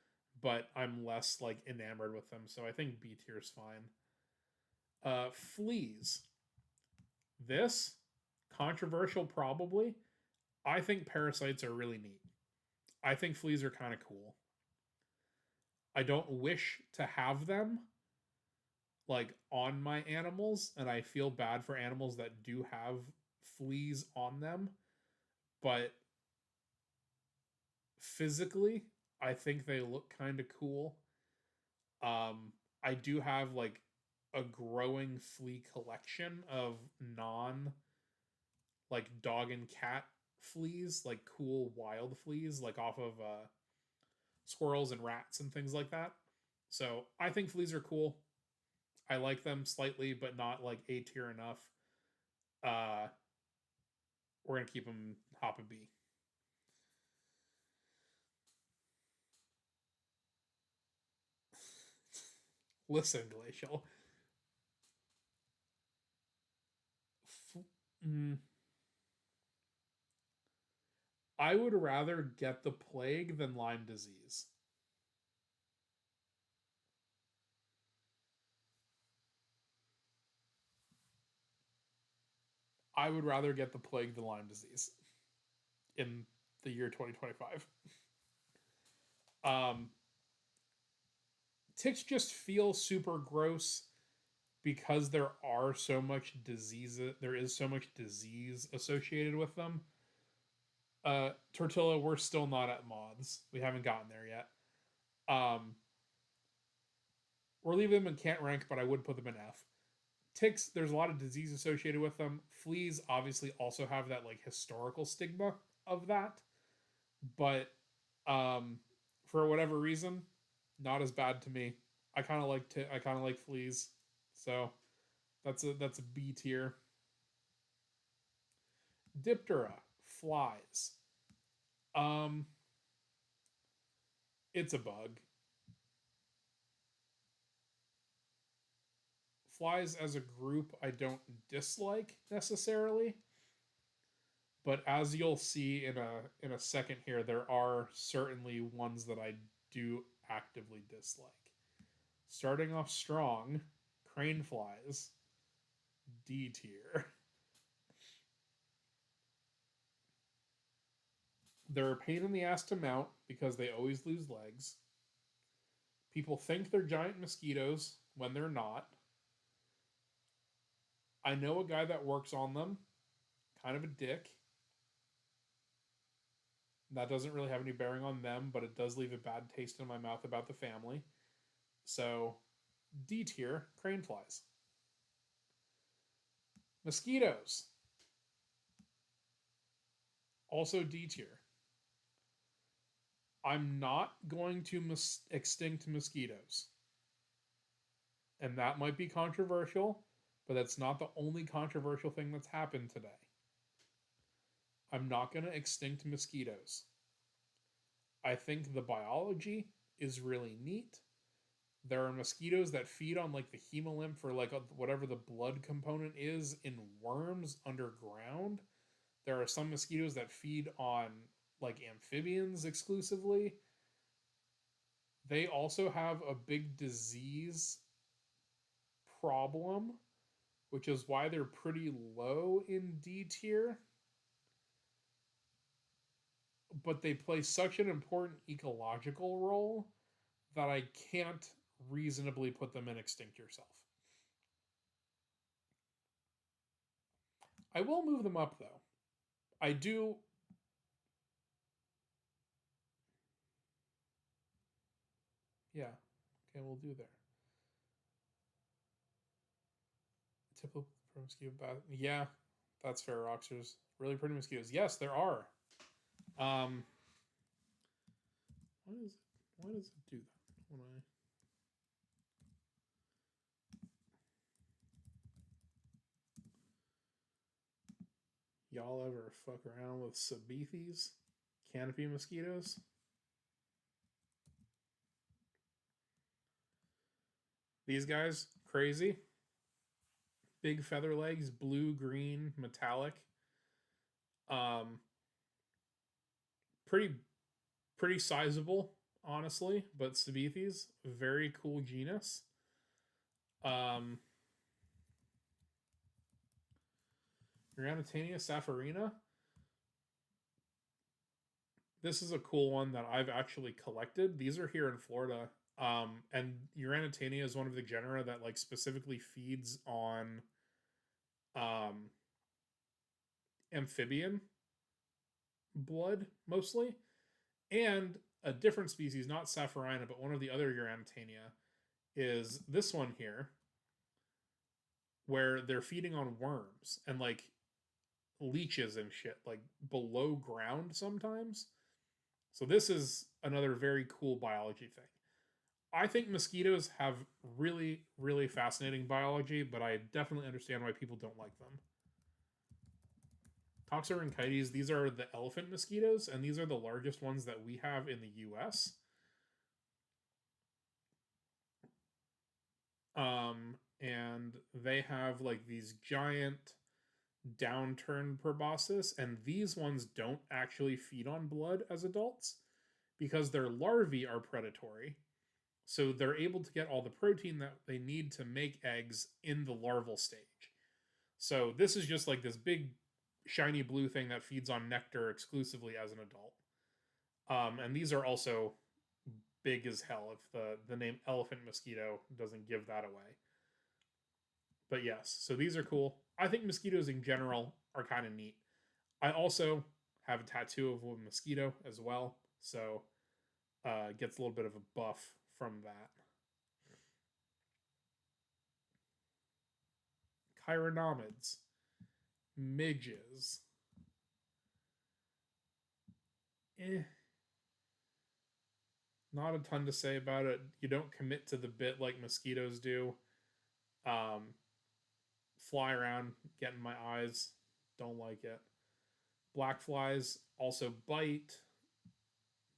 But I'm less like enamored with them, so I think B tier is fine. Fleas. This controversial probably. I think parasites are really neat. I think fleas are kind of cool. I don't wish to have them like on my animals, and I feel bad for animals that do have fleas on them, but physically I think they look kind of cool. I do have like a growing flea collection of non like dog and cat fleas, like cool wild fleas, like off of squirrels and rats and things like that. So I think fleas are cool. I like them slightly, but not like A tier enough. We're gonna keep them Hoppa B. Listen, Glacial. I would rather get the plague than Lyme disease. I would rather get the plague than Lyme disease in the year 2025. Ticks just feel super gross because there are so much disease. There is so much disease associated with them. Tortilla, we're still not at moths. We haven't gotten there yet. We're leaving them in can't rank, but I would put them in F. Ticks, there's a lot of disease associated with them. Fleas obviously also have that like historical stigma of that, but for whatever reason, not as bad to me. I kind of like fleas, so that's a B tier. Diptera, flies. It's a bug. Flies as a group I don't dislike necessarily, but as you'll see in a second here, there are certainly ones that I do actively dislike. Starting off strong, crane flies, D tier. They're a pain in the ass to mount because they always lose legs. People think they're giant mosquitoes when they're not. I know a guy that works on them, kind of a dick. That doesn't really have any bearing on them, but it does leave a bad taste in my mouth about the family. So, D tier, crane flies. Mosquitoes. Also D tier. I'm not going to extinct mosquitoes. And that might be controversial, but that's not the only controversial thing that's happened today. I'm not going to extinct mosquitoes. I think the biology is really neat. There are mosquitoes that feed on like the hemolymph or like whatever the blood component is in worms underground. There are some mosquitoes that feed on like amphibians exclusively. They also have a big disease problem, which is why they're pretty low in D tier. But they play such an important ecological role that I can't reasonably put them in extinct yourself. I will move them up though. I do. Yeah. Okay, we'll do there. Typical mosquito bath. Yeah, that's fair, Roxers. Really pretty mosquitoes. Yes, there are. Why does it do that when I y'all ever fuck around with Sabethes? Canopy mosquitoes? These guys, crazy. Big feather legs, blue, green, metallic. Pretty sizable, honestly, but Sabethes, very cool genus. Uranitania sapphirina. This is a cool one that I've actually collected. These are here in Florida. And Uranitania is one of the genera that like specifically feeds on amphibian blood mostly. And a different species, not sapphirina, but one of the other Uranitania is this one here, where they're feeding on worms and like leeches and shit, like below ground sometimes. So this is another very cool biology thing. I think mosquitoes have really, really fascinating biology, but I definitely understand why people don't like them. Toxorynchites, these are the elephant mosquitoes, and these are the largest ones that we have in the US. And they have like these giant downturn proboscis, and these ones don't actually feed on blood as adults because their larvae are predatory. So they're able to get all the protein that they need to make eggs in the larval stage. So this is just like this big shiny blue thing that feeds on nectar exclusively as an adult. And these are also big as hell if the name elephant mosquito doesn't give that away. But yes, so these are cool. I think mosquitoes in general are kind of neat. I also have a tattoo of a mosquito as well, so gets a little bit of a buff from that. Chironomids, midges. Not a ton to say about it. You don't commit to the bit like mosquitoes do. Fly around, get in my eyes. Don't like it. Black flies also bite.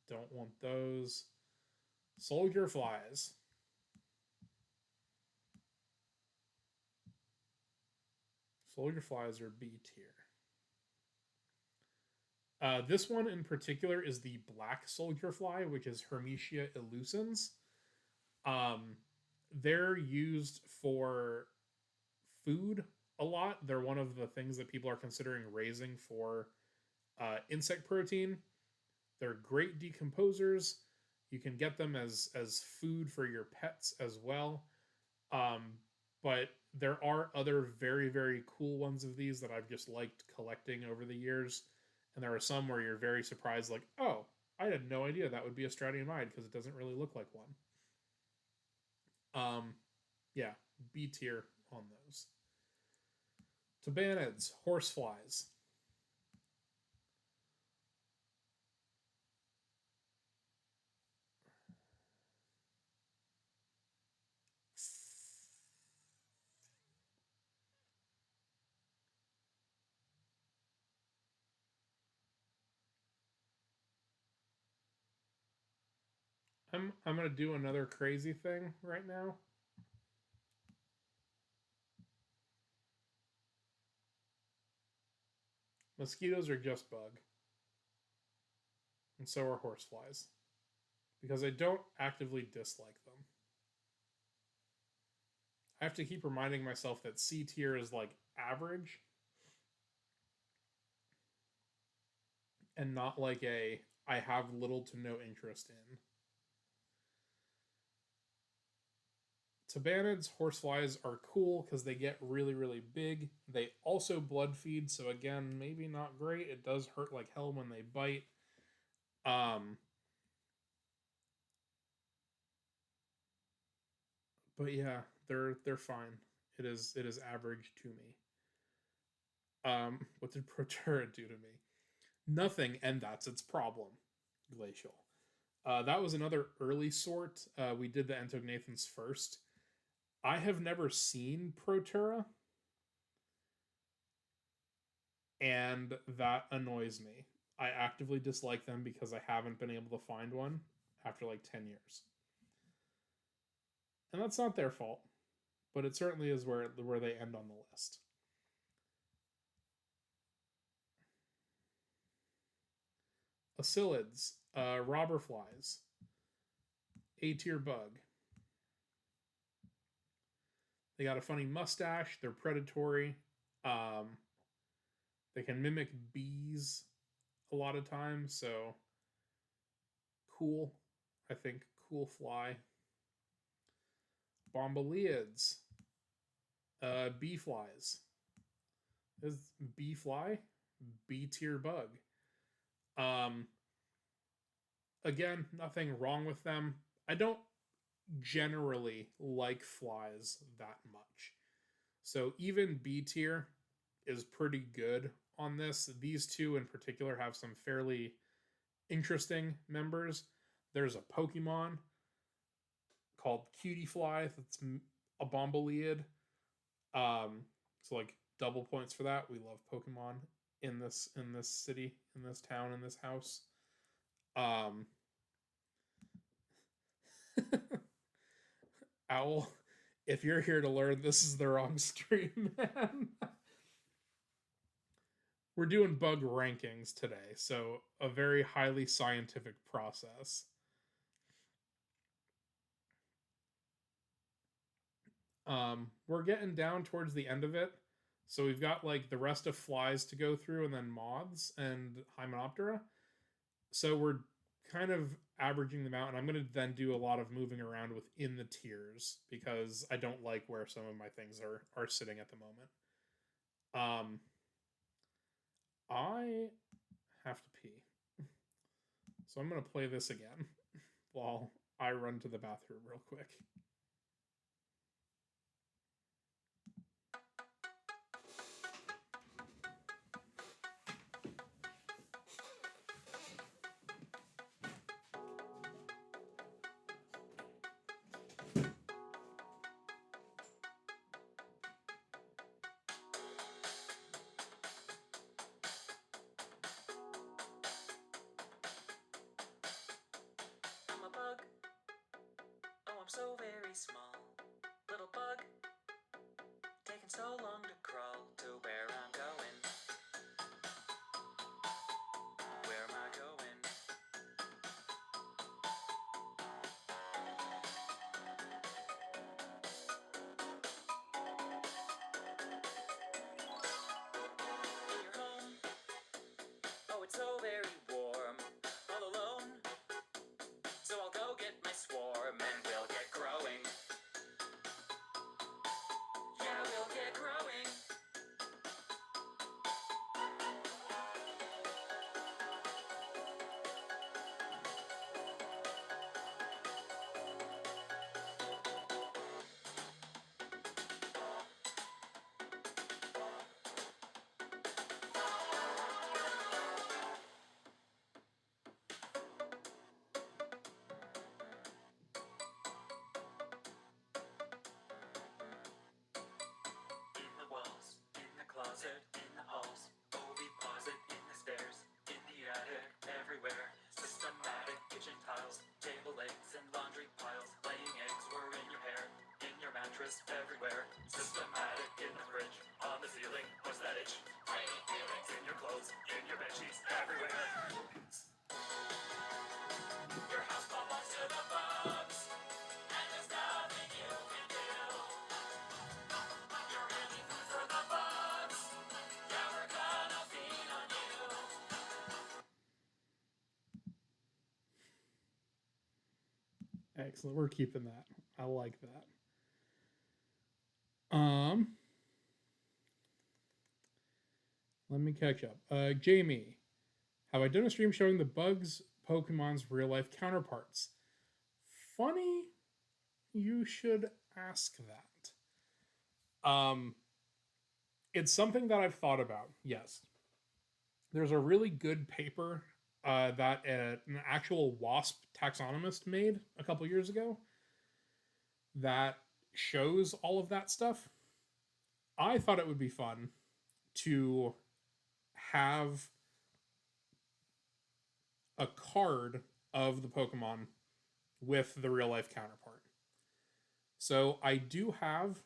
Don't want those. Soldier flies. Soldier flies are B tier. This one in particular is the black soldier fly, which is Hermetia illucens. They're used for food a lot. They're one of the things that people are considering raising for insect protein. They're great decomposers. You can get them as food for your pets as well. But there are other very, very cool ones of these that I've just liked collecting over the years. And there are some where you're very surprised, like, oh, I had no idea that would be a Stratiomyid because it doesn't really look like one. Yeah, B tier on those. Tabanids, horseflies. I'm gonna do another crazy thing right now. Mosquitoes are just bug. And so are horseflies. Because I don't actively dislike them. I have to keep reminding myself that C tier is like average. And not like a I have little to no interest in. Tabanids, horseflies are cool because they get really, really big. They also blood feed, so again, maybe not great. It does hurt like hell when they bite. But yeah, they're fine. It is average to me. What did Proterra do to me? Nothing, and that's its problem. Glacial. That was another early sort. We did the Entognathans first. I have never seen Proterra, and that annoys me. I actively dislike them because I haven't been able to find one after like 10 years. And that's not their fault, but it certainly is where they end on the list. Acilids, robber flies, A tier bug. They got a funny mustache. They're predatory. They can mimic bees a lot of times, so cool. I think cool fly. Bombyliids, bee flies. Is bee fly? B tier bug. Again, nothing wrong with them. I don't generally like flies that much. So even B tier is pretty good on this. These two in particular have some fairly interesting members. There's a Pokemon called Cutiefly that's a Bombyliid. So like double points for that. We love Pokemon in this city, in this town, in this house. Owl, if you're here to learn, this is the wrong stream, man. we're doing bug rankings today, so a very highly scientific process. We're getting down towards the end of it, so we've got like the rest of flies to go through, and then moths and Hymenoptera. So we're kind of averaging them out, and I'm going to then do a lot of moving around within the tiers because I don't like where some of my things are sitting at the moment. I have to pee, so I'm going to play this again while I run to the bathroom real quick. I'm a bug. Oh, I'm so very small. Little bug. Taking so long to crawl to where I'm going. Where am I going? In your home. Oh, it's so very warm. All alone. So I'll go get my swarm and we'll get growing. Yeah, we'll get growing. In the walls, in the closet, in the halls, oviposit, in the stairs, in the attic, everywhere. Systematic kitchen tiles, table legs and laundry piles. Laying eggs were in your hair, in your mattress, everywhere. Systematic in the fridge, on the ceiling was that itch. Tiny feelings in your clothes, in your bedsheets, everywhere. Your house belongs to the bugs, and there's nothing you can do. You're really food for the bugs. Yeah, we're gonna feed on you. Excellent. We're keeping that. I like that. Let me catch up. Jamie, have I done a stream showing the bugs Pokemon's real life counterparts? Funny you should ask that. It's something that I've thought about. Yes. There's a really good paper that an actual WASP taxonomist made a couple years ago that shows all of that stuff. I thought it would be fun to have a card of the Pokemon with the real life counterpart. So I do have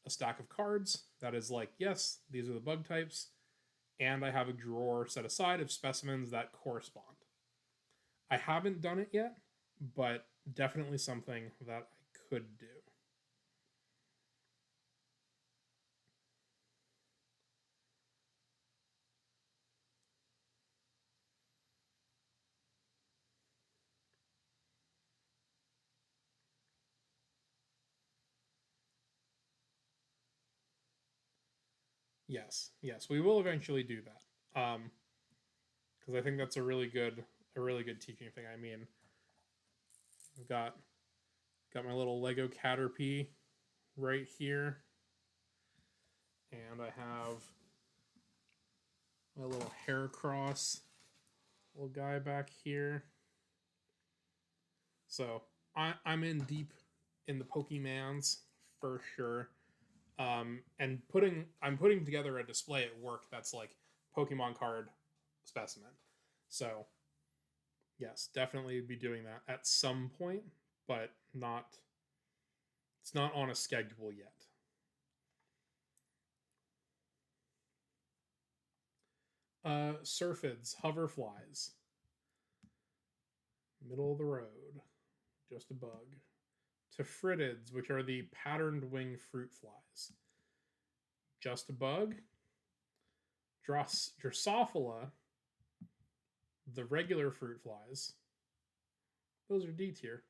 a stack of cards that is like, yes, these are the bug types, and I have a drawer set aside of specimens that correspond. I haven't done it yet, but definitely something that I could do. Yes, yes, we will eventually do that. Because I think that's a really good teaching thing. I mean, I've got my little Lego Caterpie right here, and I have my little Heracross little guy back here. So I'm in deep in the Pokemans for sure. And I'm putting together a display at work that's like Pokemon card specimen. So yes, definitely be doing that at some point, but it's not on a schedule yet. Syrphids, hoverflies. Middle of the road. Just a bug. Tephridids, which are the patterned wing fruit flies. Just a bug. Drosophila, the regular fruit flies. Those are D tier.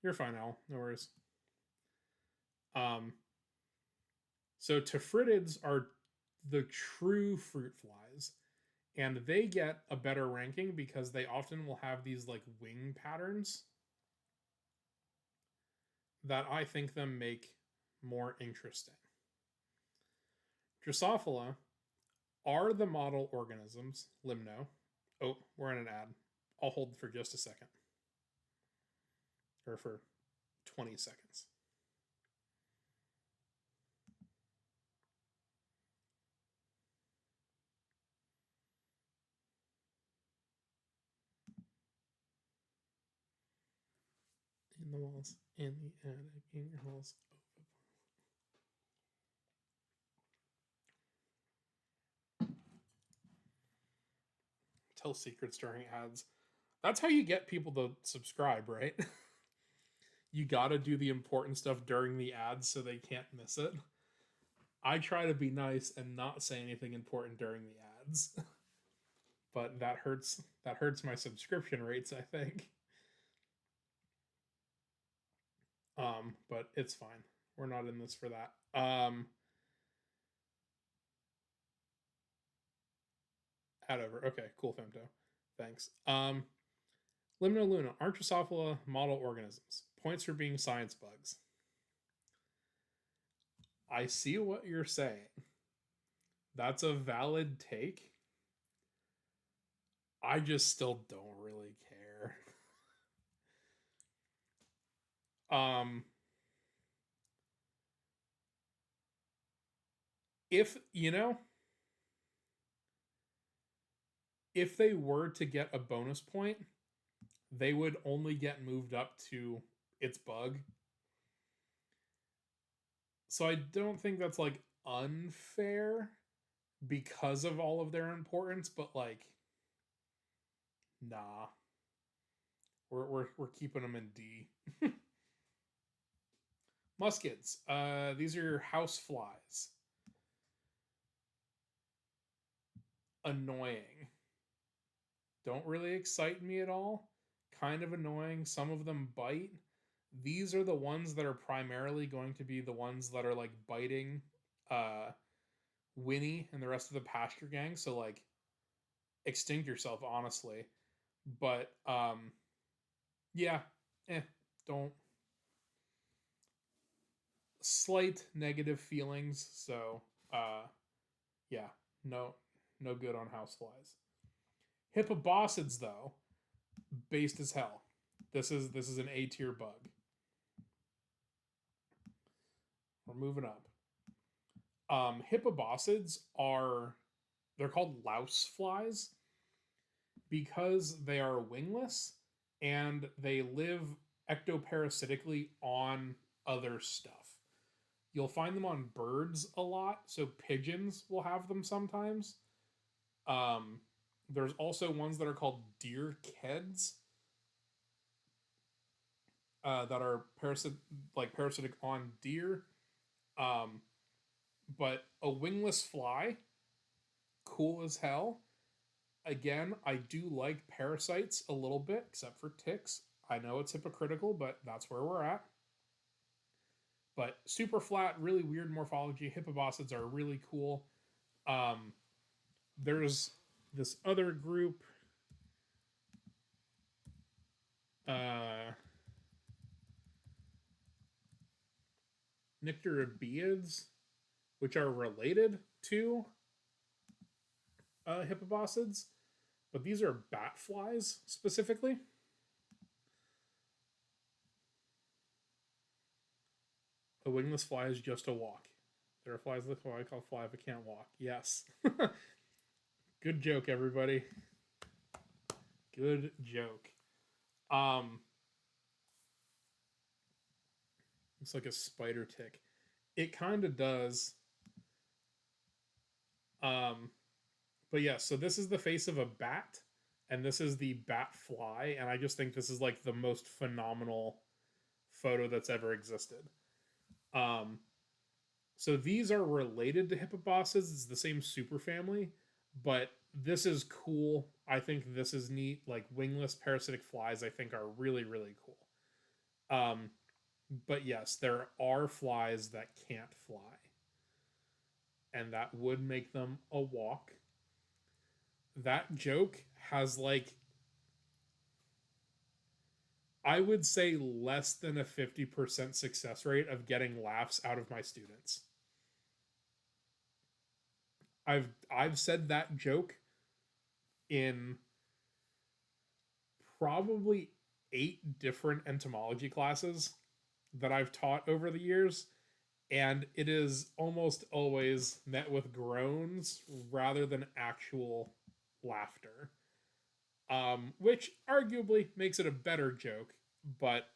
You're fine, Al. No worries. So Tephridids are the true fruit flies, and they get a better ranking because they often will have these like wing patterns that I think them make more interesting. Drosophila are the model organisms. Limno. Oh, we're in an ad. I'll hold for just a second. Or for 20 seconds. In the walls, in the attic, in your halls. Tell secrets during ads. That's how you get people to subscribe, right? You gotta do the important stuff during the ads so they can't miss it. I try to be nice and not say anything important during the ads. But that hurts my subscription rates, I think. But it's fine. We're not in this for that. Ad over. Okay, cool, Femto. Thanks. Limno Luna, Archosophila model organisms. Points for being science bugs. I see what you're saying. That's a valid take. I just still don't really care. If, if they were to get a bonus point, they would only get moved up to its bug. So I don't think that's like unfair because of all of their importance, but like, nah. We're keeping them in D. Muscids. These are your house flies. Annoying. Don't really excite me at all. Kind of annoying. Some of them bite. These are the ones that are primarily going to be the ones that are like biting Winnie and the rest of the pasture gang. So like extinct yourself, honestly. But yeah, don't. Slight negative feelings. So yeah, no good on houseflies. Hippobosids, though, based as hell. This is an A tier bug. We're moving up. Hippobosids they're called louse flies because they are wingless and they live ectoparasitically on other stuff. You'll find them on birds a lot, so pigeons will have them sometimes. There's also ones that are called deer keds that are parasitic on deer. But a wingless fly, cool as hell. Again, I do like parasites a little bit, except for ticks. I know it's hypocritical, but that's where we're at. But super flat, really weird morphology. Hippobosids are really cool. There's this other group. Nycterobiids, which are related to hippobosids, but these are bat flies specifically. A wingless fly is just a walk. There are flies that I call fly if I can't walk. Yes. Good joke, everybody. Good joke. Looks like a spider tick. It kind of does. But yeah, so this is the face of a bat, and this is the bat fly, and I just think this is like the most phenomenal photo that's ever existed. Um, so these are related to Hippobosses. It's the same superfamily, but this is cool. I think this is neat. Like wingless parasitic flies, I think are really, really cool. But yes, there are flies that can't fly, and that would make them a walk. That joke has like, I would say less than a 50% success rate of getting laughs out of my students. I've said that joke in probably 8 different entomology classes that I've taught over the years, and it is almost always met with groans rather than actual laughter. Which arguably makes it a better joke, but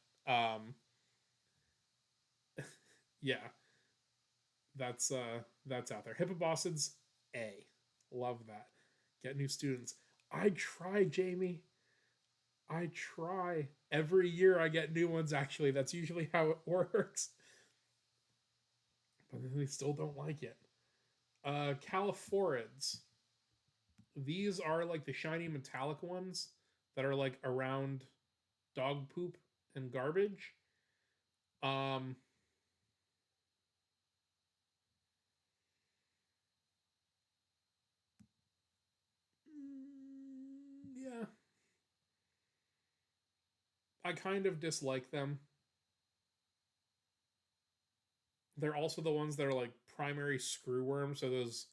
yeah, that's out there. Hippoboscids, A, love that. Get new students. I try, Jamie. I try. Every year I get new ones. Actually, that's usually how it works. But they still don't like it. Caliphorids. These are like the shiny metallic ones that are like around dog poop and garbage. Um, yeah, I kind of dislike them. They're also the ones that are like primary screwworms, so those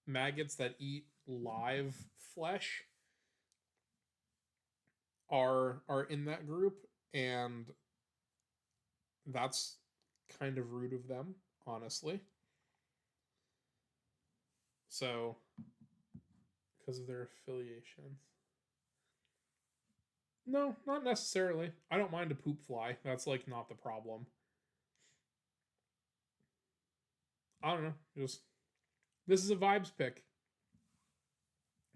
maggots that eat live flesh are in that group, and that's kind of rude of them, honestly. So, because of their affiliations. No, not necessarily. I don't mind a poop fly. That's like not the problem. I don't know. Just this is a vibes pick.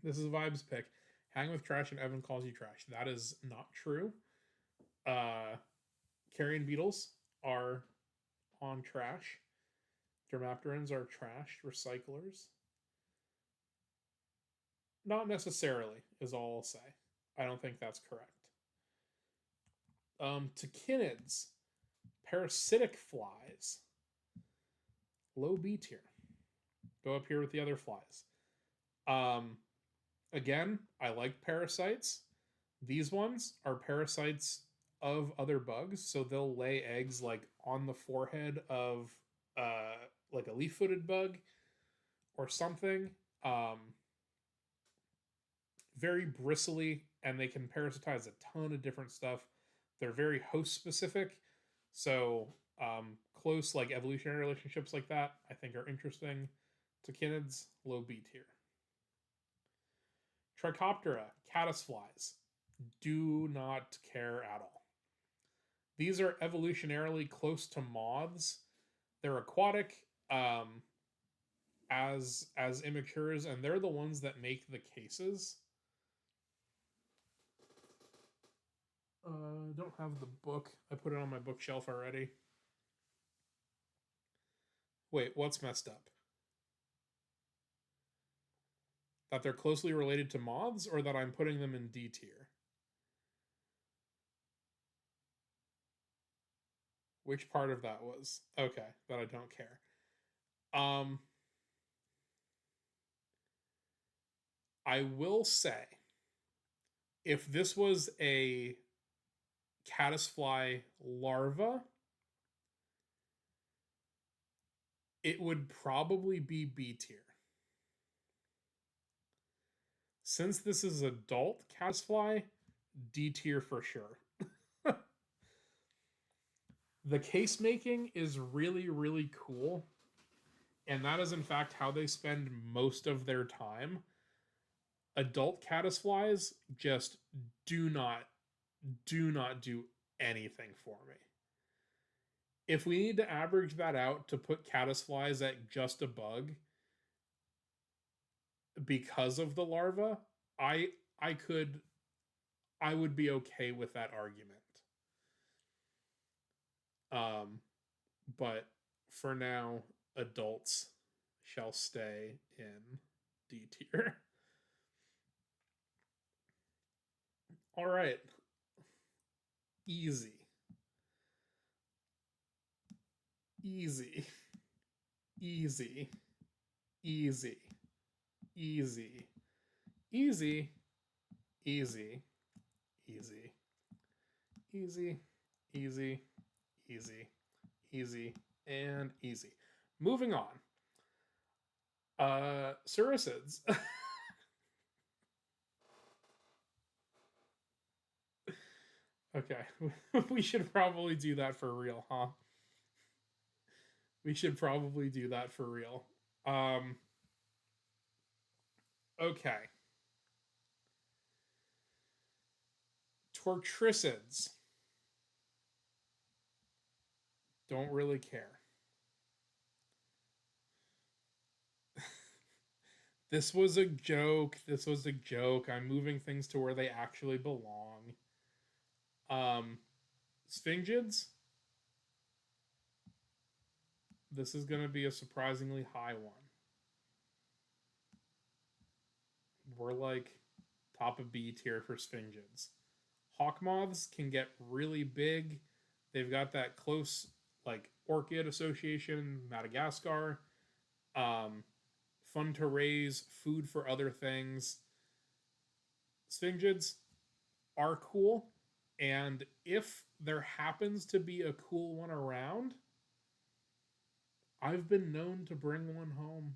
This is a vibes pick. Hang with trash and Evan calls you trash. That is not true. Carrion beetles are on trash. Dermapterans are trash recyclers. Not necessarily, is all I'll say. I don't think that's correct. Tachinids, parasitic flies, low B tier. Go up here with the other flies. Again, I like parasites. These ones are parasites of other bugs, so they'll lay eggs like on the forehead of like a leaf-footed bug or something. Very bristly, and they can parasitize a ton of different stuff. They're very host specific, so close like evolutionary relationships like that I think are interesting. Tachinids, low B tier. Trichoptera, caddisflies, do not care at all. These are evolutionarily close to moths. They're aquatic as immatures, and they're the ones that make the cases. Don't have the book. I put it on my bookshelf already. Wait, what's messed up? That they're closely related to moths, or that I'm putting them in D tier? Which part of that was? Okay, that I don't care. I will say, if this was a caddisfly larva, it would probably be B tier. Since this is adult caddisfly, D tier for sure. The case making is really, really cool. And that is, in fact, how they spend most of their time. Adult caddisflies just do not do anything for me. if we need to average that out to put caddisflies at just a bug because of the larva, I I could I would be okay with that argument. Um, but for now, adults shall stay in D tier. All right, easy, easy, easy, easy, easy, easy, easy, easy, easy, easy, easy, easy, and easy. Moving on. Suricids. Okay, we should probably do that for real, huh? We should probably do that for real. Um, okay. Tortricids. Don't really care. This was a joke. This was a joke. I'm moving things to where they actually belong. Sphingids. This is going to be a surprisingly high one. We're like top of B tier for Sphingids. Hawk moths can get really big. They've got that close like orchid association, Madagascar. Fun to raise, food for other things. Sphingids are cool, and if there happens to be a cool one around, I've been known to bring one home.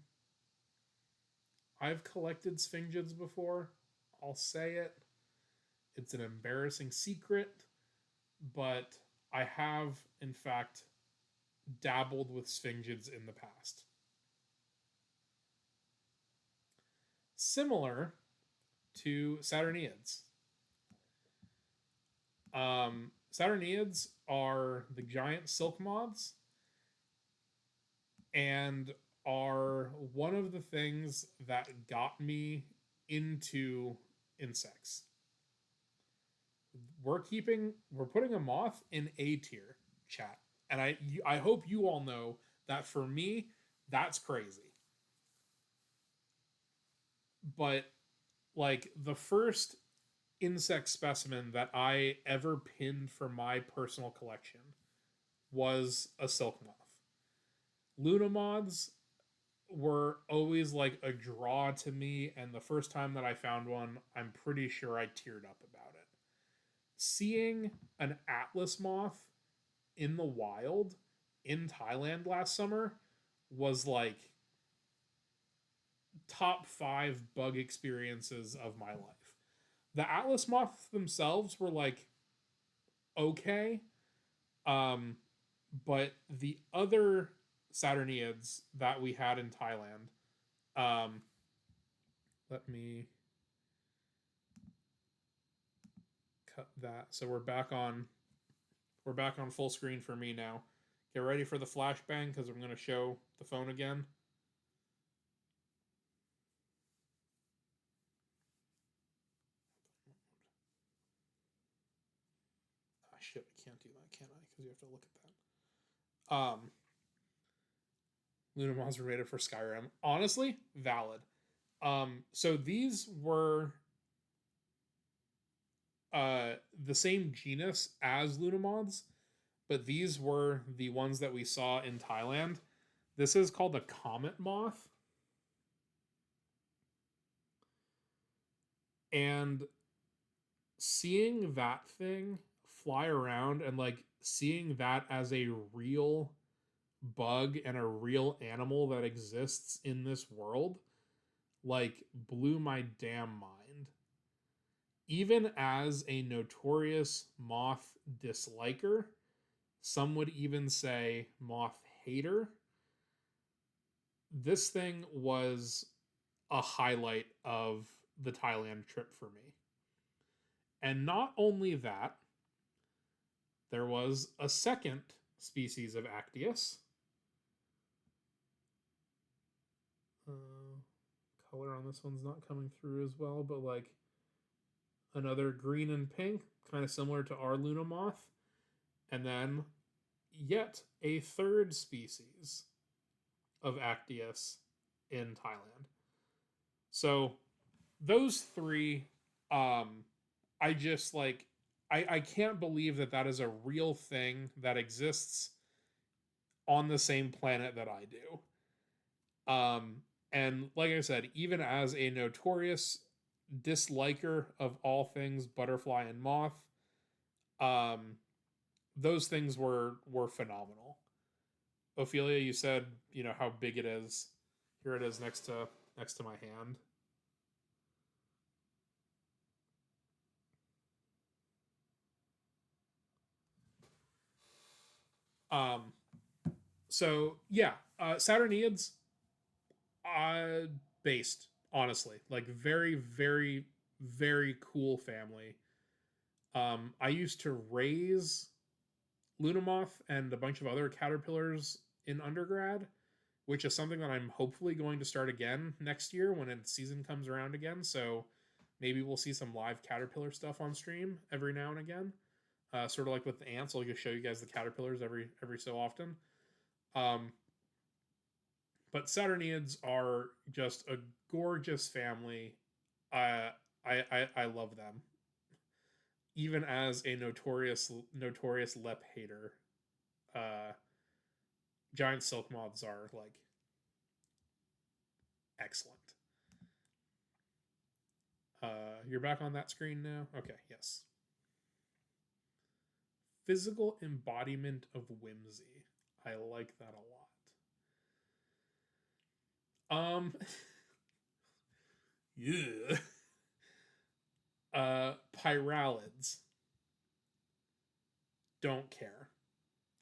I've collected Sphingids before. I'll say it. It's an embarrassing secret, but I have, in fact, dabbled with Sphingids in the past. Similar to Saturniids. Saturniids are the giant silk moths and are one of the things that got me into insects. We're putting a moth in A tier, chat. And I hope you all know that for me, that's crazy. But like the first insect specimen that I ever pinned for my personal collection was a silk moth. Luna moths were always like a draw to me, and the first time that I found one, I'm pretty sure I teared up about it. Seeing an Atlas moth in the wild in Thailand last summer was like top 5 bug experiences of my life. The Atlas moths themselves were like okay, but the other Saturniids that we had in Thailand, let me cut that. So we're back on full screen for me now. Get ready for the flashbang because I'm going to show the phone again. Ah, shit, I can't do that, can I? Because you have to look at that. Luna moths were rated for Skyrim. Honestly, valid. So these were the same genus as Luna moths, but these were the ones that we saw in Thailand. This is called a comet moth. And seeing that thing fly around and like seeing that as a real bug and a real animal that exists in this world like blew my damn mind. Even as a notorious moth disliker, some would even say moth hater, this thing was a highlight of the Thailand trip for me. And not only that, there was a second species of Actius. Color on this one's not coming through as well, but like another green and pink, kind of similar to our Luna moth. And then yet a third species of Actius in Thailand. So those three, I just like, I can't believe that that is a real thing that exists on the same planet that I do. And like I said, even as a notorious disliker of all things butterfly and moth, um, those things were phenomenal. Ophelia, you said how big it is. Here it is next to my hand. Um, so yeah, Saturniids, based honestly, like very very very cool family. I used to raise Lunamoth and a bunch of other caterpillars in undergrad, which is something that I'm hopefully going to start again next year when its season comes around again. So maybe we'll see some live caterpillar stuff on stream every now and again. Sort of like with the ants, I'll just show you guys the caterpillars every so often. But Saturniids are just a gorgeous family. I love them, even as a notorious lep hater. Uh, giant silk moths are like excellent. You're back on that screen now? Okay, yes. Physical embodiment of whimsy. I like that a lot. Yeah. Pyralids. Don't care.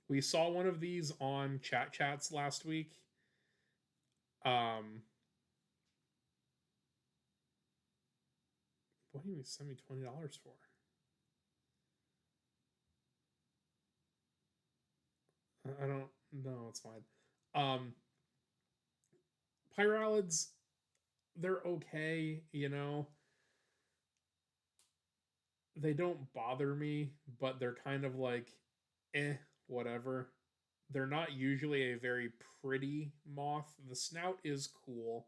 We saw one of these on Chat Chats last week. What do you send me $20 for? I don't know. It's fine. Pyralids, they're okay. They don't bother me, but they're kind of like, whatever. They're not usually a very pretty moth. The snout is cool,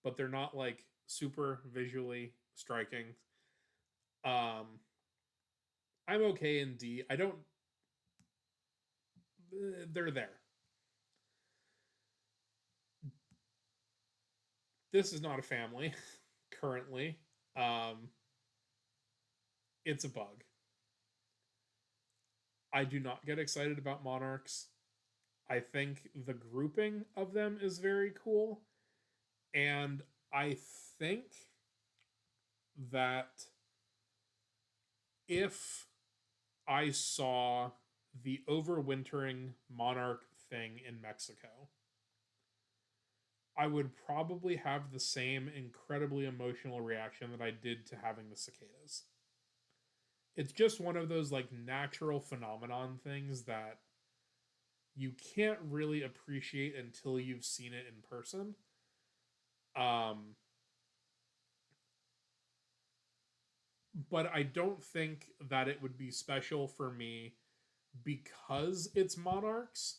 but they're not like super visually striking. I'm okay in D. I don't. They're there. This is not a family currently. It's a bug. I do not get excited about monarchs. I think the grouping of them is very cool. And I think that if I saw the overwintering monarch thing in Mexico, I would probably have the same incredibly emotional reaction that I did to having the cicadas. It's just one of those like natural phenomenon things that you can't really appreciate until you've seen it in person. But I don't think that it would be special for me because it's monarchs.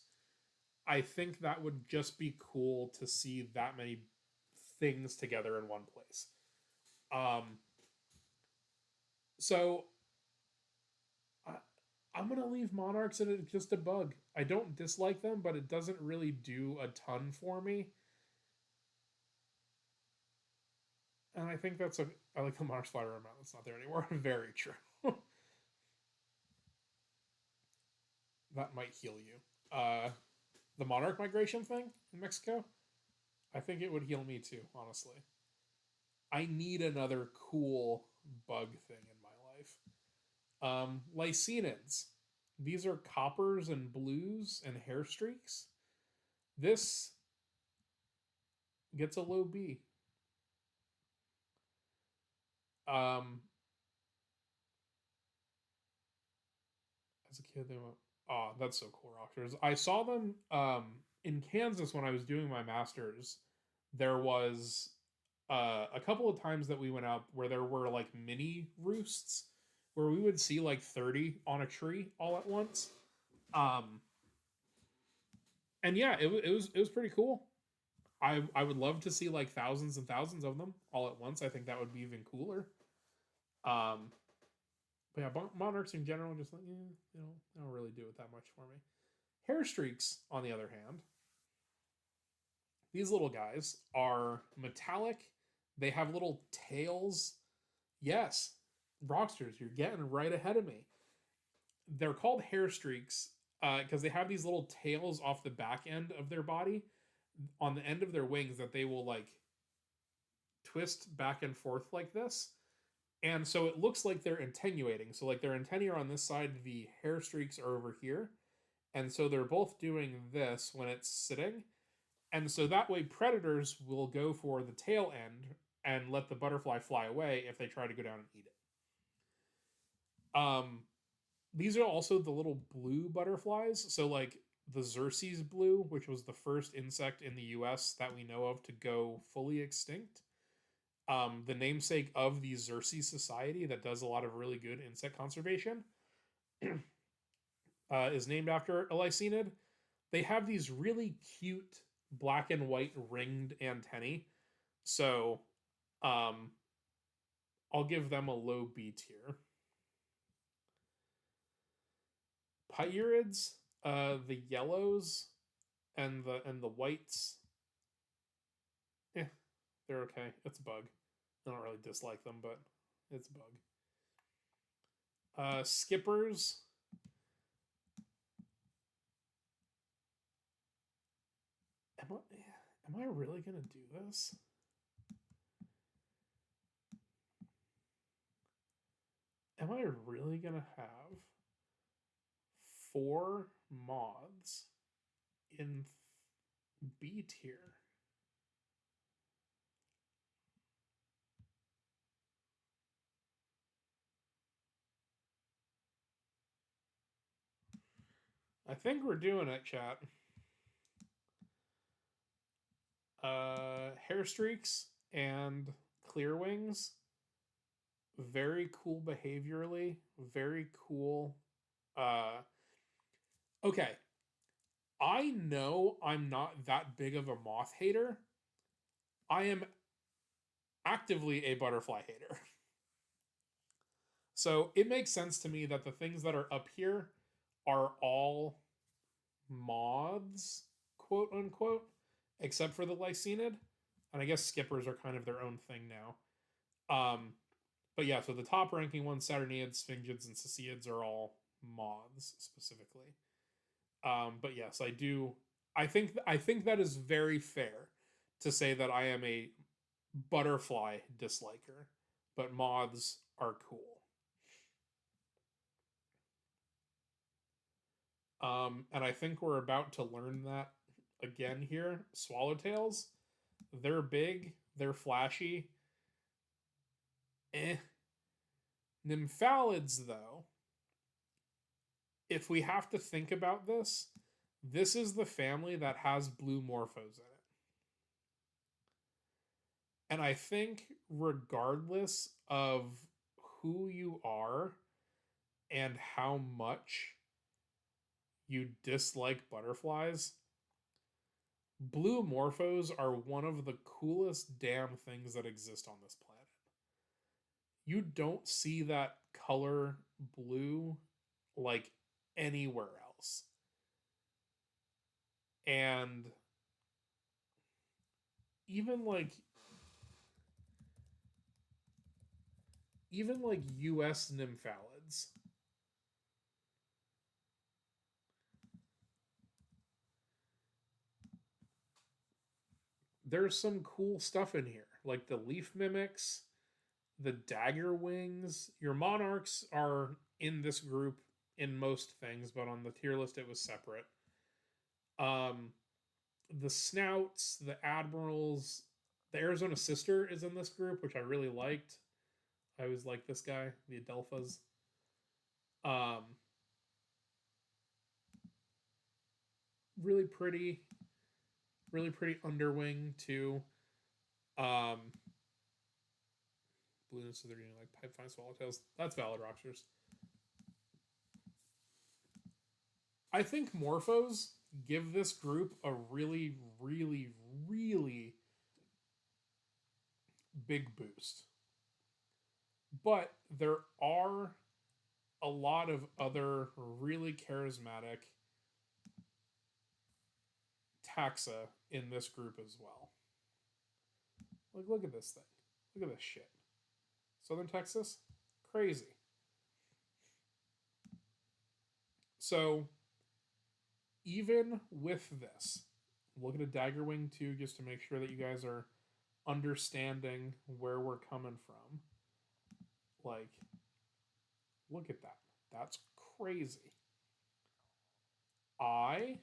I think that would just be cool to see that many things together in one place. So I'm gonna leave monarchs and it's just a bug. I don't dislike them, but it doesn't really do a ton for me. And I think I like the monarch spider amount that's not there anymore. Very true. That might heal you. The monarch migration thing in Mexico, I think it would heal me too, honestly. I need another cool bug thing in my life. Lycenids. These are coppers and blues and hair streaks. This gets a low B. As a kid, they went, Oh, that's so cool, Rockstars. I saw them in Kansas when I was doing my masters. There was a couple of times that we went out where there were like mini roosts where we would see like 30 on a tree all at once. Um, and yeah, it was pretty cool. I would love to see like thousands and thousands of them all at once. I think that would be even cooler. Um, but yeah, monarchs in general, just like they don't really do it that much for me. Hair streaks, on the other hand, these little guys are metallic. They have little tails. Yes, Rockstars, you're getting right ahead of me. They're called hair streaks because they have these little tails off the back end of their body, on the end of their wings, that they will like twist back and forth like this. And so it looks like they're attenuating. So like their antennae are on this side, the hair streaks are over here. And so they're both doing this when it's sitting. And so that way predators will go for the tail end and let the butterfly fly away if they try to go down and eat it. These are also the little blue butterflies. So like the Xerces blue, which was the first insect in the US that we know of to go fully extinct. The namesake of the Xerces Society that does a lot of really good insect conservation is named after a lycaenid. They have these really cute black and white ringed antennae. So I'll give them a low B tier. Pierids, the yellows and the whites, they're okay. It's a bug. I don't really dislike them, but it's a bug. Skippers. Am I really gonna do this? Am I really gonna have 4 moths in B tier? I think we're doing it, chat. Hair streaks and clear wings. Very cool behaviorally. Very cool. Okay. I know I'm not that big of a moth hater. I am actively a butterfly hater. So it makes sense to me that the things that are up here are all moths, quote unquote, except for the lycaenid. And I guess skippers are kind of their own thing now. But yeah, so the top ranking ones, Saturniids, Sphingids, and Ceciids, are all moths specifically. But yes, I do. I think that is very fair to say that I am a butterfly disliker, but moths are cool. And I think we're about to learn that again here. Swallowtails, they're big, they're flashy. Nymphalids, though, if we have to think about this, this is the family that has blue morphos in it. And I think regardless of who you are and how much you dislike butterflies, blue morphos are one of the coolest damn things that exist on this planet. You don't see that color blue like anywhere else. And even like US nymphalids, there's some cool stuff in here, like the leaf mimics, the dagger wings. Your monarchs are in this group in most things, but on the tier list it was separate. The snouts, the admirals, the Arizona Sister is in this group, which I really liked. I always liked this guy, the Adelphas. really pretty underwing too. Blueness of the like Pipevine Swallowtails. That's valid, Rocksters. I think Morphos give this group a really big boost. But there are a lot of other really charismatic taxa in this group as well. Like, look at this thing. Look at this shit. Southern Texas? Crazy. So, even with this, look at a Daggerwing too, just to make sure that you guys are understanding where we're coming from. Like, look at that. That's crazy. I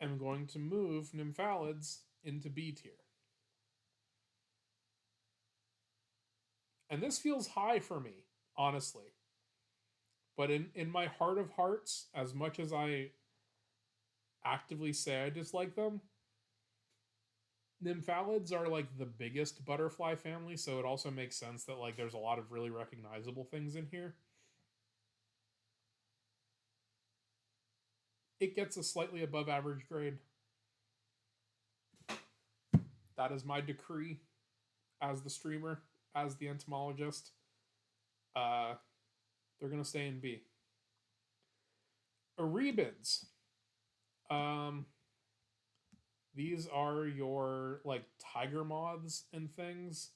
am going to move Nymphalids into B tier. And this feels high for me, honestly. But in my heart of hearts, as much as I actively say I dislike them, Nymphalids are like the biggest butterfly family, so it also makes sense that like there's a lot of really recognizable things in here. It gets a slightly above average grade. That is my decree as the streamer, as the entomologist. They're going to stay in B. Erebids. These are your like tiger moths and things.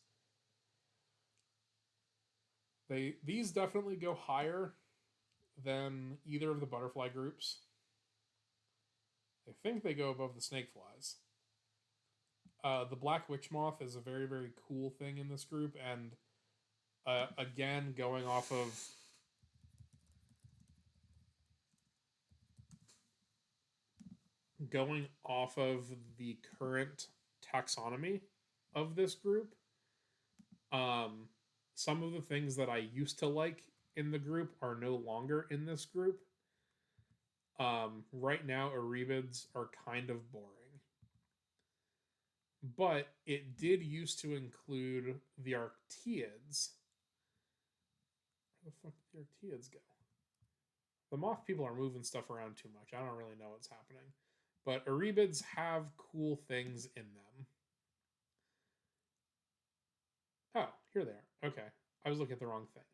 These definitely go higher than either of the butterfly groups. I think they go above the snake flies. The black witch moth is a very cool thing in this group, and again, going off of the current taxonomy of this group, some of the things that I used to like in the group are no longer in this group. Right now, Erebids are kind of boring. But it did used to include the Arctiids. Where the fuck did the Arctiids go? The moth people are moving stuff around too much. I don't really know what's happening. But Erebids have cool things in them. Oh, here they are. Okay. I was looking at the wrong thing.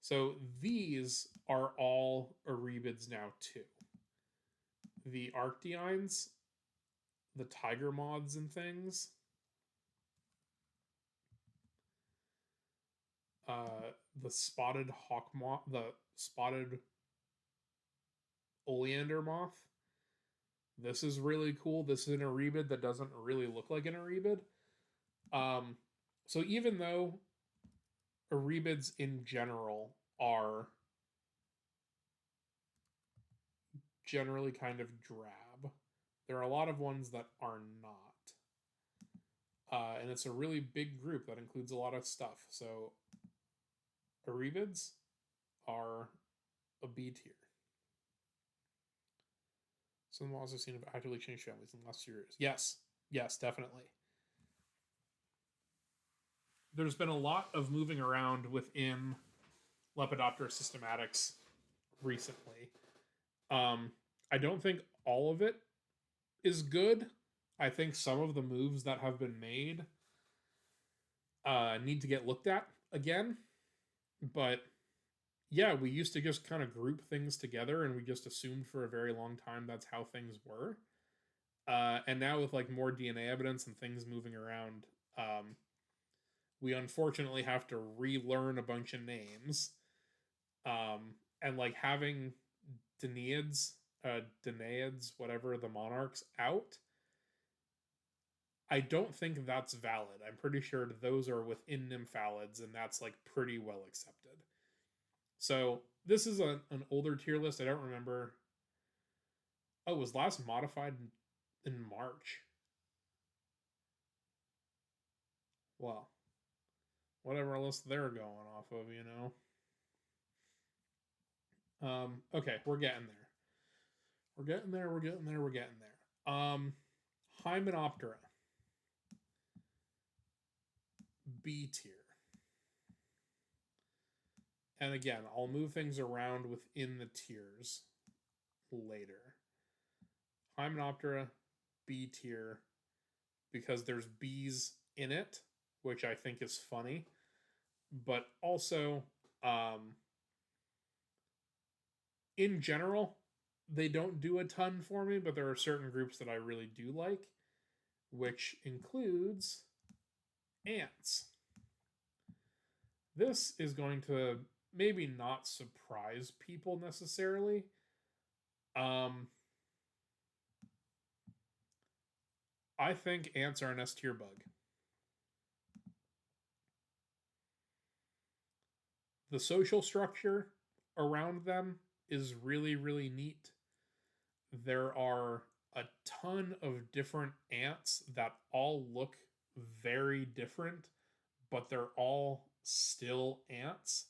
So these are all Erebids now too. The Arctiines, the tiger moths and things, the spotted hawk moth, the spotted oleander moth. This is really cool. This is an Erebid that doesn't really look like an Erebid. So even though Erebids in general are generally kind of drab, there are a lot of ones that are not. And it's a really big group that includes a lot of stuff. So Erebids are a B tier. Some of them also seem to have actively changed families in the last few years. Yes, definitely. There's been a lot of moving around within Lepidoptera systematics recently. I don't think all of it is good. I think some of the moves that have been made need to get looked at again. But yeah, we used to just kind of group things together and we just assumed for a very long time that's how things were. And now with like more DNA evidence and things moving around, we unfortunately have to relearn a bunch of names. And like having Danaids, whatever, the monarchs out, I don't think that's valid. I'm pretty sure those are within Nymphalids, and that's like pretty well accepted. So this is an older tier list. I don't remember. Oh, it was last modified in March. Well, whatever list they're going off of, you know. Okay, we're getting there. We're getting there. We're getting there. We're getting there. Hymenoptera. B tier. And again, I'll move things around within the tiers later. Hymenoptera, B tier, because there's bees in it, which I think is funny. But also, in general, they don't do a ton for me, but there are certain groups that I really do like, which includes ants. This is going to maybe not surprise people necessarily. I think ants are an S tier bug. The social structure around them is really, really neat. There are a ton of different ants that all look very different, but they're all still ants.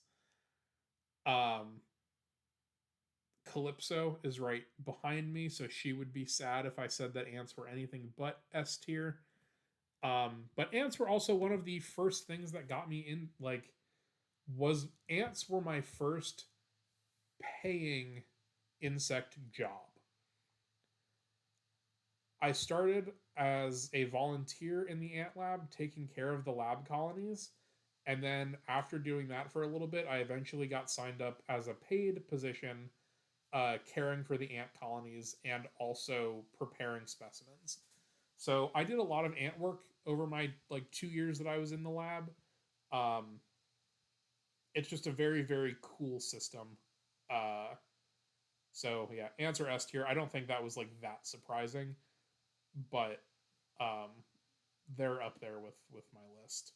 Calypso is right behind me, so she would be sad if I said that ants were anything but S tier. But ants were also one of the first things that got me in, ants were my first paying insect job. I started as a volunteer in the ant lab, taking care of the lab colonies. And then after doing that for a little bit, I eventually got signed up as a paid position, caring for the ant colonies and also preparing specimens. So I did a lot of ant work over my 2 years that I was in the lab. It's just a very, very cool system. So yeah, ants are S tier. I don't think that was that surprising, but they're up there with my list.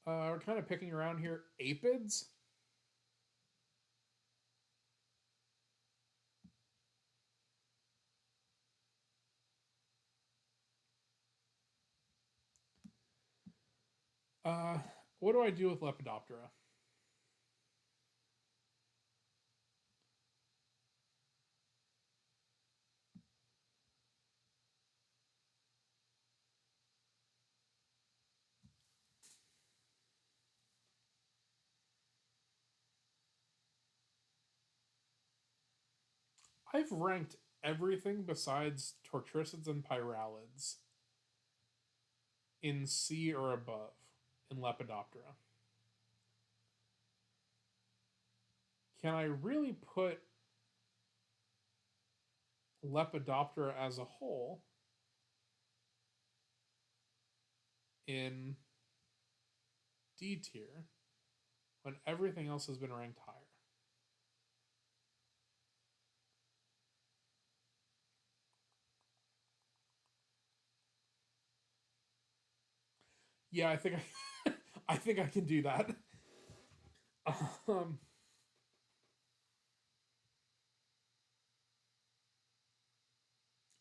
We're kind of picking around here. Apids. What do I do with Lepidoptera? I've ranked everything besides Tortricids and Pyralids in C or above in Lepidoptera. Can I really put Lepidoptera as a whole in D tier when everything else has been ranked higher? Yeah, I think I think I can do that. Um,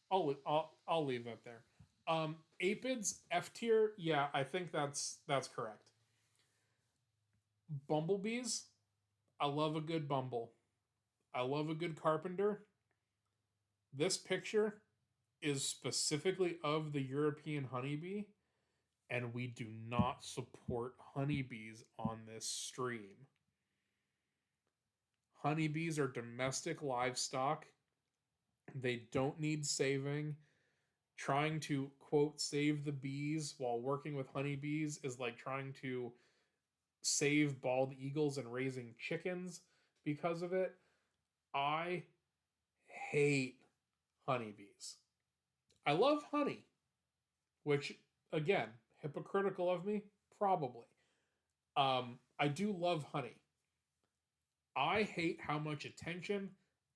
I'll leave that there. Apids F tier. Yeah, I think that's correct. Bumblebees. I love a good bumble. I love a good carpenter. This picture is specifically of the European honeybee, and we do not support honeybees on this stream. Honeybees are domestic livestock. They don't need saving. Trying to, quote, save the bees while working with honeybees is like trying to save bald eagles and raising chickens because of it. I hate honeybees. I love honey, which, again, hypocritical of me, probably. I do love honey. I hate how much attention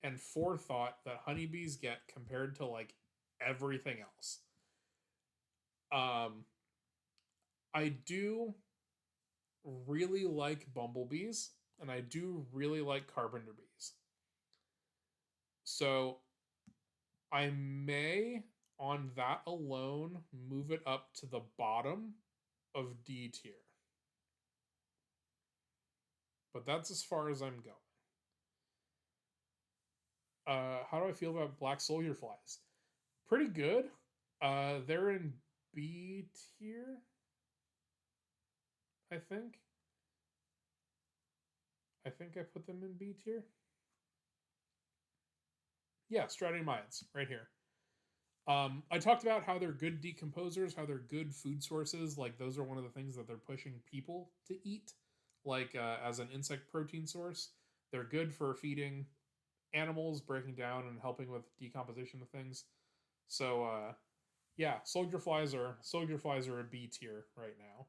and forethought that honeybees get compared to everything else. I do really like bumblebees, and I do really like carpenter bees. So I may, on that alone, move it up to the bottom of D tier. But that's as far as I'm going. How do I feel about black soldier flies? Pretty good. They're in B tier, I think. I think I put them in B tier. Yeah, Stratomyids, right here. I talked about how they're good decomposers, how they're good food sources. Like, those are one of the things that they're pushing people to eat, like as an insect protein source. They're good for feeding animals, breaking down and helping with decomposition of things. So, yeah, soldier flies are a B tier right now.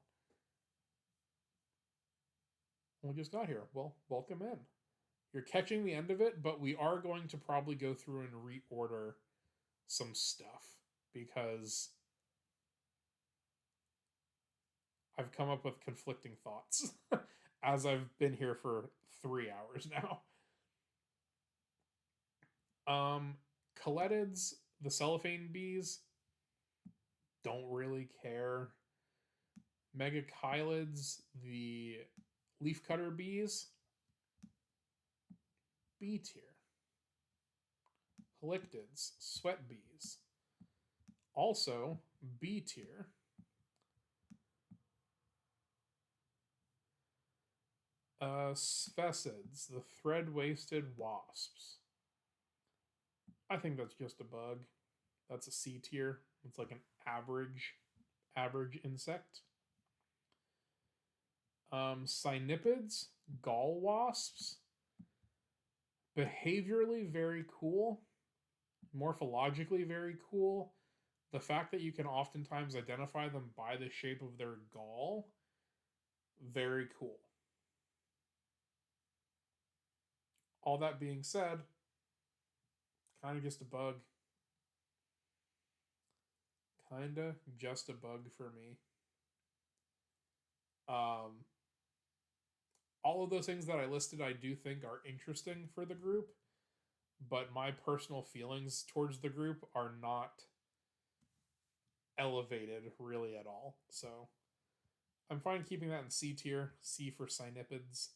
We just got here. Well, welcome in. You're catching the end of it, but we are going to probably go through and reorder some stuff because I've come up with conflicting thoughts as I've been here for 3 hours now. Coletids, the cellophane bees, don't really care. Megachilids, the leafcutter bees, B tier. Halictids, sweat bees, also B tier. Sphecids, the thread-waisted wasps. I think that's just a bug. That's a C tier. It's like an average insect. Cynipids, gall wasps. Behaviorally very cool. Morphologically very cool. The fact that you can oftentimes identify them by the shape of their gall, very cool. All that being said, kind of just a bug. Kind of just a bug for me. All of those things that I listed, I do think are interesting for the group, but my personal feelings towards the group are not elevated really at all. So I'm fine keeping that in C tier. C for cynipids.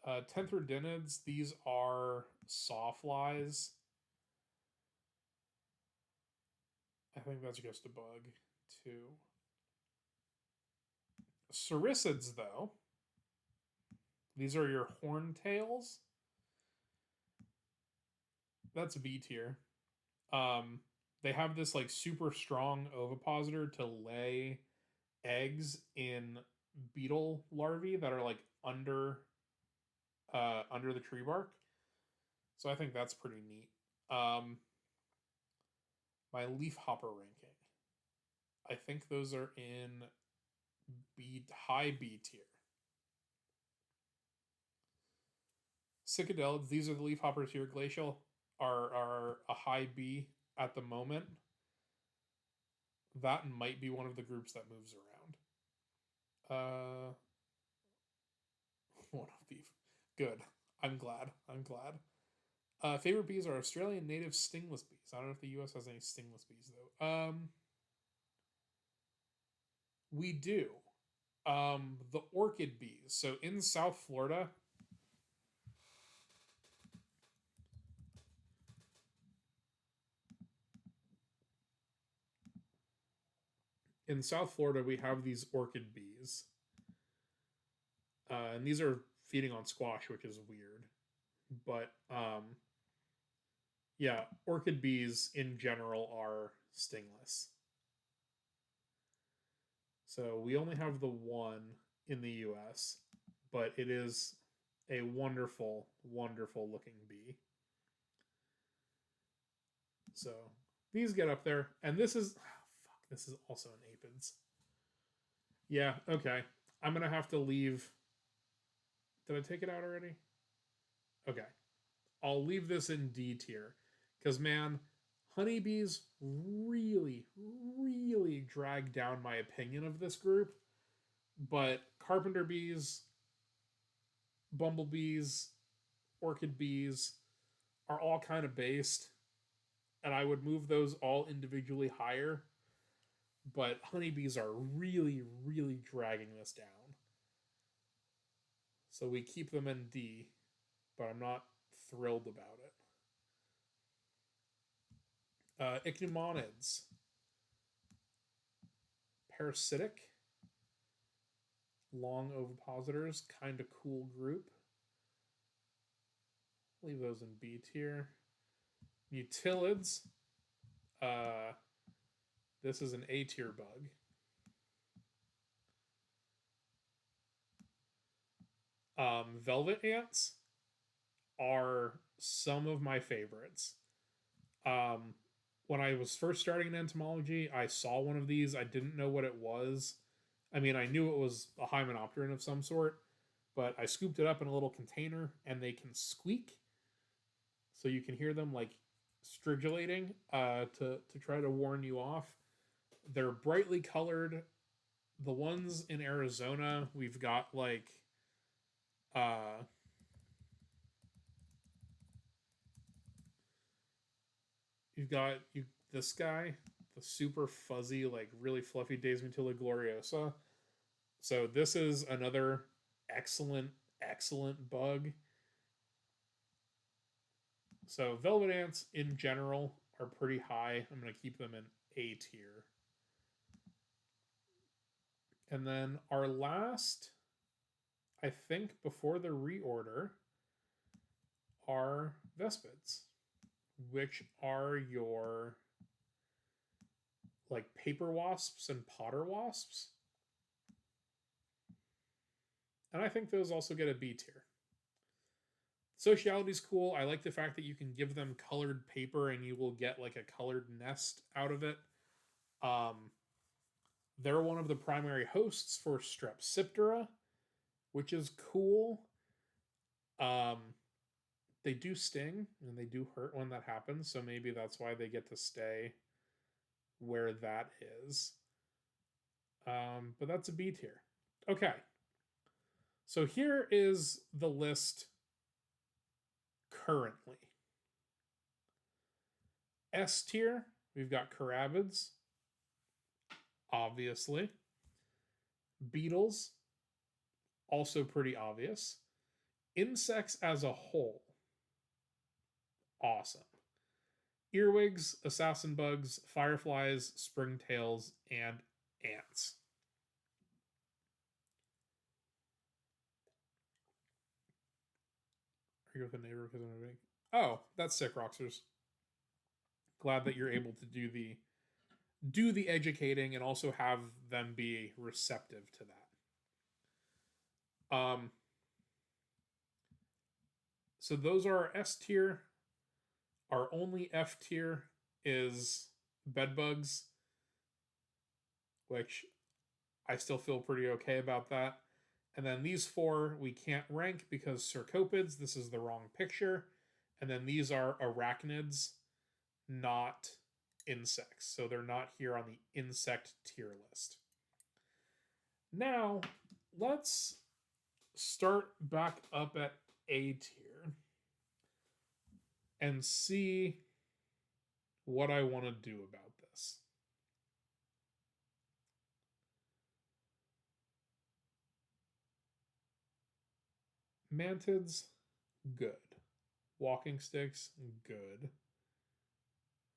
Tenthrodinids, these are sawflies. I think that's just a bug, too. Cericids, though. These are your horntails. That's B tier. They have this like super strong ovipositor to lay eggs in beetle larvae that are like under the tree bark. So I think that's pretty neat. My leafhopper ranking. I think those are in high B tier. Cicadelids, these are the leafhoppers here. Glacial are a high B at the moment. That might be one of the groups that moves around. One of beef. Good. I'm glad. Favorite bees are Australian native stingless bees. I don't know if the US has any stingless bees though. We do. The orchid bees. So in South Florida, we have these orchid bees. And these are feeding on squash, which is weird. But yeah, orchid bees in general are stingless. So we only have the one in the US, but it is a wonderful, wonderful looking bee. So these get up there, and this is this is also an apids. Yeah, okay. I'm gonna have to leave. Did I take it out already? Okay. I'll leave this in D tier. Because, man, honeybees really, really drag down my opinion of this group. But carpenter bees, bumblebees, orchid bees are all kind of based. And I would move those all individually higher. But honeybees are really, really dragging this down. So we keep them in D, but I'm not thrilled about it. Ichneumonids. Parasitic. Long ovipositors. Kind of cool group. Leave those in B tier. Mutilids. This is an A tier bug. Velvet ants are some of my favorites. When I was first starting in entomology, I saw one of these. I didn't know what it was. I mean, I knew it was a hymenopteron of some sort, but I scooped it up in a little container, and they can squeak. So you can hear them like stridulating to try to warn you off. They're brightly colored. The ones in Arizona, we've got like you've got this guy, the super fuzzy, like really fluffy Desmutilla gloriosa. So this is another excellent bug. So velvet ants in general are pretty high. I'm going to keep them in A tier. And then our last, I think before the reorder, are vespids, which are your like paper wasps and potter wasps. And I think those also get a B tier. Sociality's cool. I like the fact that you can give them colored paper and you will get like a colored nest out of it. They're one of the primary hosts for Strepsiptera, which is cool. They do sting and they do hurt when that happens, so maybe that's why they get to stay where that is. But that's a B tier. Okay. So here is the list currently. S tier, we've got carabids, obviously. Beetles, also pretty obvious. Insects as a whole, awesome. Earwigs, assassin bugs, fireflies, springtails, and ants. Are you with a neighbor because I'm big? Oh, that's sick, Roxers. Glad that you're able to do the educating and also have them be receptive to that. So those are our S tier. Our only F tier is bedbugs, which I still feel pretty okay about that. And then these four we can't rank because cercopids, this is the wrong picture. And then these are arachnids, not insects. So they're not here on the insect tier list. Now, let's start back up at A tier and see what I want to do about this. Mantids, good. Walking sticks, good.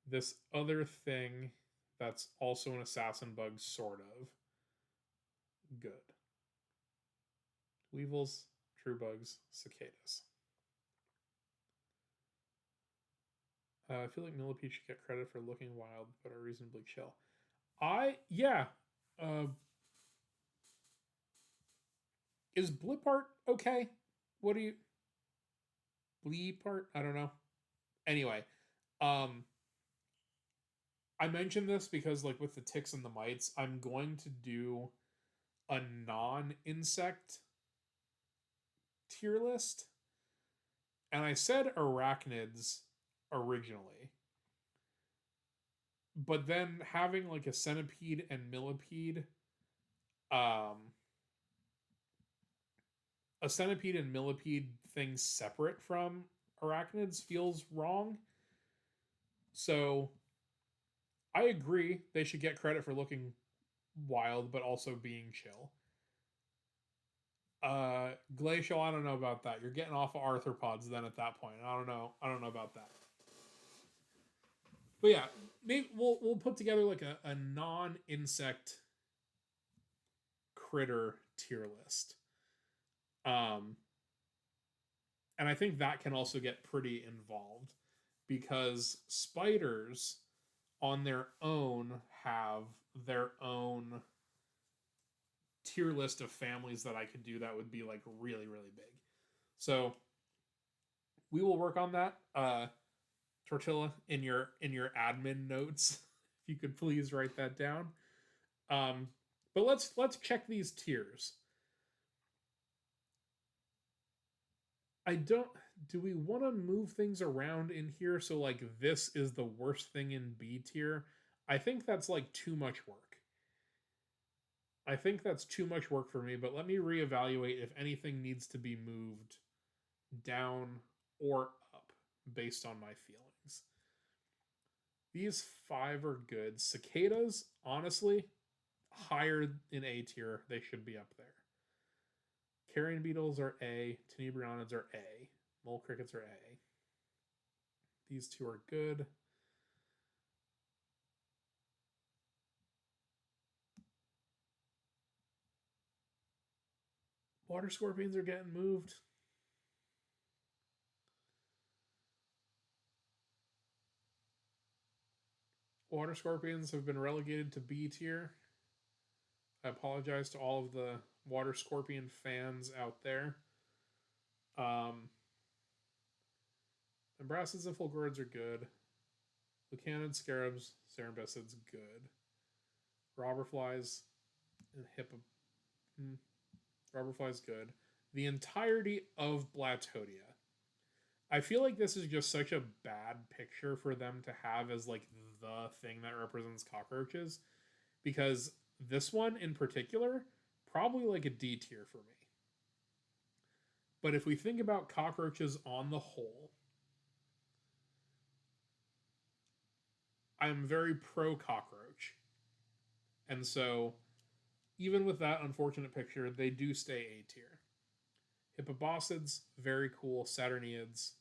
This other thing that's also an assassin bug, sort of, good. Weevils, true bugs, cicadas. I feel like Millipede should get credit for looking wild, but are reasonably chill. Is Blipart okay? What do you... Bleepart? I don't know. Anyway, I mentioned this because, like, with the ticks and the mites, I'm going to do a non-insect tier list. And I said arachnids originally. But then having, like, a centipede and millipede, a centipede and millipede thing separate from arachnids feels wrong. So I agree they should get credit for looking wild, but also being chill. Glacial, I don't know about that. You're getting off of arthropods then at that point. I don't know about that. But yeah, maybe we'll put together like a non-insect critter tier list. Um, and I think that can also get pretty involved because spiders on their own have their own tier list of families that I could do that would be like really, really big. So we will work on that. Tortilla, in your admin notes, if you could please write that down. But let's check these tiers. I don't. Do we want to move things around in here so like this is the worst thing in B tier? I think that's like too much work. I think that's too much work for me, but let me reevaluate if anything needs to be moved down or up based on my feelings. These 5 are good. Cicadas, honestly, higher in A tier. They should be up there. Carrion beetles are A. Tenebrionids are A. Mole crickets are A. These 2 are good. Water scorpions are getting moved. Water scorpions have been relegated to B tier. I apologize to all of the water scorpion fans out there. Embracids and fulgurids are good. Lucanids, scarabs, cerambycids, good. Robberflies and Robberflies, good. The entirety of Blatodia. I feel like this is just such a bad picture for them to have as like the thing that represents cockroaches, because this one in particular, probably like a D tier for me. But if we think about cockroaches on the whole, I'm very pro cockroach. And so, even with that unfortunate picture, they do stay A tier. Hippobosids, very cool. Saturniids,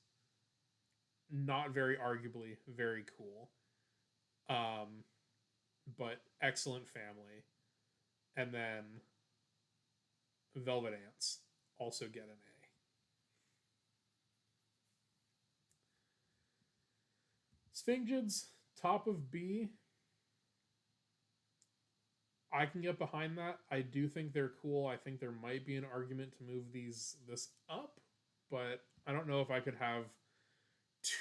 not very arguably very cool. But excellent family. And then velvet ants also get an A. Sphingids, top of B. I can get behind that. I do think they're cool. I think there might be an argument to move this up, but I don't know if I could have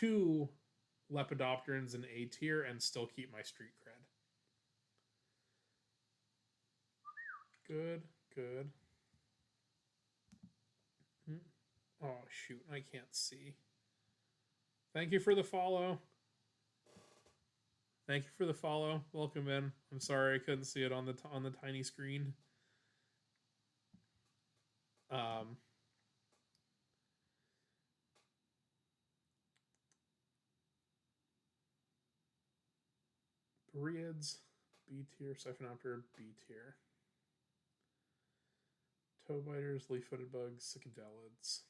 2 Lepidopterans in A tier and still keep my street cred. Good, good. Oh shoot, I can't see. Thank you for the follow. Thank you for the follow. Welcome in. I'm sorry I couldn't see it on the tiny screen. Boreids, B tier. Siphonoptera, B tier. Toe biters, leaf-footed bugs, cicadelids.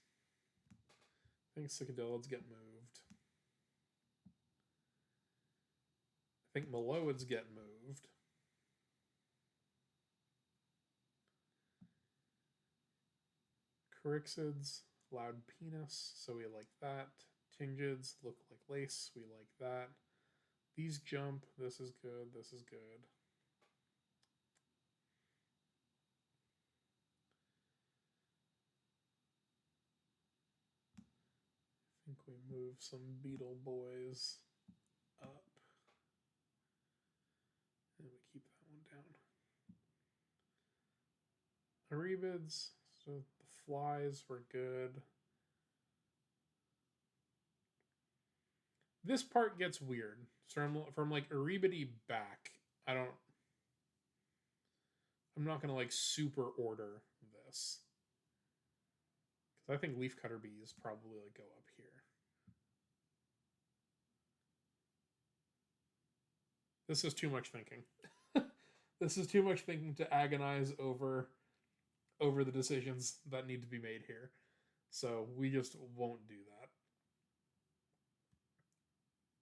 I think cicadelids get moved. I think meloids get moved. Corixids, loud penis, so we like that. Tingids look like lace, we like that. These jump, this is good, this is good. I think we move some beetle boys up. And we keep that one down. Erebids, so the flies were good. This part gets weird. So from like Erebidi back, I'm not gonna like super order this. Because I think leafcutter bees probably like go up here. This is too much thinking. This is too much thinking to agonize over the decisions that need to be made here. So we just won't do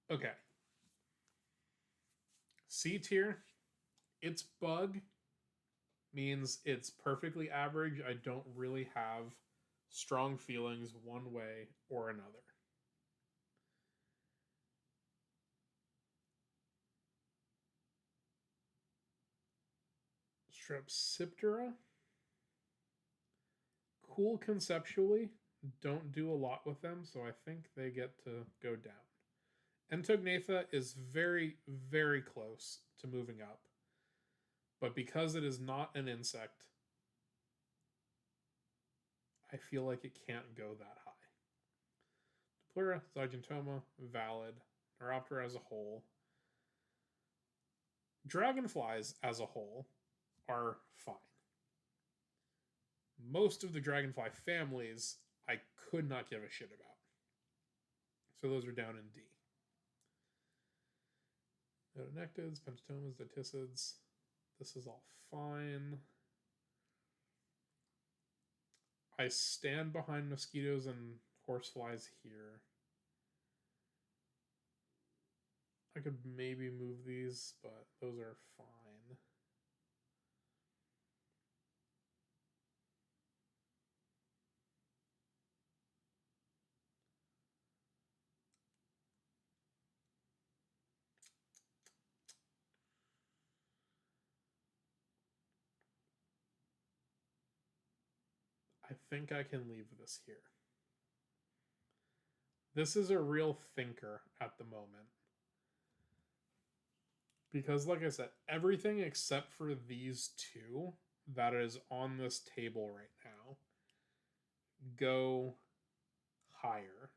that. Okay. C tier, its bug means it's perfectly average. I don't really have strong feelings one way or another. Strepsiptera, cool conceptually, don't do a lot with them, so I think they get to go down. Entognatha is very, very close to moving up, but because it is not an insect, I feel like it can't go that high. Diplura, Zygentoma, valid. Neuroptera as a whole. Dragonflies as a whole are fine. Most of the dragonfly families I could not give a shit about. So those are down in D. Nodonectids, Pentatomas, Daticids. This is all fine. I stand behind mosquitoes and horseflies here. I could maybe move these, but those are fine. I think I can leave this here. This is a real thinker at the moment. Because, like I said, everything except for these two that is on this table right now go higher.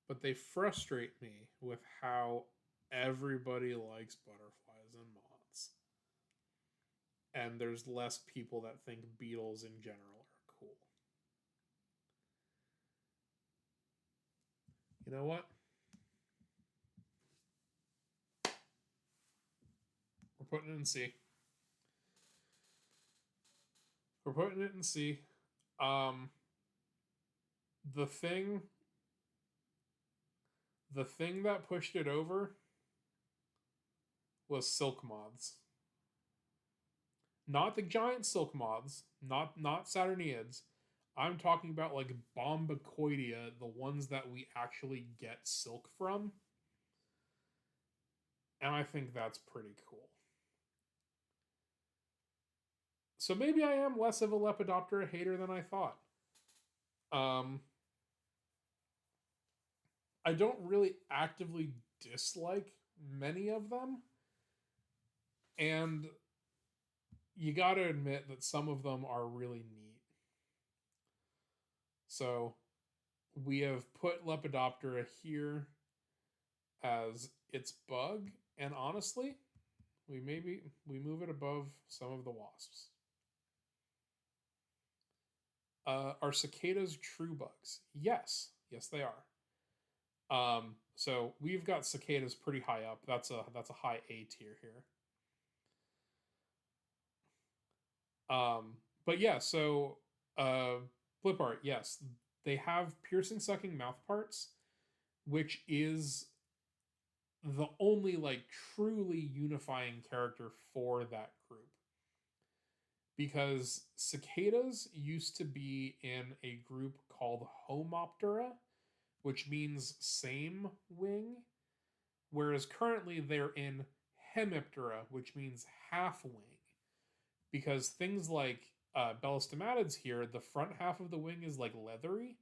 But they frustrate me with how everybody likes butterflies and moths. And there's less people that think beetles in general are cool. You know what? We're putting it in C. We're putting it in C. The thing that pushed it over was silk moths. Not the giant silk moths, not Saturniids. I'm talking about like Bombicoidea, the ones that we actually get silk from. And I think that's pretty cool. So maybe I am less of a Lepidoptera hater than I thought. I don't really actively dislike many of them. And you gotta admit that some of them are really neat. So we have put Lepidoptera here as its bug, and honestly, we move it above some of the wasps. Are cicadas true bugs? Yes, they are. So we've got cicadas pretty high up. That's a high A tier here. But yeah, so flip art, yes, they have piercing sucking mouth parts, which is the only like truly unifying character for that group. Because cicadas used to be in a group called Homoptera, which means same wing, whereas currently they're in Hemiptera, which means half wing. Because things like Bellistomatids here, the front half of the wing is like leathery,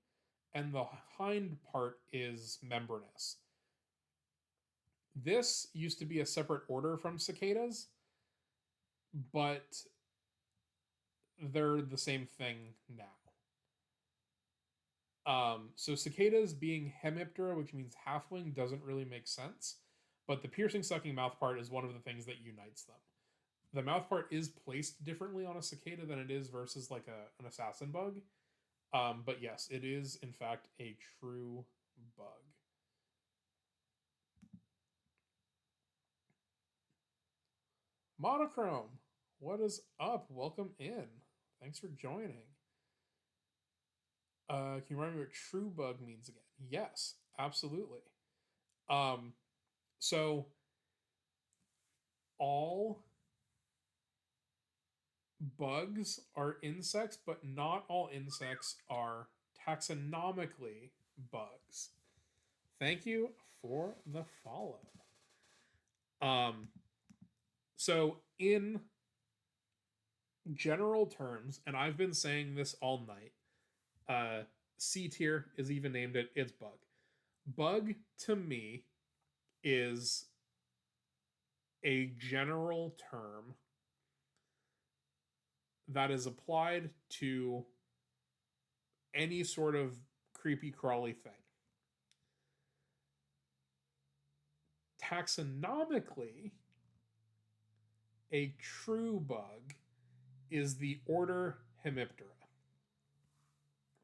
and the hind part is membranous. This used to be a separate order from cicadas, but they're the same thing now. So cicadas being Hemiptera, which means halfwing, doesn't really make sense, but the piercing sucking mouth part is one of the things that unites them. The mouth part is placed differently on a cicada than it is versus like an assassin bug. But yes, it is in fact a true bug. Monochrome, what is up? Welcome in. Thanks for joining. Can you remind me what true bug means again? Yes, absolutely. Um, so all bugs are insects, but not all insects are taxonomically bugs. Thank you for the follow. Um, so in general terms, and I've been saying this all night, C tier is even named it, it's bug. Bug to me is a general term that is applied to any sort of creepy crawly thing. Taxonomically, a true bug is the order Hemiptera.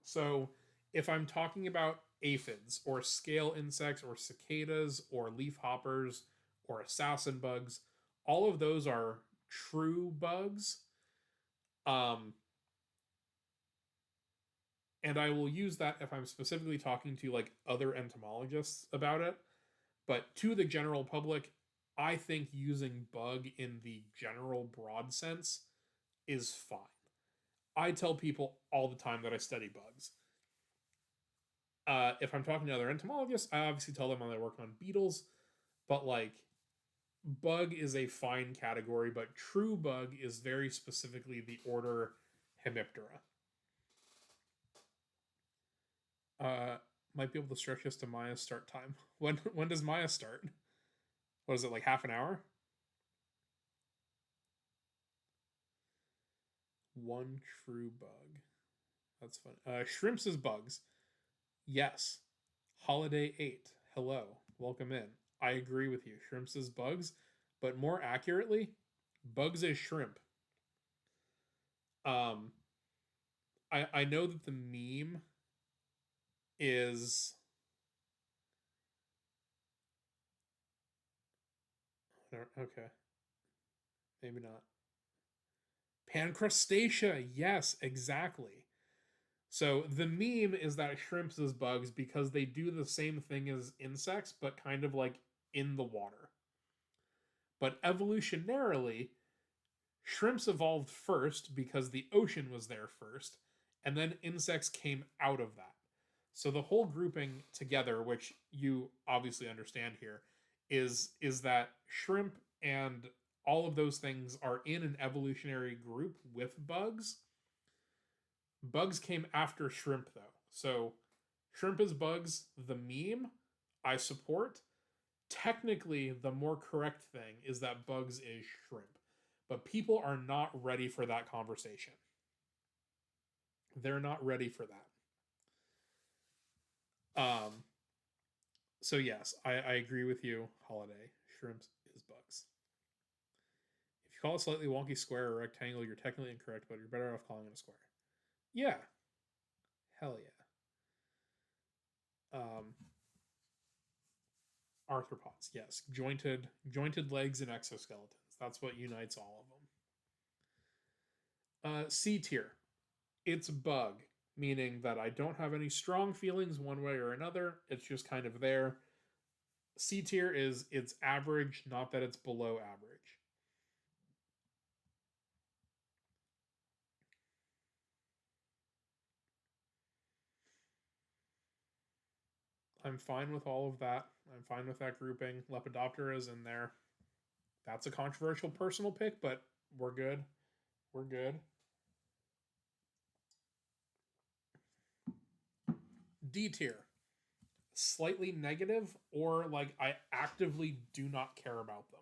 So if I'm talking about aphids or scale insects or cicadas or leafhoppers or assassin bugs, all of those are true bugs. Um, and I will use that if I'm specifically talking to like other entomologists about it. But to the general public, I think using bug in the general broad sense is fine. I tell people all the time that I study bugs. If I'm talking to other entomologists, I obviously tell them that I work on beetles, but like bug is a fine category, but true bug is very specifically the order Hemiptera. Might be able to stretch this to Maya's start time. When does Maya start? What is it, like half an hour? One true bug. That's fun. Shrimps is bugs. Yes. Holiday 8. Hello. Welcome in. I agree with you. Shrimps is bugs, but more accurately, bugs is shrimp. Um, I know that the meme is okay. Maybe not. Pancrustacea. Yes, exactly. So the meme is that shrimps is bugs because they do the same thing as insects, but kind of like in the water. But evolutionarily, shrimps evolved first because the ocean was there first, and then insects came out of that. So the whole grouping together, which you obviously understand here, is that shrimp and all of those things are in an evolutionary group with bugs. Bugs came after shrimp though. So shrimp is bugs, the meme I support. Technically, the more correct thing is that bugs is shrimp. But people are not ready for that conversation. They're not ready for that. So yes, I agree with you, Holiday. Shrimps is bugs. If you call a slightly wonky square or rectangle, you're technically incorrect, but you're better off calling it a square. Yeah. Hell yeah. Arthropods, yes. Jointed legs and exoskeletons. That's what unites all of them. C tier. It's bug, meaning that I don't have any strong feelings one way or another. It's just kind of there. C tier is it's average, not that it's below average. I'm fine with all of that. I'm fine with that grouping. Lepidoptera is in there. That's a controversial personal pick, but we're good. We're good. D tier. Slightly negative, or like I actively do not care about them.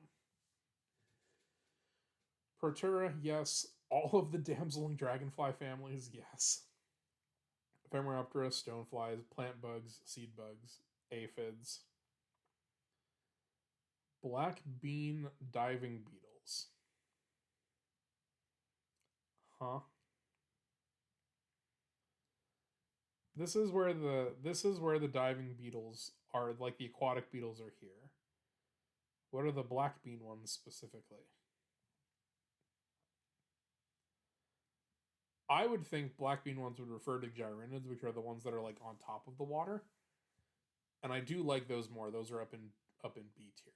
Protura, yes. All of the damseling dragonfly families, yes. Ephemeroptera, stoneflies, plant bugs, seed bugs, aphids. Black bean diving beetles. Huh? This is where the diving beetles are, like the aquatic beetles are here. What are the black bean ones specifically? I would think black bean ones would refer to gyrinids, which are the ones that are like on top of the water. And I do like those more. Those are up in B tier.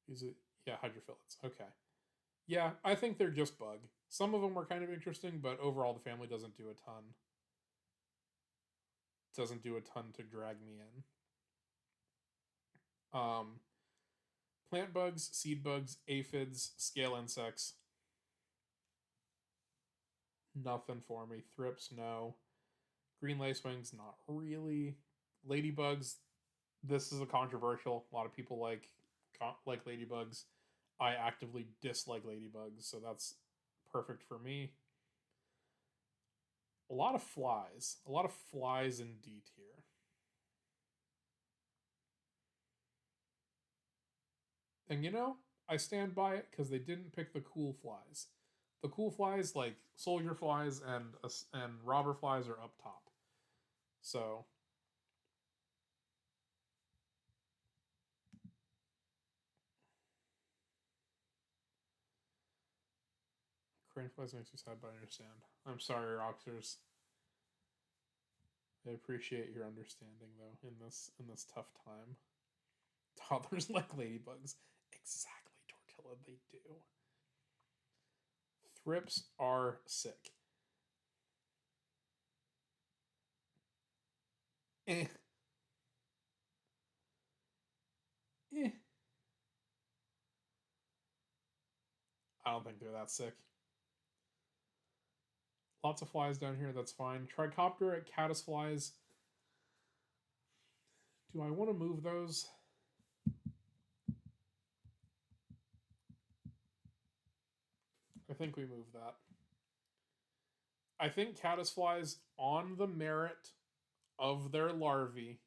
Is it? Yeah, hydrophilids. Okay. Yeah, I think they're just bug. Some of them are kind of interesting, but overall the family doesn't do a ton. Doesn't do a ton to drag me in. Plant bugs, seed bugs, aphids, scale insects. Nothing for me. Thrips, no. Green lacewings, not really. Ladybugs, this is a controversial. A lot of people like ladybugs. I actively dislike ladybugs, so that's perfect for me. A lot of flies. A lot of flies in D tier. And you know, I stand by it because they didn't pick the cool flies. The cool flies, like soldier flies and robber flies, are up top. So crane flies makes you sad, but I understand. I'm sorry, Roxers. I appreciate your understanding though in this tough time. Toddlers like ladybugs. Exactly, Tortilla, they do. Thrips are sick. Eh. Eh. I don't think they're that sick. Lots of flies down here, that's fine. Trichoptera, caddisflies. Do I want to move those? I think we move that. I think caddisflies, on the merit of their larvae,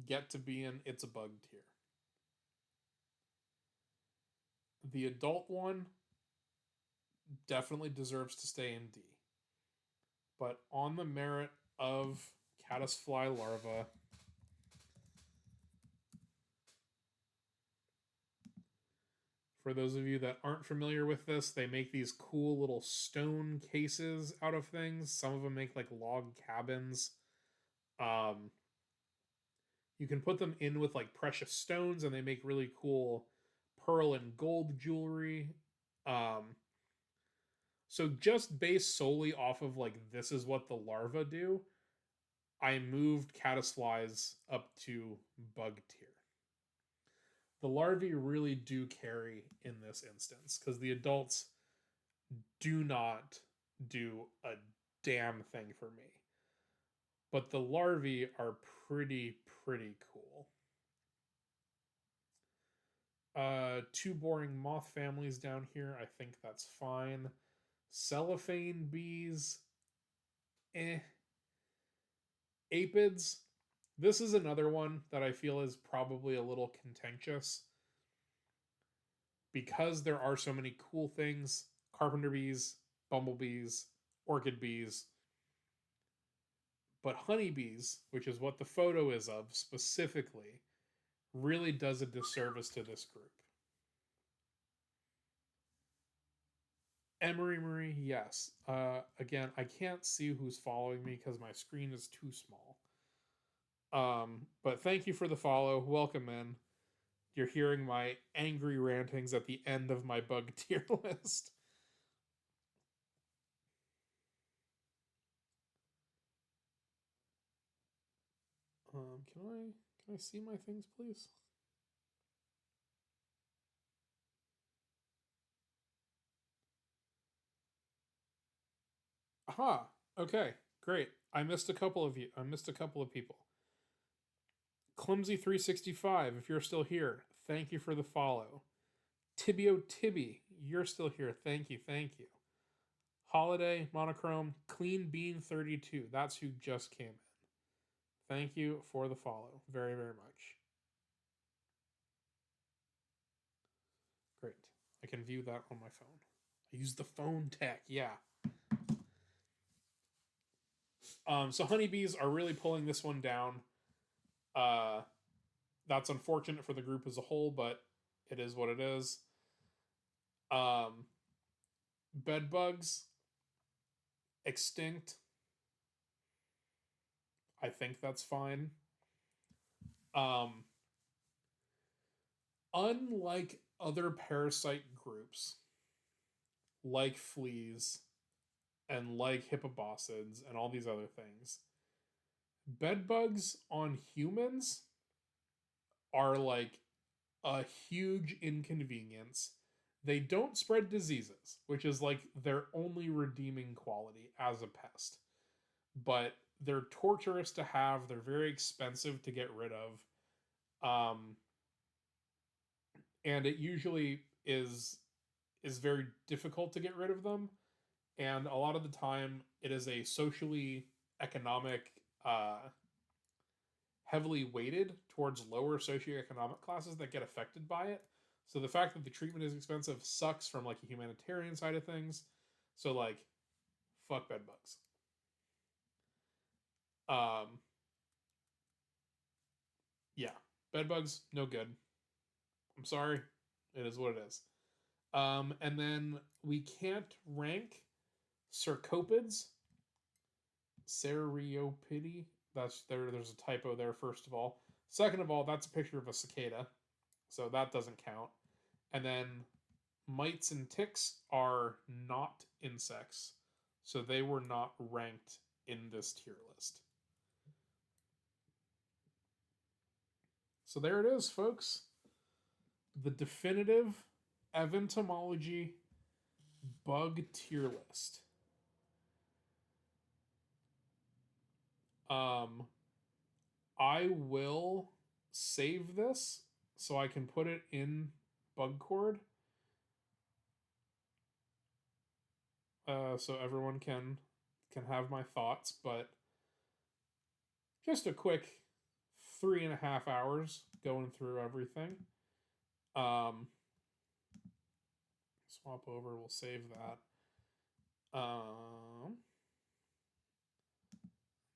get to be in It's a Bug tier. The adult one definitely deserves to stay in D. But on the merit of caddisfly larva, for those of you that aren't familiar with this, they make these cool little stone cases out of things. Some of them make like log cabins. You can put them in with like precious stones and they make really cool pearl and gold jewelry. So just based solely off of like this is what the larvae do, I moved caddisflies up to bug tier. The larvae really do carry in this instance because the adults do not do a damn thing for me. But the larvae are pretty cool. Two boring moth families down here. I think that's fine. Cellophane bees. Apids. This is another one that I feel is probably a little contentious. Because there are so many cool things. Carpenter bees, bumblebees, orchid bees. But honeybees, which is what the photo is of specifically, really does a disservice to this group. Emery Marie, yes. Again, I can't see who's following me because my screen is too small. But thank you for the follow. Welcome in. You're hearing my angry rantings at the end of my bug tier list. Can I see my things, please? Aha. Okay. Great. I missed a couple of you. I missed a couple of people. Clumsy365, if you're still here, thank you for the follow. Tibio Tibby, you're still here. Thank you. Thank you. Holiday, Monochrome, Clean Bean 32. That's who just came in. Thank you for the follow. Very much. Great. I can view that on my phone. I use the phone tech. Yeah. So honeybees are really pulling this one down. That's unfortunate for the group as a whole, but it is what it is. Bed bugs, extinct. I think that's fine. Um, Unlike other parasite groups, like fleas and like hippobosids and all these other things, bed bugs on humans are like a huge inconvenience. They don't spread diseases, which is like their only redeeming quality as a pest. But they're torturous to have. They're very expensive to get rid of. Um, and it usually is very difficult to get rid of them. And a lot of the time, it is a socially economic, heavily weighted towards lower socioeconomic classes that get affected by it. So the fact that the treatment is expensive sucks from like a humanitarian side of things. So like, fuck bed bugs. Um, yeah, bed bugs no good. I'm sorry, it is what it is. And then we can't rank Cercopids, Cereopidi. That's there. There's a typo there. First of all, second of all, that's a picture of a cicada, so that doesn't count. And then mites and ticks are not insects, so they were not ranked in this tier list. So there it is, folks. The definitive Eventomology bug tier list. I will save this so I can put it in Bugcord, so everyone can have my thoughts. But just a quick 3.5 hours going through everything. Swap over. We'll save that.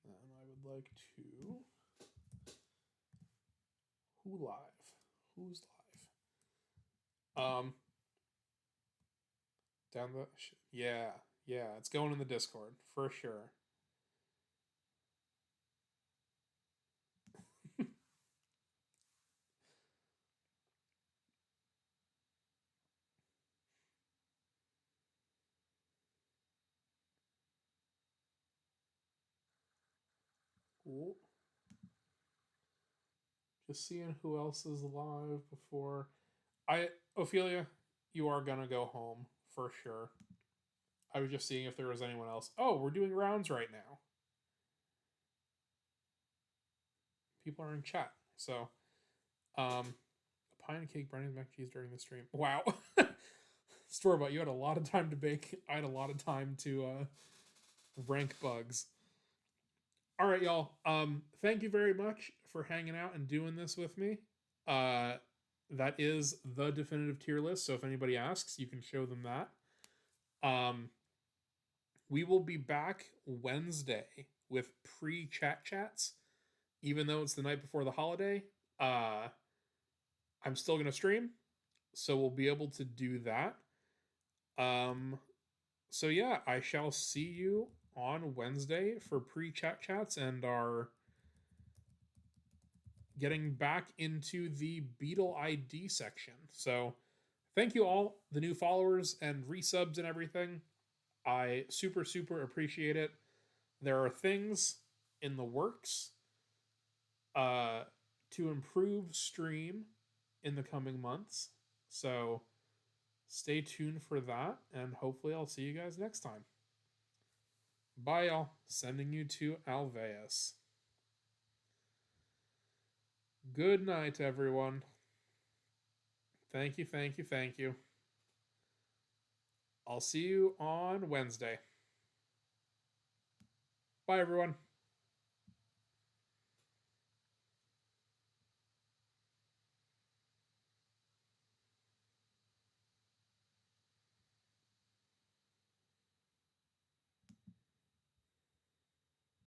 And I would like to. Who live? Who's live? Down the yeah, it's going in the Discord for sure. Cool. Just seeing who else is live before Ophelia, you are gonna go home for sure. I was just seeing if there was anyone else. Oh, we're doing rounds right now. People are in chat. So, a pie and cake, brownies, mac and cheese during the stream. Wow. Store bought, you had a lot of time to bake. I had a lot of time to rank bugs. All right, y'all. Thank you very much for hanging out and doing this with me. That is the definitive tier list. So if anybody asks, you can show them that. We will be back Wednesday with pre-chat chats, even though it's the night before the holiday. I'm still gonna stream, so we'll be able to do that. So yeah, I shall see you on Wednesday for pre-chat chats and our getting back into the Beetle ID section. So thank you all, the new followers and resubs and everything. I super, super appreciate it. There are things in the works to improve stream in the coming months. So stay tuned for that, and hopefully I'll see you guys next time. Bye, y'all. Sending you to Alveus. Good night, everyone. Thank you, thank you, thank you. I'll see you on Wednesday. Bye, everyone.